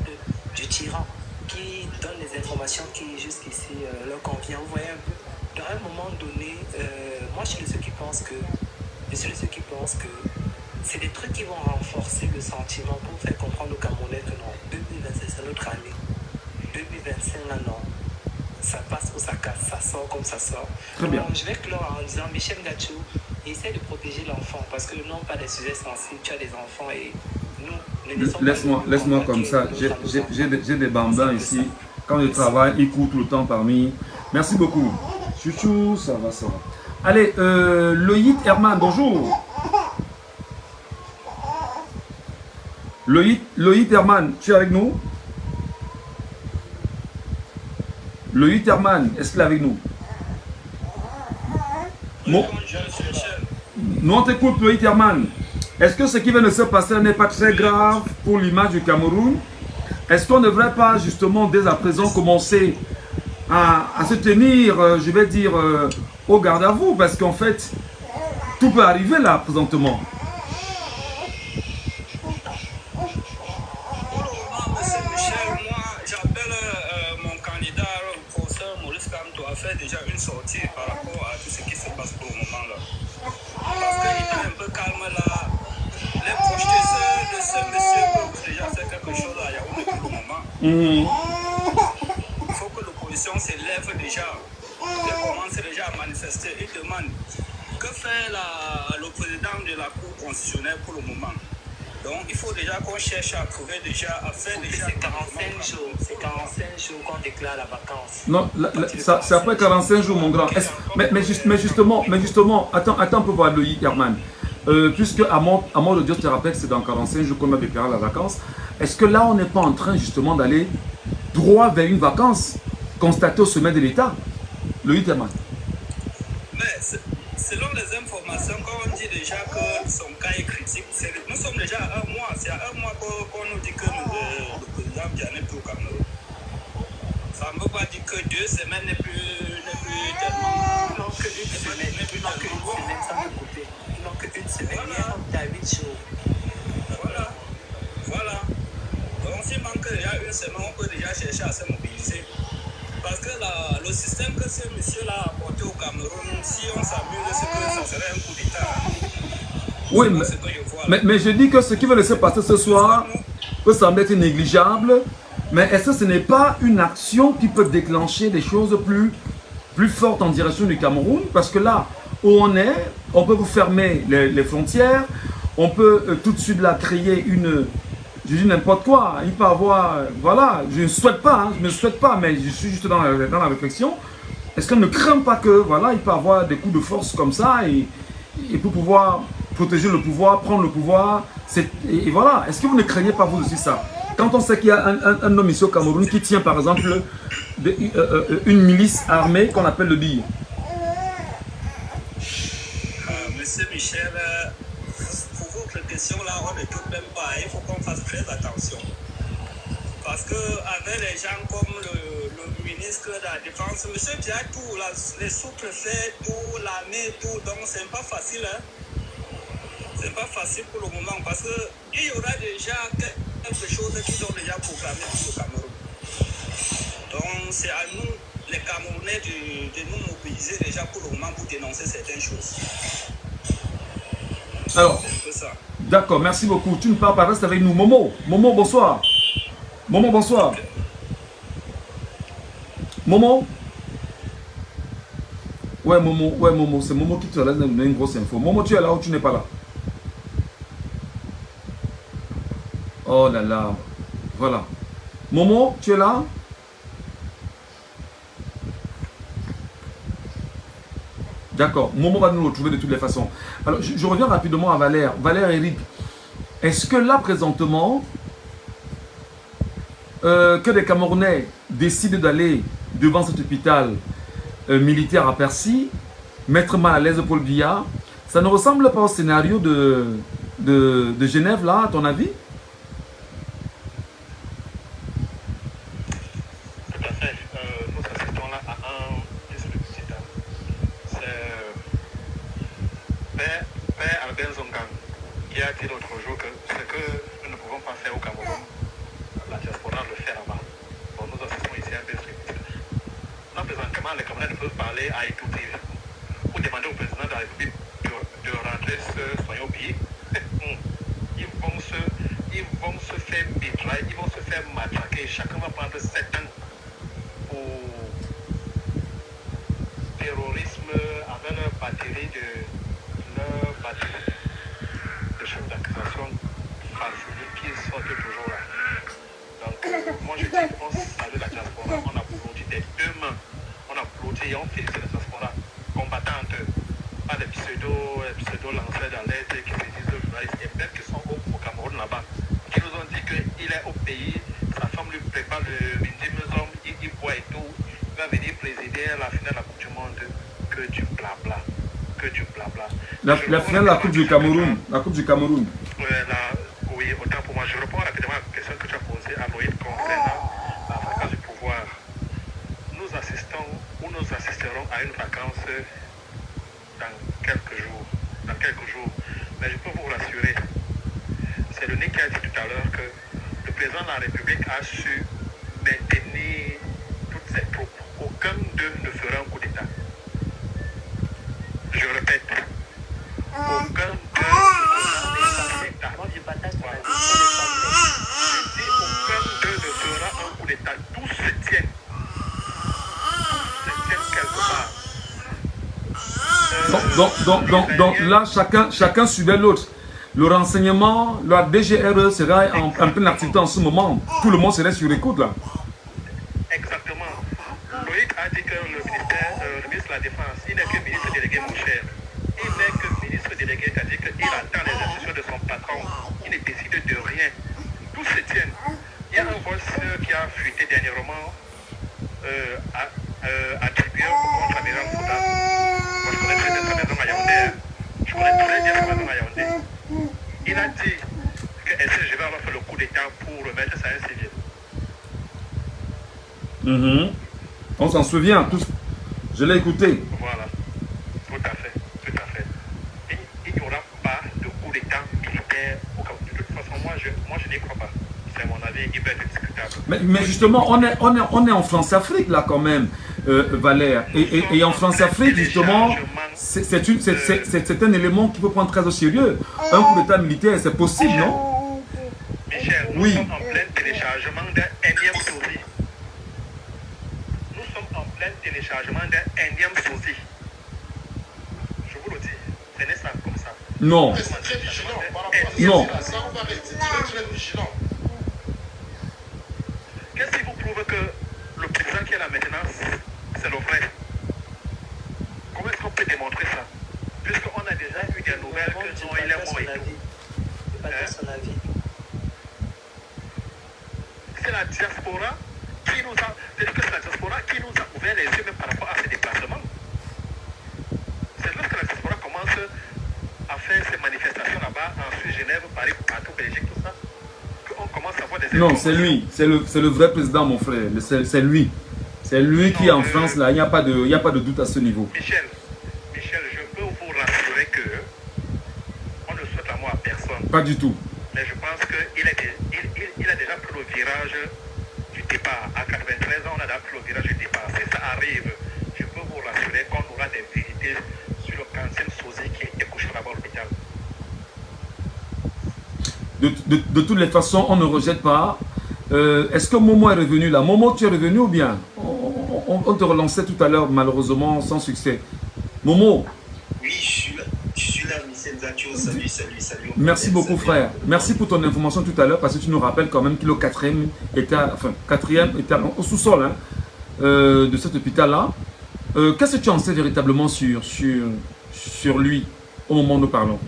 du tyran, qui donnent les informations qui jusqu'ici leur conviennent. Vous voyez un peu. Dans un moment donné, moi je suis de ceux qui pensent que c'est des trucs qui vont renforcer le sentiment pour faire comprendre aux Camerounais que non, 2025 c'est notre année. 2025 là non. Ça passe ou ça casse, ça sort comme ça sort. Très bien. Donc, je vais clore en disant Michel Gachou, essaie de protéger l'enfant parce que non pas des sujets sensibles, tu as des enfants et nous laisse-moi comme ça. J'ai des bambins ici. Quand je travaille, ils courent tout le temps parmi. Merci beaucoup. Chouchou, ça va. Allez, Loïc Herman, bonjour. Loïc Herman, tu es avec nous? Le Herman, est-ce qu'il est avec nous? Bon. Nous on t'écoute, le Herman. Est-ce que ce qui vient de se passer n'est pas très grave pour l'image du Cameroun? Est-ce qu'on ne devrait pas justement dès à présent commencer à se tenir, je vais dire, au garde à vous? Parce qu'en fait, tout peut arriver là présentement. Déjà une sortie par rapport à tout ce qui se passe pour le moment là. Parce qu'il est un peu calme là. Les proches de ce monsieur peuvent déjà faire quelque chose à Yaoundé pour le moment. Il faut que l'opposition s'élève déjà. Elle commence déjà à manifester. Il demande que fait le président de la Cour constitutionnelle pour le moment. Donc il faut déjà qu'on cherche à trouver déjà, à faire déjà... C'est 45 jours, c'est 45 jours qu'on déclare la vacance. Non, c'est après 45 jours mon grand. Mais justement, attends un peu voir le Herman. Puisque à mort de Dieu te rappelle que c'est dans 45 jours qu'on a déclaré la vacance, est-ce que là on n'est pas en train justement d'aller droit vers une vacance constatée au sommet de l'État? Le Herman. Mais selon les informations, quand on dit déjà que son cas est critique, nous sommes déjà à un mois. C'est à un mois qu'on nous dit que le président Vianney est au Cameroun. Ça ne veut pas dire que 2 semaines n'est plus tellement... Non, que une semaine, ça peut couper. Non, que une semaine, il y a 8 jours. Voilà. Donc s'il manque déjà une semaine, on peut déjà chercher à se mobiliser. Parce que le système que ce monsieur-là a apporté au Cameroun, si on s'amuse, c'est que ça serait un coup d'État. Oui, mais je dis que ce qui va laisser passer ce soir peut sembler être négligeable, mais est-ce que ce n'est pas une action qui peut déclencher des choses plus fortes en direction du Cameroun? Parce que là où on est, on peut vous fermer les frontières, on peut tout de suite là créer une... Je dis n'importe quoi, il peut avoir, voilà, je ne souhaite pas, je ne souhaite pas, mais je suis juste dans la réflexion. Est-ce qu'on ne craint pas que, voilà, il peut avoir des coups de force comme ça et pour pouvoir protéger le pouvoir, prendre le pouvoir, et voilà. Est-ce que vous ne craignez pas vous aussi ça? Quand on sait qu'il y a un homme ici au Cameroun qui tient par exemple une milice armée qu'on appelle le BI. Monsieur Michel, pour votre question là, on ne peut même pas, il faut qu'on fasse très attention. Parce qu'avec les gens comme le ministre de la Défense, monsieur Dia, tout, les sous-préfets, tout, l'armée, tout, donc c'est pas facile. Hein? C'est pas facile pour le moment parce qu'il y aura déjà quelque chose qu'ils ont déjà programmé pour le Cameroun. Donc c'est à nous, les Camerounais, de nous mobiliser déjà pour le moment pour dénoncer certaines choses. Alors, d'accord, merci beaucoup. Tu ne parles pas, reste avec nous. Momo, bonsoir. Momo, bonsoir. Momo? Ouais, Momo, c'est Momo qui te laisse donner une grosse info. Momo, tu es là ou tu n'es pas là? Oh là là, voilà. Momo, tu es là? D'accord, Momo va nous retrouver de toutes les façons. Alors, je reviens rapidement à Valère. Valère Eric, est-ce que là, présentement, que les Camerounais décident d'aller devant cet hôpital militaire à Percy, mettre mal à l'aise Paul Biya, ça ne ressemble pas au scénario de Genève, là, à ton avis? Tout à fait. Nous assistons là à un dispositif. C'est Père Albert Zongang qui a dit l'autre jour que ce que nous ne pouvons pas faire au Cameroun, la diaspora le fait là-bas. Bon, nous assistons ici à un dispositif. Non, présentement, les Camerounais ne peuvent parler à écouter. Pour demander au président de la République de rentrer ce soigner au pays. Ils vont se faire mitrailler, ils vont se faire matraquer. Chacun va prendre 7 ans pour terrorisme avec leur batterie de chefs d'accusation facile qui sortent toujours là. Donc, moi je dis qu'on salue la diaspora, on applaudit des deux mains, on applaudit et on félicite la diaspora combattante, pas les pseudo-lanceurs d'alerte qui se disent journalistes et même qui sont au Cameroun là-bas, qui nous ont dit qu'il est au pays, sa femme lui prépare le midi, il boit et tout, il va venir présider la finale de la Coupe du Monde, que du blabla. Que du blabla. La finale de la Coupe du Cameroun. La Coupe du Cameroun. Oui, autant pour moi. Je réponds rapidement à la question que tu as posée à Loïc concernant la vacance du pouvoir. Nous assistons ou nous assisterons à une vacance dans quelques jours. Mais je peux vous rassurer, c'est le nez qui a dit tout à l'heure que le président de la République a su maintenir toutes ses troupes. Aucun d'eux ne fera un coup d'État. Je répète, aucun d'eux ne fera un coup d'État. Aucun d'eux ne fera un coup d'État. Tous se tiennent. Donc là, chacun suivait l'autre. Le renseignement, la DGRE sera en pleine activité en ce moment. Tout le monde serait sur écoute là. Exactement. Loïc a dit que le ministre de la Défense, il n'est que ministre délégué, mon cher. Il n'est que ministre délégué, c'est-à-dire qu'il attend les instructions de son patron. Il ne décide de rien. Tous se tiennent. Il y a un voice qui a fuité dernièrement attribué au contre-amiral Fouda. Moi, je connais très bien sa maison à Yaoundé. Je connais très bien sa maison à Yaoundé. Il a dit que SGV va faire le coup d'État pour remettre ça à un civil. On s'en souvient tous. Je l'ai écouté. Voilà. Tout à fait. Tout à fait. Il n'y aura pas de coup d'État militaire. De toute façon, moi, je n'y crois pas. C'est mon avis hyper discutable. Mais justement, on est en France-Afrique là quand même, Valère. Et en France-Afrique, justement, c'est un élément qui peut prendre très au sérieux. Un coup d'État militaire, c'est possible, non? Michel, nous sommes en plein téléchargement d'un énième sosie. Nous sommes en plein téléchargement d'un énième sosie. Je vous le dis, tenez ça comme ça. Non. Restez très vigilant par rapport à Non. ça. On va rester très vigilant. Qu'est-ce qui vous prouve que le président qui est là maintenant, c'est le vrai? Comment est-ce qu'on peut démontrer ça? Puisqu'on a déjà eu des nouvelles que non, il est mort et tout. C'est la diaspora qui nous a... C'est-à-dire que c'est la diaspora qui nous a ouvert les yeux même par rapport à ces déplacements. C'est lorsque la diaspora commence à faire ces manifestations là-bas, ensuite Genève, Paris, partout, Belgique, tout ça, qu'on commence à voir des... Non, c'est lui. C'est le vrai président, mon frère. C'est lui. C'est lui qui est en France, là. Il n'y a pas de doute à ce niveau. Michel, je peux vous rassurer que on ne souhaite la mort à personne. Pas du tout. Mais je pense qu'il a déjà pris le virage du départ. À 93 ans, on a déjà pris le virage du départ. Si ça arrive, je peux vous rassurer qu'on aura des vérités sur le cancer sosie qui est couché là-bas à l'hôpital. De toutes les façons, on ne rejette pas. Est-ce que Momo est revenu là? Momo, tu es revenu ou bien? On te relançait tout à l'heure, malheureusement, sans succès. Momo. Oui, je suis là, Michel Zacho. Salut. Merci beaucoup, frère. Merci pour ton information tout à l'heure, parce que tu nous rappelles quand même que le quatrième était au sous-sol hein, de cet hôpital-là. Qu'est-ce que tu en sais véritablement sur lui, au moment où nous parlons?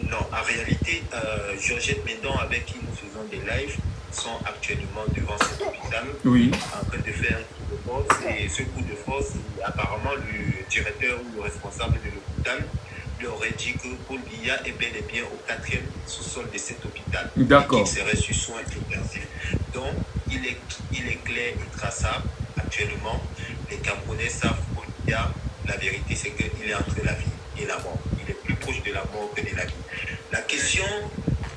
Non, en réalité, Georgette Médan, avec qui nous faisons des lives, sont actuellement devant cet hôpital, oui, en train de faire un coup de force. Et ce coup de force, apparemment, le directeur ou le responsable de l'hôpital lui aurait dit que Paul Biya est bel et bien au 4e sous-sol de cet hôpital. D'accord. Il serait sur soins intensifs. Donc, il est clair et traçable actuellement. Les Camerounais savent Paul Biya. La vérité, c'est qu'il est entre la vie et la mort. Il est plus proche de la mort que de la vie. La question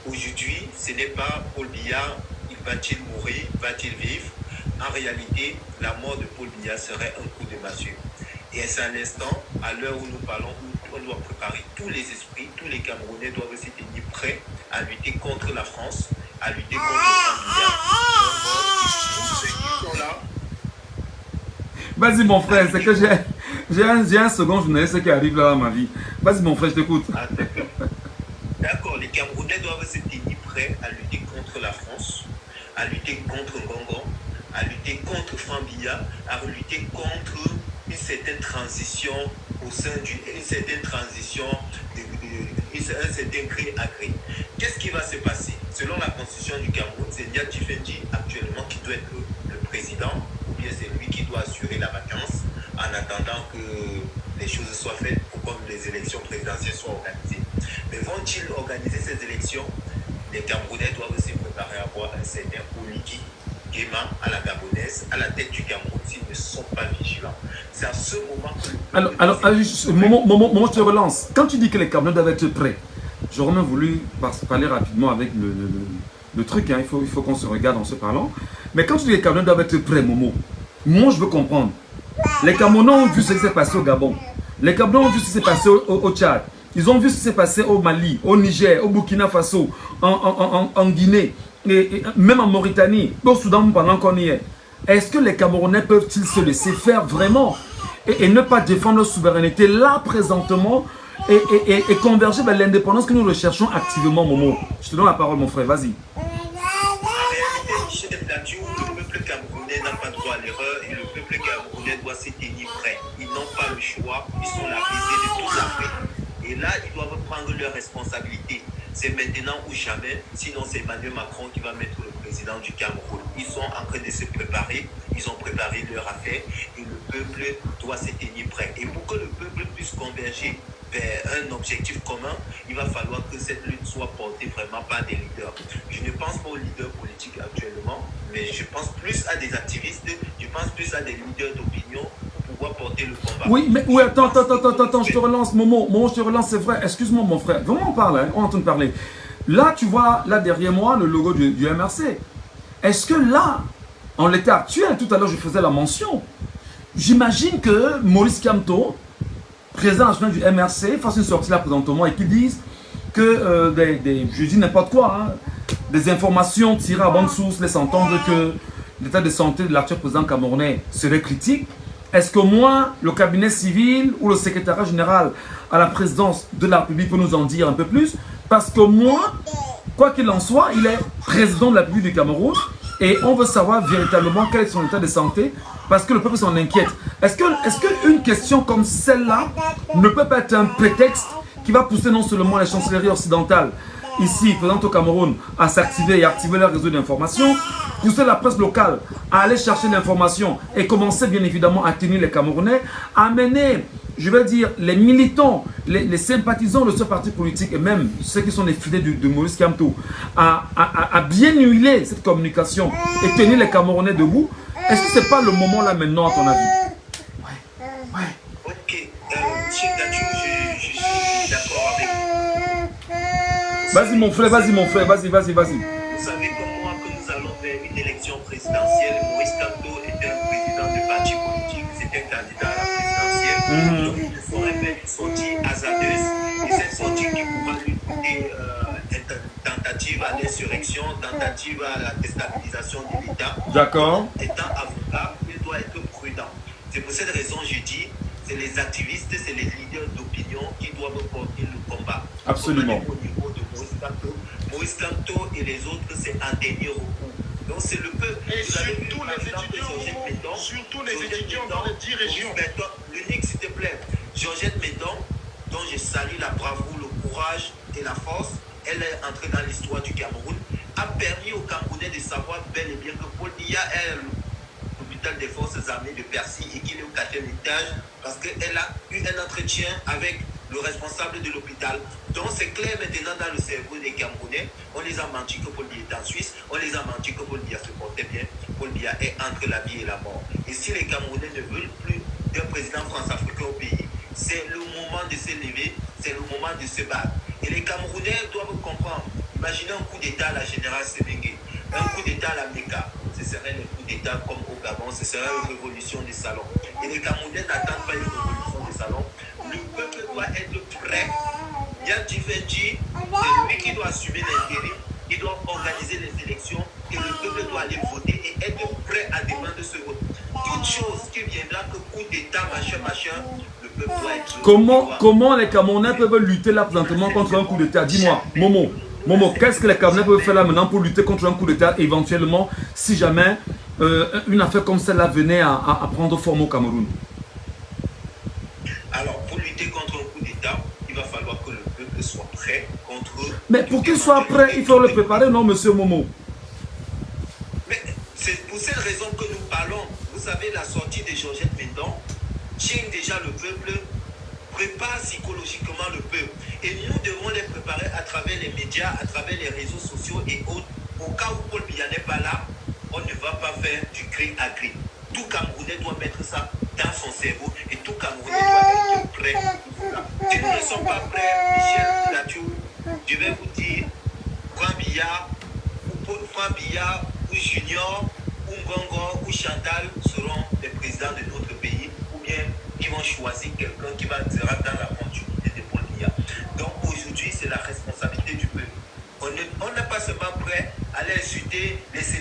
aujourd'hui, ce n'est pas Paul Biya, va-t-il mourir, va-t-il vivre? En réalité, la mort de Paul Biya serait un coup de massue. Et c'est un instant, à l'heure où nous parlons, où on doit préparer tous les esprits, tous les Camerounais doivent se tenir prêts à lutter contre la France, à lutter contre Paul Biya. Vas-y mon frère, c'est que j'ai un second journaliste qui arrive là dans ma vie. Vas-y mon frère, je t'écoute. D'accord, les Camerounais doivent se tenir prêts à lutter contre la France, à lutter contre Ngongo, à lutter contre Fambiya, à lutter contre une certaine transition au sein une certaine transition, un certain gré à gré. Qu'est-ce qui va se passer? Selon la constitution du Cameroun, c'est Nia Tifendi actuellement qui doit être le président, ou bien c'est lui qui doit assurer la vacance en attendant que les choses soient faites pour que les élections présidentielles soient organisées. Mais vont-ils organiser ces élections? Les Camerounais doivent se préparer à avoir un certain Oligui Nguema à la gabonaise, à la tête du Cameroun, s'ils ne sont pas vigilants. C'est à ce moment que... Moment, je te relance. Quand tu dis que les Camerounais doivent être prêts, j'aurais même voulu parler rapidement avec le truc, hein. Il faut qu'on se regarde en se parlant. Mais quand tu dis que les Camerounais doivent être prêts, Momo, moi je veux comprendre. Les Camerounais ont vu ce qui s'est passé au Gabon. Les Camerounais ont vu ce qui s'est passé au Tchad. Ils ont vu ce qui s'est passé au Mali, au Niger, au Burkina Faso, en Guinée, et même en Mauritanie, au Soudan pendant qu'on y est. Est-ce que les Camerounais peuvent-ils se laisser faire vraiment et ne pas défendre leur souveraineté là présentement et converger vers l'indépendance que nous recherchons activement, Momo? Je te donne la parole, mon frère, vas-y. Le peuple camerounais n'a pas droit à l'erreur et le peuple camerounais doit se tenir prêt. Ils n'ont pas le choix, ils sont la risée de toute l'Afrique. Et là, ils doivent prendre leurs responsabilités. C'est maintenant ou jamais, sinon c'est Emmanuel Macron qui va mettre le président du Cameroun. Ils sont en train de se préparer, ils ont préparé leur affaire et le peuple doit se tenir prêt. Et pour que le peuple puisse converger vers un objectif commun, il va falloir que cette lutte soit portée vraiment par des leaders. Je ne pense pas aux leaders politiques actuellement, mais je pense plus à des activistes, je pense plus à des leaders d'opinion pour pouvoir porter le combat. Oui, mais oui, attends, je te relance, Momo, je te relance, c'est vrai, excuse-moi mon frère, vraiment on parle, hein, on entend parler. Là, tu vois, là derrière moi, le logo du MRC. Est-ce que là, en l'état actuel, tout à l'heure je faisais la mention, j'imagine que Maurice Kamto, président national du MRC, fasse une sortie là présentement et qu'ils disent que, je dis n'importe quoi, hein, des informations tirées à bonne source laissent entendre que l'état de santé de l'actuel président camerounais serait critique. Est-ce que moi, le cabinet civil ou le secrétariat général à la présidence de la République peut nous en dire un peu plus? Parce que moi, quoi qu'il en soit, il est président de la République du Cameroun et on veut savoir véritablement quel est son état de santé parce que le peuple s'en inquiète. Est-ce qu'une question comme celle-là ne peut pas être un prétexte qui va pousser non seulement les chancelleries occidentales ici, présentes au Cameroun, à s'activer et activer leur réseau d'information, pousser la presse locale à aller chercher l'information et commencer bien évidemment à tenir les Camerounais, amener, je vais dire, les militants, les sympathisants de ce parti politique et même ceux qui sont les fidèles de Maurice Kamto à bien huiler cette communication et tenir les Camerounais debout. Est-ce que ce n'est pas le moment là maintenant à ton avis? Ouais. Ok, monsieur Dadju, je suis d'accord avec vous. Vas-y mon frère, vas-y. Vous savez comme moi que nous allons vers une élection présidentielle. Maurice Kamto était un président de parti politique, c'était un candidat à la présidentielle. Donc il faudrait faire une sortie hasardeuse. Et cette sortie qui pourra lui coûter tentative à l'insurrection, tentative à la déstabilisation de l'État. D'accord. Étant avocat, il doit être prudent. C'est pour cette raison que je dis, c'est les activistes, c'est les leaders d'opinion qui doivent porter le combat. Absolument. Au niveau de Maurice Kamto et les autres, c'est un dernier recours. Donc c'est le peuple. Et surtout les étudiants dans les 10 régions. L'unique, s'il te plaît. Georgette Médon, dont je salue la bravoure, le courage et la force, elle est entrée dans l'histoire du Cameroun, a permis aux Camerounais de savoir bel et bien que Paul Biya est l'hôpital des forces armées de Percy et qu'il est au 4e étage parce qu'elle a eu un entretien avec le responsable de l'hôpital. Donc c'est clair maintenant dans le cerveau des Camerounais, on les a menti que Paul Biya est en Suisse, on les a menti que Paul Biya se portait bien, Paul Biya est entre la vie et la mort. Et si les Camerounais ne veulent plus d'un président France-Africain au pays, c'est le moment de se lever, c'est le moment de se battre. Et les Camerounais doivent comprendre. Imaginez un coup d'État à la générale Sébengue, un coup d'État à la Mecca. Ce serait un coup d'État comme au Gabon, ce serait une révolution des salons. Et les Camerounais n'attendent pas une révolution des salons. Le peuple doit être prêt. Yann Tifendi, c'est lui qui doit assumer l'intérim, il doit organiser les élections et le peuple doit aller voter et être prêt à défendre ce vote. Toute chose qui viendra que coup d'État, machin, le peuple doit être... Comment les Camerounais peuvent lutter là présentement contre un coup d'État? Dis-moi, Momo, qu'est-ce que les Camerounais peuvent faire là maintenant pour lutter contre un coup d'État éventuellement si jamais une affaire comme celle-là venait à prendre forme au Cameroun? Alors, pour lutter contre un coup d'État, il va falloir que le peuple soit prêt contre... Mais pour qu'il soit prêt, il faut le préparer, non, monsieur Momo? Mais C'est pour cette raison que nous parlons. Vous savez, la sortie de Georgette Mendan tient déjà le peuple, prépare psychologiquement le peuple. Et nous devons les préparer à travers les médias, à travers les réseaux sociaux et autres. Au cas où Paul Biya n'est pas là, on ne va pas faire du gris à gris. Tout Camerounais doit mettre ça dans son cerveau et tout Camerounais doit être prêt pour cela. Si nous ne sommes pas prêts, Michel Latou, je vais vous dire, Franck Biya ou Junior, ou Ngongo ou Chantal seront les présidents de notre pays, ou bien ils vont choisir quelqu'un qui sera dans la continuité de Paul Biya. Donc aujourd'hui, c'est la responsabilité du peuple. On n'est pas seulement prêt à aller insulter les Sénégalais.